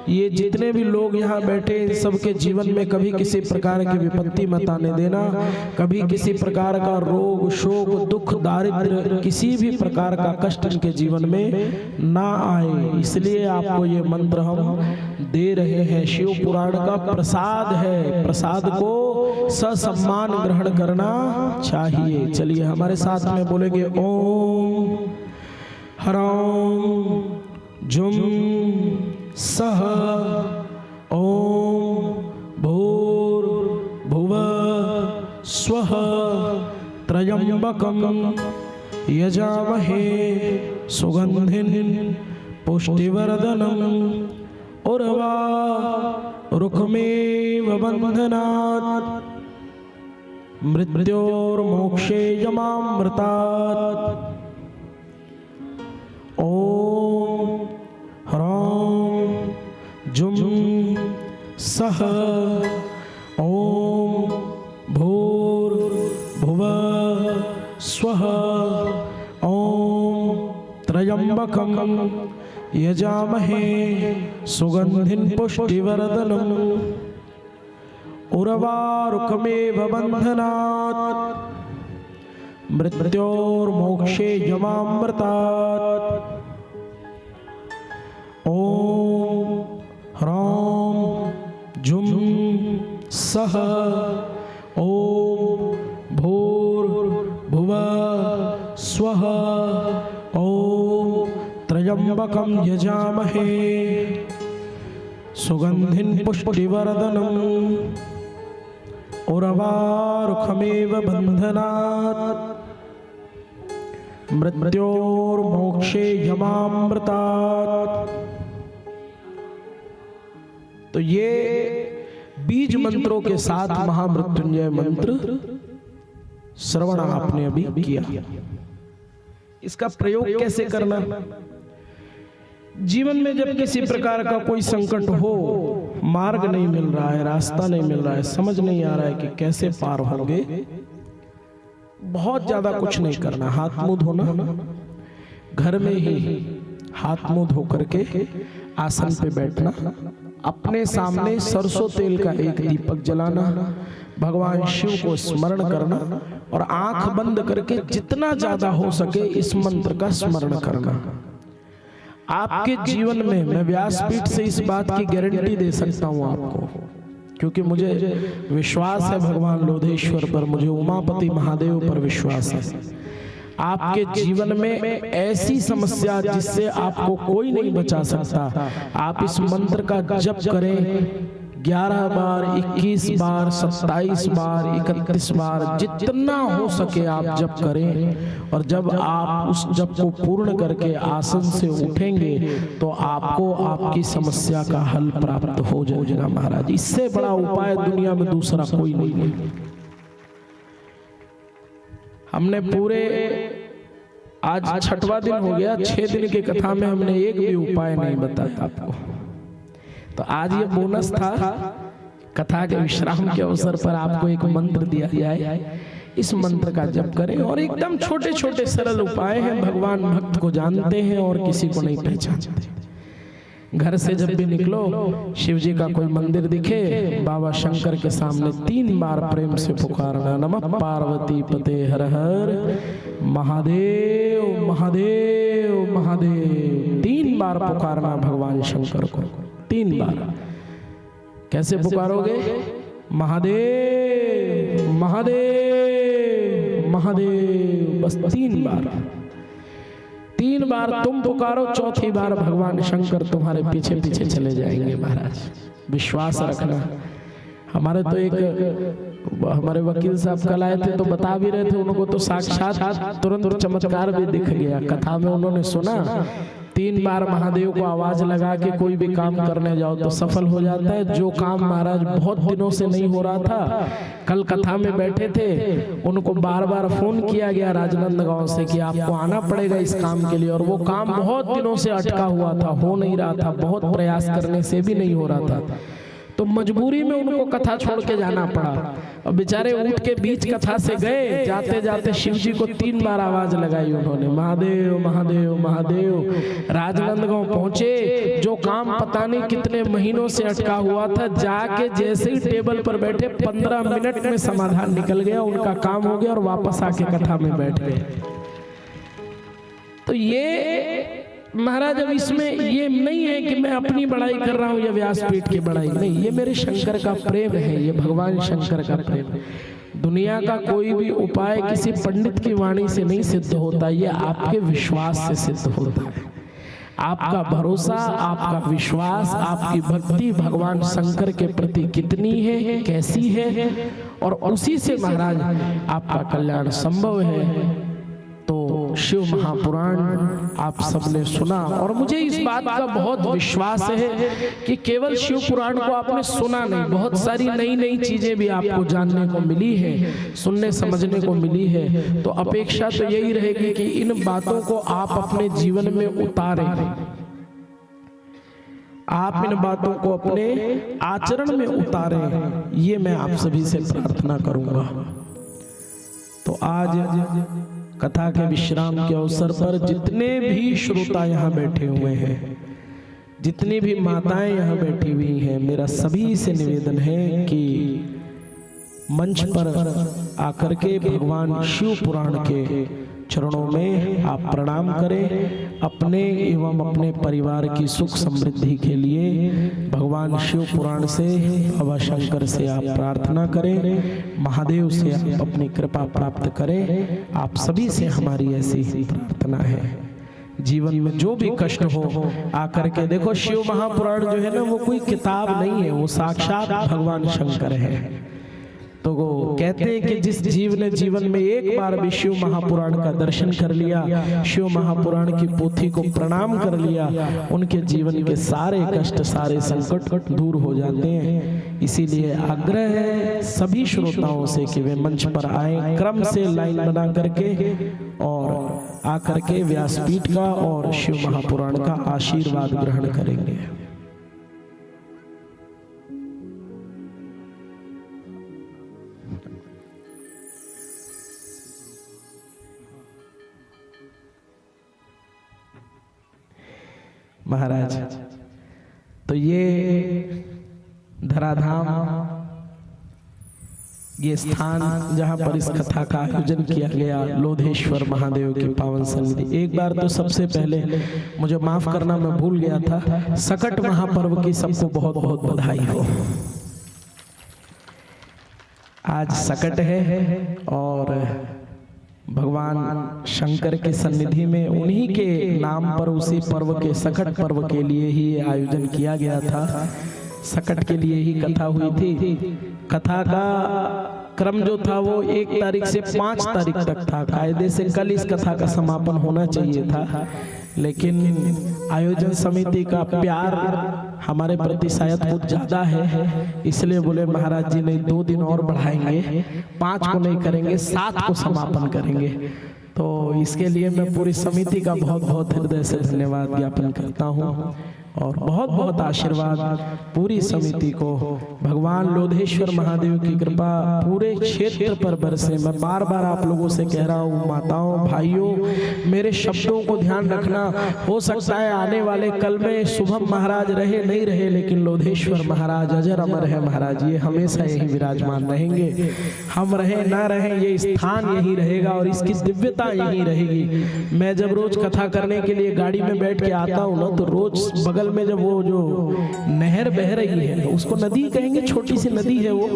ये जितने भी लोग यहाँ बैठे इन सबके जीवन में कभी किसी प्रकार की विपत्ति मत आने देना, कभी किसी प्रकार का रोग शोक दुख दारिद्र्य किसी भी प्रकार का कष्ट इनके जीवन में ना आए। इसलिए आपको ये मंत्र हम दे रहे हैं। शिव पुराण का प्रसाद है, प्रसाद को ससम्मान ग्रहण करना चाहिए। चलिए हमारे साथ में बोलेंगे ओम ह्रां जुं सः ओम भूर्भुवः स्वः त्र्यंबकं यजामहे सुगंधिं पुष्टिवर्धनम् उर्वारुकमेव बन्धनात् मृत्योर्मोक्षे यमामृतात्। ओम ह्रां जुं सः ओम भूर्भुवः स्वः ओम त्र्यंबकं यजामहे सुगंधिं पुष्टिवर्धनम् उर्वारुकमेव बन्धनात् मृत्योर्मोक्षे यमामृतात्। ओम ह्रां जुं सः ओम भूर्भुवः स्वः ओम त्र्यंबकं यजामहे सुगंधिं पुष्टिवर्धनम् उर्वारुकमेव बन्धनात् मृत्योर्मोक्षे यमामृतात्। तो ये बीज मंत्रों के साथ महामृत्युंजय मंत्र श्रवण आपने अभी किया। इसका प्रयोग कैसे करना? जीवन में जब किसी प्रकार का कोई संकट हो, मार्ग नहीं मिल रहा है, रास्ता नहीं मिल रहा है, समझ नहीं आ रहा है कि कैसे पार होंगे, बहुत ज्यादा कुछ नहीं करना, हाथ मुंह धोना, घर में ही हाथ मुंह धो करके आसन पे बैठना, अपने सामने सरसों तेल का एक दीपक जलाना, भगवान शिव को स्मरण करना और आंख बंद करके जितना ज्यादा हो सके इस मंत्र का स्मरण करना। आपके जीवन में मैं व्यासपीठ से इस बात की गारंटी दे सकता हूं आपको, क्योंकि मुझे विश्वास है भगवान लोधेश्वर पर, मुझे उमापति महादेव पर विश्वास है। आपके जीवन में ऐसी समस्या जिससे आपको कोई नहीं बचा सकता, आप इस मंत्र का जप करें 11 बार, 21 बार, 27 बार, 31 बार, जितना हो सके आप जप करें। और जब आप उस जप को पूर्ण करके आसन से उठेंगे तो आपको आपकी समस्या का हल प्राप्त हो जाएगा महाराज। इससे बड़ा उपाय दुनिया में दूसरा कोई नहीं है। हमने पूरे आज 6वां दिन हो गया, 6 दिन की कथा में हमने एक भी उपाय नहीं बताया आपको। तो आज ये बोनस था, कथा के विश्राम के अवसर पर आपको एक मंत्र दिया जाए, इस मंत्र का जप करें। और एकदम छोटे छोटे सरल उपाय हैं, भगवान भक्त को जानते हैं और किसी को नहीं पहचानते। घर से जब भी निकलो, शिव जी का कोई मंदिर दिखे, बाबा शंकर के सामने 3 बार प्रेम से पुकारना, नमः पार्वती पते हर हर महादेव महादेव महादेव। 3 बार पुकारना भगवान शंकर को, 3 बार। कैसे पुकारोगे? महादेव महादेव महादेव, बस 3 बार। 3 बार तुम पुकारो, 4थी बार भगवान शंकर तुम्हारे पीछे पीछे चले जाएंगे महाराज। विश्वास रखना। हमारे तो एक हमारे वकील साहब कल आए थे तो बता भी रहे थे, उनको तो साक्षात तुरंत चमत्कार भी दिख गया। कथा में उन्होंने सुना 3 बार महादेव को आवाज लगा के कोई भी काम करने जाओ तो सफल हो जाता है। जो काम महाराज बहुत दिनों से नहीं हो रहा था, कल कथा में बैठे थे, उनको बार बार फोन किया गया राजनंदगांव से कि आपको आना पड़ेगा इस काम के लिए। और वो काम बहुत दिनों से अटका हुआ था, हो नहीं रहा था, बहुत प्रयास करने से भी नहीं हो रहा था। तो मजबूरी में उनको कथा छोड़ के जाना पड़ा। और बेचारे ऊँट के बीच कथा से गए, जाते जाते शिव जी को 3 बार आवाज लगाई उन्होंने, महादेव महादेव महादेव। राजनंदगांव पहुंचे, जो काम पता नहीं कितने महीनों से अटका हुआ था, जाके जैसे ही टेबल पर बैठे 15 मिनट में समाधान निकल गया, उनका काम हो गया और वापस आके कथा में बैठ गए। तो ये महाराज, अब इसमें ये नहीं है कि मैं अपनी बड़ाई कर रहा हूं या व्यासपीठ की बड़ाई, नहीं, ये मेरे शंकर का प्रेम है, ये भगवान शंकर का प्रेम। दुनिया का कोई भी उपाय किसी पंडित की वाणी से नहीं सिद्ध होता, ये आपके विश्वास से सिद्ध होता है। आपका भरोसा, आपका विश्वास, आपकी भक्ति भगवान शंकर के प्रति कितनी है, कैसी है, और उसी से महाराज आपका कल्याण संभव है। तो शिव महापुराण आप सबने सुना, और मुझे इस बात का बहुत विश्वास है कि केवल शिव पुराण को आपने सुना नहीं, बहुत सारी नई नई चीजें भी आपको जानने को मिली है, सुनने समझने को मिली है। तो अपेक्षा तो यही रहेगी कि इन बातों को आप अपने जीवन में उतारें, आप इन बातों को अपने आचरण में उतारें, ये मैं आप सभी से प्रार्थना करूंगा। तो आज कथा के विश्राम के अवसर पर जितने भी श्रोता यहाँ बैठे हुए हैं, जितनी भी माताएं यहाँ बैठी हुई हैं, मेरा सभी से निवेदन है कि मंच पर आकर के भगवान शिव पुराण के चरणों में आप प्रणाम करें। अपने एवं अपने परिवार की सुख समृद्धि के लिए भगवान शिव पुराण से, बाबा शंकर से आप प्रार्थना करें, महादेव से आप अपनी कृपा प्राप्त करें। आप सभी से हमारी ऐसी प्रार्थना है। जीवन में जो भी कष्ट हो आकर के देखो, शिव महापुराण जो है ना, वो कोई किताब नहीं है, वो साक्षात भगवान शंकर है। तो वो कहते हैं कि जिस जीव ने जीवन में एक बार भी शिव महापुराण का दर्शन कर लिया, शिव महापुराण की पोथी को प्रणाम कर लिया, उनके जीवन के सारे कष्ट, सारे संकट दूर हो जाते हैं। इसीलिए आग्रह है सभी श्रोताओं से कि वे मंच पर आए, क्रम से लाइन बना करके और आकर के व्यासपीठ का और शिव महापुराण का आशीर्वाद ग्रहण करेंगे। महाराज, तो ये धराधाम, ये स्थान जहाँ पर इस कथा का आयोजन किया गया, लोधेश्वर महादेव की पावन सन्निधि। एक बार तो सबसे पहले मुझे माफ करना, मैं भूल गया था, सकट महापर्व की सबको बहुत बहुत बधाई हो। आज सकट है और भगवान शंकर के सन्निधि में उन्हीं के नाम पर उसी पर्व के, सकट पर्व के लिए ही आयोजन किया गया था। सकट के लिए ही कथा हुई थी। कथा का क्रम जो था वो 1 तारीख से 5 तारीख तक था। कायदे से कल इस कथा का समापन होना चाहिए था, लेकिन आयोजन समिति का प्यार हमारे प्रति शायद कुछ ज्यादा है, इसलिए बोले महाराज जी नहीं, 2 दिन और बढ़ाएंगे, 5 को नहीं करेंगे, 7 को समापन करेंगे। तो इसके लिए मैं पूरी समिति का बहुत बहुत हृदय से धन्यवाद ज्ञापन करता हूँ और बहुत बहुत आशीर्वाद पूरी समिति को। भगवान लोधेश्वर महादेव की कृपा पूरे क्षेत्र पर बरसे। मैं बार बार आप लोगों से कह रहा हूँ, माताओं भाइयों, मेरे शब्दों को ध्यान रखना। हो सकता है आने वाले कल में शुभम महाराज रहे नहीं रहे, लेकिन लोधेश्वर महाराज अजर अमर है। महाराज ये हमेशा यही विराजमान रहेंगे। हम रहे ना रहे, ये स्थान यही रहेगा और इसकी दिव्यता यही रहेगी। मैं जब रोज कथा करने के लिए गाड़ी में बैठ के आता हूँ ना, तो रोज बगल में जब वो जो नहर बह रही है, उसको नदी कहेंगे, छोटी सी नदी है वो,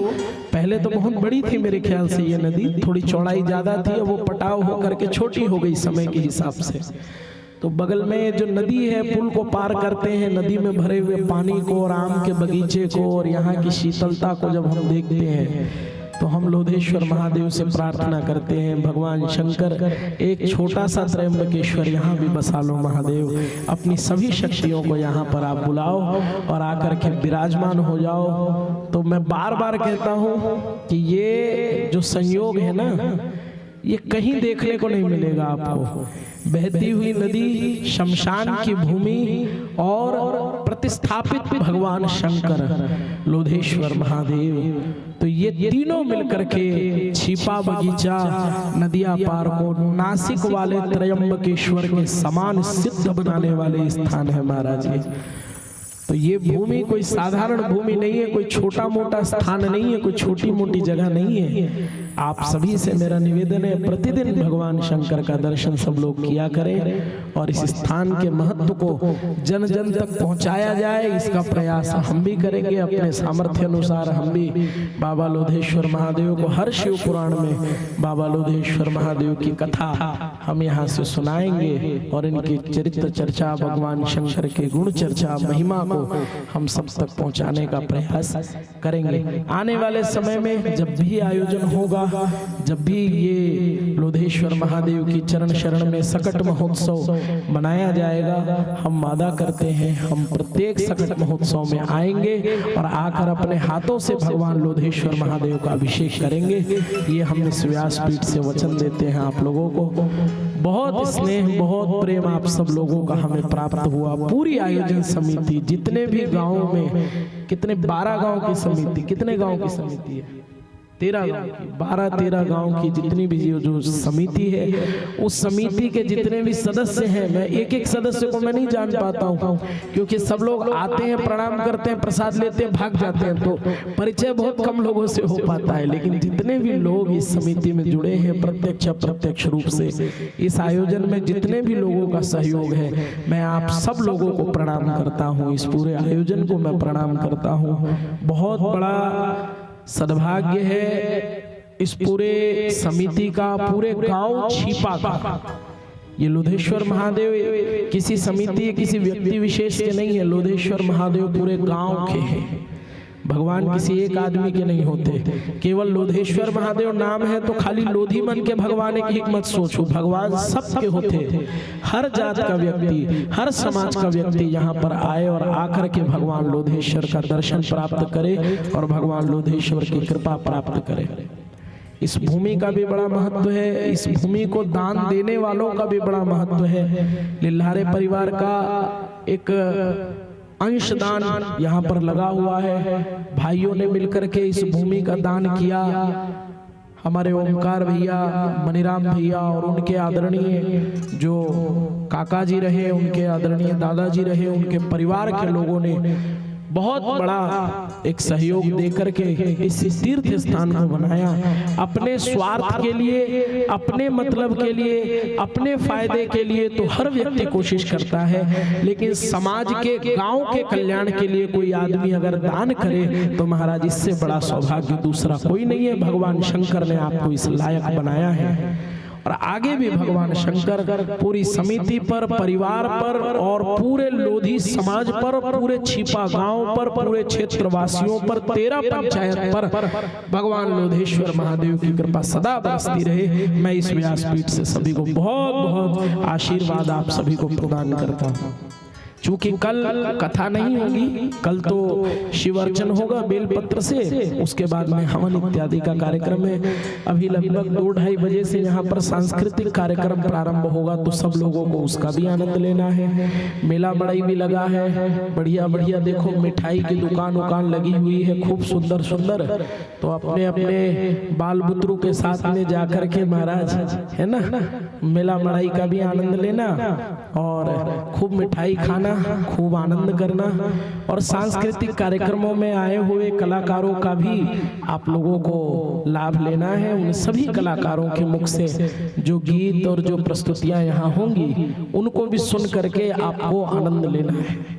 पहले तो बहुत बड़ी थी मेरे ख्याल से, ये नदी थोड़ी चौड़ाई ज्यादा थी, वो पटाव होकर के छोटी हो गई समय के हिसाब से। तो बगल में जो नदी है, पुल को पार करते हैं, नदी में भरे हुए पानी को और आम के बगीचे को और यहाँ की शीतलता को जब हम देखते हैं, तो हम लोधेश्वर महादेव से प्रार्थना करते हैं, भगवान शंकर एक छोटा सा त्रयंबकेश्वर यहाँ भी बसा लो महादेव। अपनी सभी शक्तियों को यहाँ पर आप बुलाओ और आकर के विराजमान हो जाओ। तो मैं बार बार कहता हूँ कि ये जो संयोग है ना, ये कहीं देखने को नहीं मिलेगा आपको। बहती हुई नदी, शमशान की भूमि और प्रतिस्थापित भगवान शंकर, लोधेश्वर महादेव, तो ये तीनों मिलकर के छिपा बगीचा नदिया पार को नासिक वाले त्रयंबकेश्वर के समान सिद्ध बनाने वाले स्थान है महाराज जी। तो ये भूमि कोई साधारण भूमि नहीं है, कोई छोटा मोटा स्थान नहीं है, कोई छोटी मोटी जगह नहीं है। आप सभी से मेरा निवेदन है, प्रतिदिन भगवान शंकर का दर्शन सब लोग किया करें और इस स्थान के महत्व को जन जन तक पहुंचाया जाए, इसका प्रयास हम भी करेंगे। अपने सामर्थ्य अनुसार हम भी बाबा लोधेश्वर महादेव को, हर शिव पुराण में बाबा लोधेश्वर महादेव की कथा हम यहाँ से सुनाएंगे और इनकी चरित्र चर्चा, भगवान शंकर के गुण चर्चा, महिमा को हम सब तक पहुंचाने का प्रयास करेंगे। आने वाले समय में जब भी आयोजन होगा, जब भी ये लोधेश्वर महादेव की चरण शरण में सकट महोत्सव मनाया जाएगा, हम वादा करते हैं हम प्रत्येक सकट महोत्सव में आएंगे और आकर अपने हाथों से भगवान लोधेश्वर महादेव का अभिषेक करेंगे। ये हम इस व्यासपीठ से वचन देते हैं आप लोगों को। बहुत स्नेह, बहुत प्रेम आप सब लोगों का हमें प्राप्त हुआ। पूरी आयोजन समिति, जितने भी गांवों में, कितने 12 गांव की समिति, कितने गांव की समिति है? 13 गांव की, 12-13 गांव की जितनी भी जो समिति है, उस समिति के जितने भी सदस्य हैं, मैं एक एक सदस्य को मैं नहीं जान पाता हूँ, क्योंकि सब लोग आते हैं, प्रणाम करते हैं, प्रसाद लेते हैं, भाग जाते हैं, तो परिचय बहुत कम लोगों से हो पाता है। लेकिन जितने भी लोग इस समिति में जुड़े हैं प्रत्यक्ष अप्रत्यक्ष रूप से, इस आयोजन में जितने भी लोगों का सहयोग है, मैं आप सब लोगों को प्रणाम करता हूँ। इस पूरे आयोजन को मैं प्रणाम करता हूँ। बहुत बड़ा सद्भाग्य है इस पूरे समिति का, पूरे गांव छिपा का। ये लोधेश्वर महादेव किसी समिति, किसी व्यक्ति विशेष के नहीं है। लोधेश्वर महादेव पूरे गांव के हैं। भगवान किसी एक आदमी के नहीं होते। केवल लोधेश्वर महादेव नाम है तो खाली लोधी मन के भगवान एक मत सोचो, भगवान सबके होते। हर जात का व्यक्ति, हर समाज का व्यक्ति यहाँ पर आए और आकर के भगवान लोधेश्वर का दर्शन प्राप्त करे और भगवान लोधेश्वर की कृपा प्राप्त करे। इस भूमि का भी बड़ा महत्व है, इस भूमि को दान देने वालों का भी बड़ा महत्व है। लिल्हारे परिवार का एक अंशदान यहाँ पर लगा हुआ है। भाइयों ने मिलकर के इस भूमि का दान किया। हमारे ओमकार भैया, मनीराम भैया और उनके आदरणीय जो काका जी रहे, उनके आदरणीय दादाजी रहे, उनके परिवार के लोगों ने बहुत बड़ा एक सहयोग देकर के इस तीर्थ स्थान को बनाया। अपने स्वार्थ के लिए, अपने मतलब के लिए, अपने फायदे के लिए तो हर व्यक्ति कोशिश करता है, लेकिन समाज के, गांव के कल्याण के लिए कोई आदमी अगर दान करे तो महाराज इससे बड़ा सौभाग्य दूसरा कोई नहीं है। भगवान शंकर ने आपको इस लायक बनाया है और आगे भी भगवान शंकर पूरी समिति पर, परिवार पर और पूरे लोधी समाज पर, पूरे छिपा गांव पर, पूरे क्षेत्रवासियों पर, 13 पंचायत पर भगवान लोधेश्वर महादेव की कृपा सदा बरसती रहे। मैं इस व्यासपीठ से सभी को बहुत बहुत आशीर्वाद आप सभी को प्रदान करता हूँ। चूंकि कल कथा नहीं होगी, कल तो शिव अर्चन होगा बेलपत्र से, उसके बाद में हवन इत्यादि का कार्यक्रम है। अभी लगभग 2-2:30 बजे से यहाँ पर सांस्कृतिक कार्यक्रम प्रारंभ होगा, तो सब लोगों को उसका भी आनंद लेना है। मेला बड़ाई भी लगा है, बढ़िया बढ़िया देखो मिठाई की दुकान लगी हुई है, खूब सुंदर सुंदर। तो अपने अपने बाल बुतरू के साथ में जाकर के महाराज, है ना, मेला बड़ाई का भी आनंद लेना और खूब मिठाई खाना, खूब आनंद करना। और सांस्कृतिक कार्यक्रमों में आए हुए कलाकारों का भी आप लोगों को लाभ लेना है। उन सभी कलाकारों के मुख से जो गीत और जो प्रस्तुतियां यहाँ होंगी, उनको भी सुन करके आपको आनंद लेना है।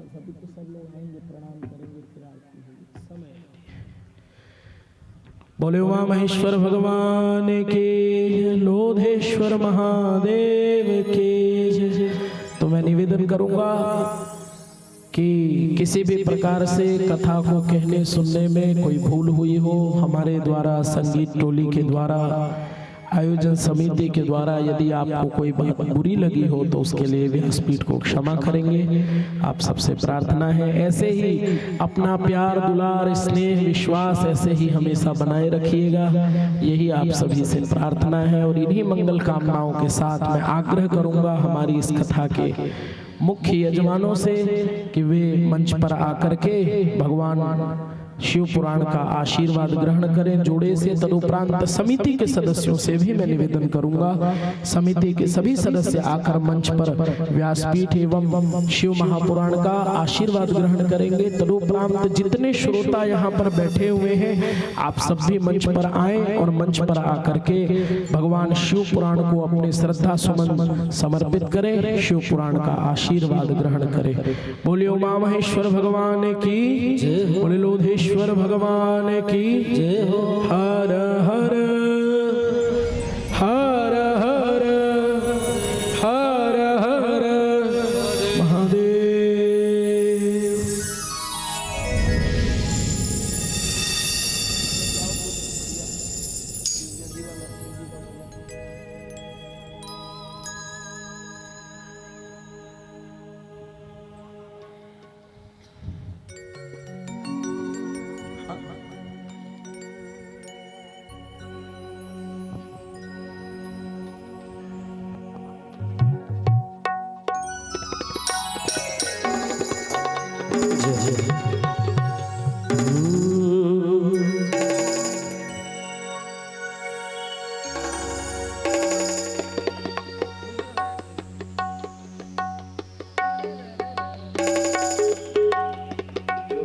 सभी को सब लोग आएंगे, प्रणाम करेंगे, फिर आरती होगी, समय। बोले उमा महेश्वर भगवान के, लोधेश्वर महादेव के। तो मैं निवेदन करूंगा कि किसी भी प्रकार से कथा को कहने सुनने में कोई भूल हुई हो, हमारे द्वारा, संगीत टोली के द्वारा आयोजन समिति के द्वारा यदि आपको कोई बात बुरी लगी हो तो उसके लिए व्यासपीठ को क्षमा करेंगे। आप सबसे प्रार्थना है ऐसे ही अपना प्यार दुलार स्नेह विश्वास ऐसे ही हमेशा बनाए रखिएगा, यही आप सभी से प्रार्थना है। और इन्हीं मंगल कामनाओं के साथ मैं आग्रह करूंगा हमारी इस कथा के मुख्य यजमानों से कि वे मंच पर आकर के भगवान शिव पुराण का आशीर्वाद ग्रहण करें जोड़े से। तदुपरांत समिति के सदस्यों से भी मैं निवेदन करूंगा, समिति के सभी सदस्य आकर मंच पर व्यासपीठ एवं शिव महापुराण का आशीर्वाद ग्रहण करेंगे। तदुपरांत जितने श्रोता यहाँ पर बैठे हुए हैं आप सब भी मंच पर आए और मंच पर आकर के भगवान शिव पुराण को अपने श्रद्धा सुमन समर्पित करें, शिव पुराण का आशीर्वाद ग्रहण करें। बोलिए उमा महेश्वर भगवान की जय, बोले लोधेश्वर भगवान की जय हो। हर हर हर हर हर हर महादेव।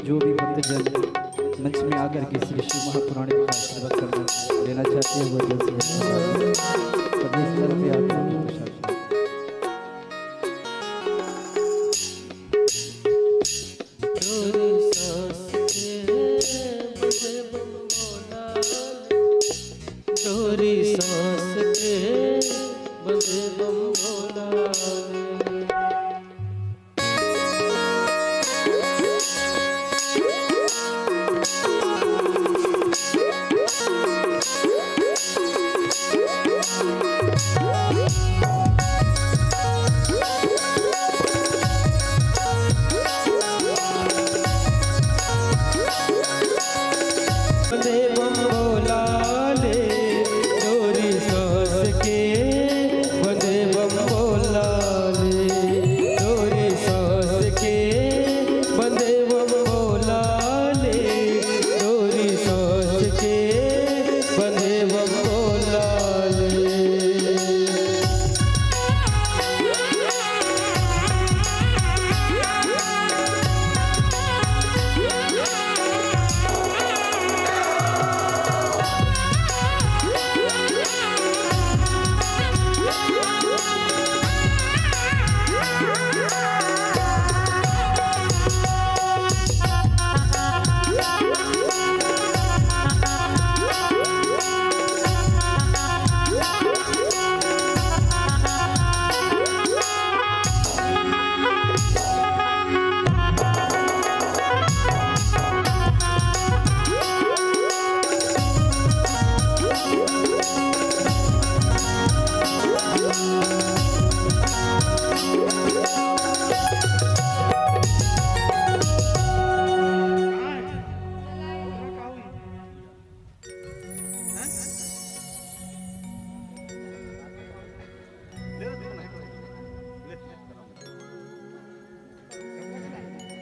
जो भी भक्तजन मंच में आकर के श्री शिव महापुराण का आशीर्वाद करना लेना चाहते हैं वो जल्द से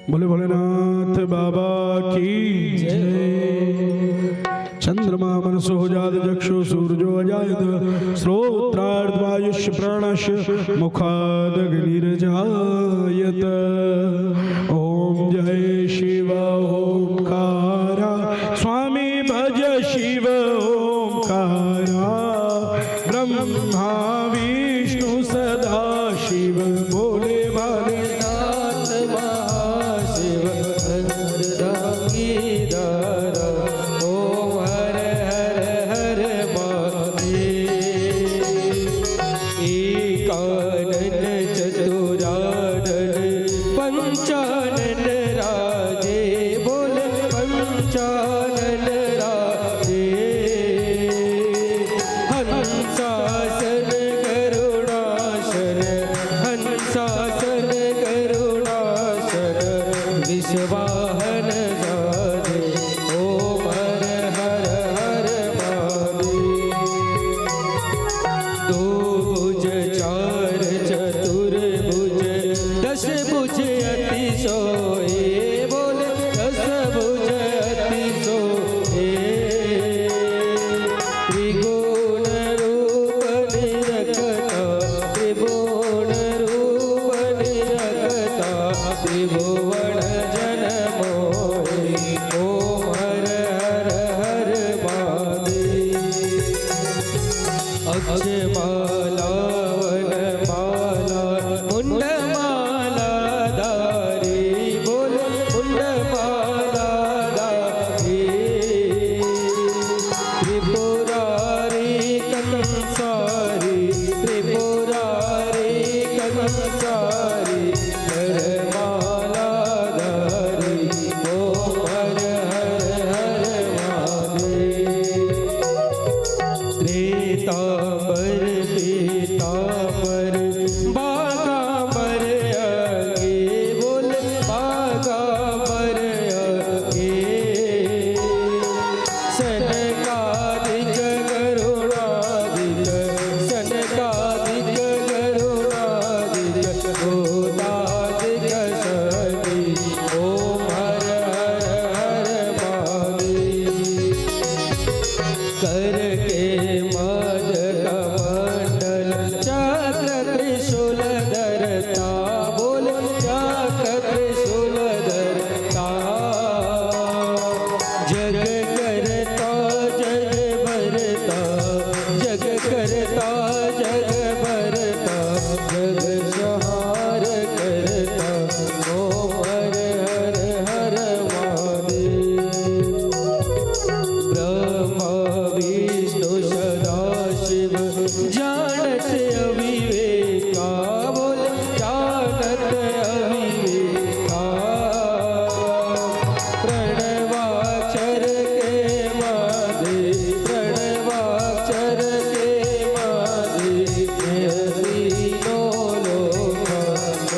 बोले भोलेनाथ बाबा की जय। चंद्रमा मनसो जात चक्षु सूर्यो अजायत श्रोत्रार्धवायुष्य प्राणश मुखादग्निर्जायत। ओम जय शिव ओंकारा स्वामी भज शिव ओंकारा। ब्रह्मा विष्णु सदा शिव बोले भोलेनाथ महाशिव। ओम हर हर हर महादेव। एकानन चतुरानन पंचानन राजे बोले पंचानन राजे। हंस रस बुझ अति सोए बोले रस बुझ अति सोए त्रिगुण रूप निरखता त्रिभुवन रूप निरखता त्रिभुवन जन मोहे ओम हर हर हर महादेव अक्षमाला वनमाला मुंडमाला धारी बोल मुंडमाला धारी त्रिपुरारी कंसारी त्रिपुरारी कंसारी करमाला धारी ओम हर हर हर महादेव त्रेतांबर पीतांबर बागांबर अगे बोल बागांबर अगे सनकादिक करुणादिक सनकादिक करुणादिक गोदादिक सती ओम हर हर हर महादेव कर के मद कमंडल चक्र त्रिशूल धरता बोल चक्र त्रिशूल धरता जग करता जग भरता जग करता जग भरता जग सहार करता ओम हर हर हर महादेव ब्रह्मा विष्णु सदाशिव जानत अविवेका बोल जानत अविवेका प्रणवाक्षर के मादे प्रणवाक्षर के मादे तीनों लोका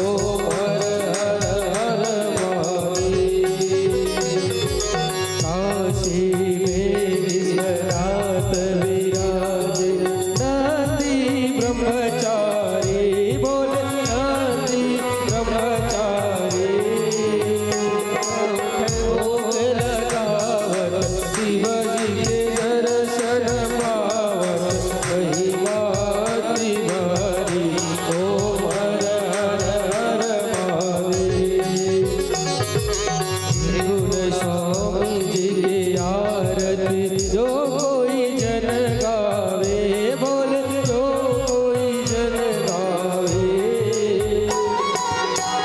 ओम हर हर हर महादेव काशी में विश्वनाथ विराजे नंदी ब्रह्मचारी बोल नंदी ब्रह्मचारी भोग लगावत शिव जी के दर्शन पावत महिमा त्रिवारी ओम हर हर हर महादेव त्रिगुण स्वामी जी की आरती जो कोई जन गावे बोल जो कोई जन गावे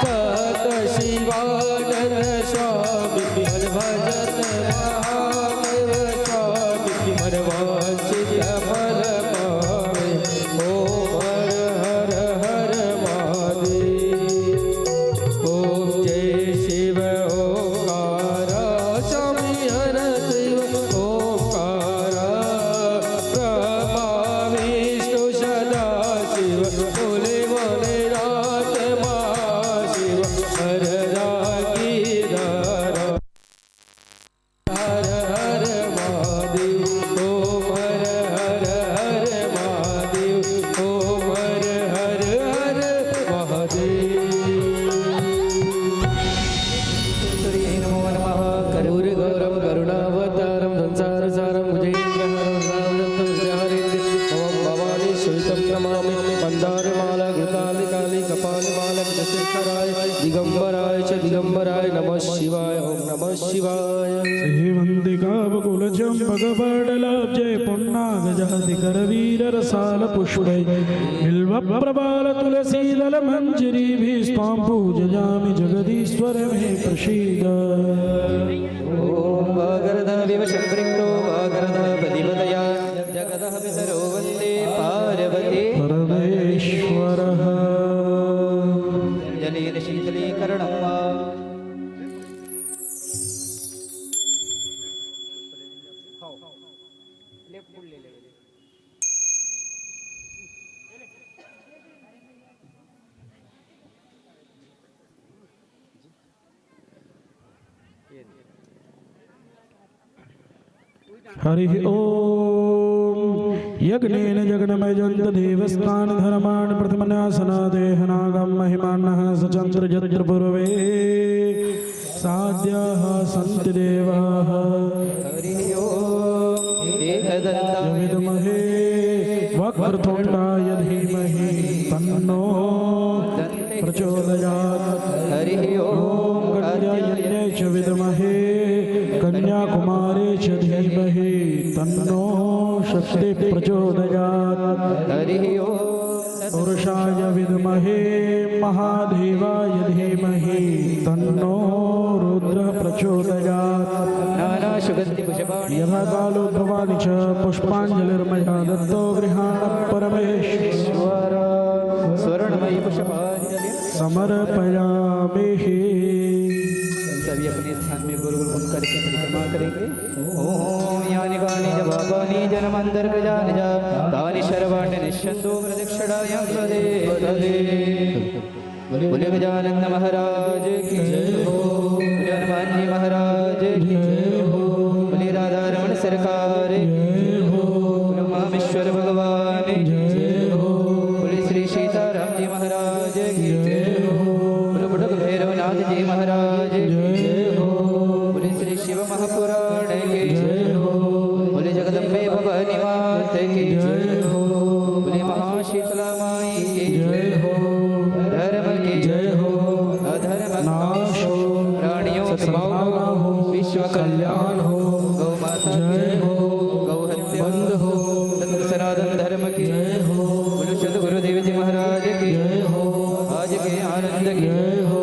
कत शिवानंद स्वामी मन भजन महादेव स्वामी मन वांछित फल पावे ओम हर हर हर महादेव ओम जय शिव ओंकारा स्वामी हर शिव ओंकारा ब्रह्मा विष्णु सदा शिव बोले बोले रात महाशिव हर रागी धारा हर हर महादेव ओम हर हर हर महादेव ओम हर हर हर महादेव नमो नमः करूर गौरम करुणावतारम संसारसारम भुजेन्द्रहरं रामदत्तं श्रीहरेन्द्रं ओम भवानी श्वेतं नमामि मंदारमाला घृतालिकाली कपालमाला जशेखराय दिगंबराय च दिगंबराय नमः शिवाय ओम नमः शिवाय श्रीवन्दिकाबकुलचम्पकपाटलाब्जय पुण्णागजातिकरवीर रसाल पुष्पै बिल्वप्रबाल तुलसीदल मञ्जरीभिस्त्वां पूजयामि जगदीश्वर मे प्रसीद ॐ वागर्धविव शङ्करिङ्गो वागर्धपतिपतया जगतः पितरो वन्दे पार्वती परमेश्वरः जलेन शीतलीकरणं वा हरि ओम यज्ञेन जगन्मय जंत देवस्थान धर्मान् प्रथमन्यासना देहनागम महिमानः सचंद्र जत्र पूर्वे साध्याः सन्ति देवाः हरिः ओम् एकदन्ताय विद्महे वक्रतुण्डाय धीमहि तन्नो प्रचोदयात् हरिः ओम् कन्यायज्ञे च विद्महे कन्याकुमारे च धीमहि तन्नो शक्ति प्रचोदयात् हरिः ओम् पुरुषाय विद्महे महादेवाय धीमहि तन्नो रुद्र प्रचोदयात् नानासुगन्धिपुष्पाणि यथा कालोद्भवानि च पुष्पाञ्जलिर्मया दत्तो गृहाण परमेश्वर स्वर्णमयी पुष्पाञ्जलि समर्पयामि। सभी अपने स्थान में गोल गोल घूम करके परिक्रमा करेंगे। ओम यानि कानि च पापानि जन्मान्तर्गतानि च तानि सर्वाणि निश्चन्दो प्रदक्षिणायां प्रदे बोले गजानन महाराज की जय हो, बोले हनुमान जी महाराज की जय हो, बोले राधा रमण सरकार की जय हो, बोले उमामेश्वर भगवान की जय हो, बोले श्री सीताराम जी महाराज की जय हो, बोले बुढ़क भैरवनाथ जी महाराज की जय हो, बोले श्री शिव महापुराण की जय हो, बोले जगदम्बे भवानी मात की जय हो, बोले महाशीतला माई की जय हो, धर्म की जय हो, अधर्म नाश हो, प्राणियों के भाव हो, विश्व कल्याण हो, गौ माता जय हो, गौ हत्या बंद हो, सनातन धर्म की जय हो, बोले सद्गुरुदेव जी महाराज की जय हो, आज के आनंद की जय हो,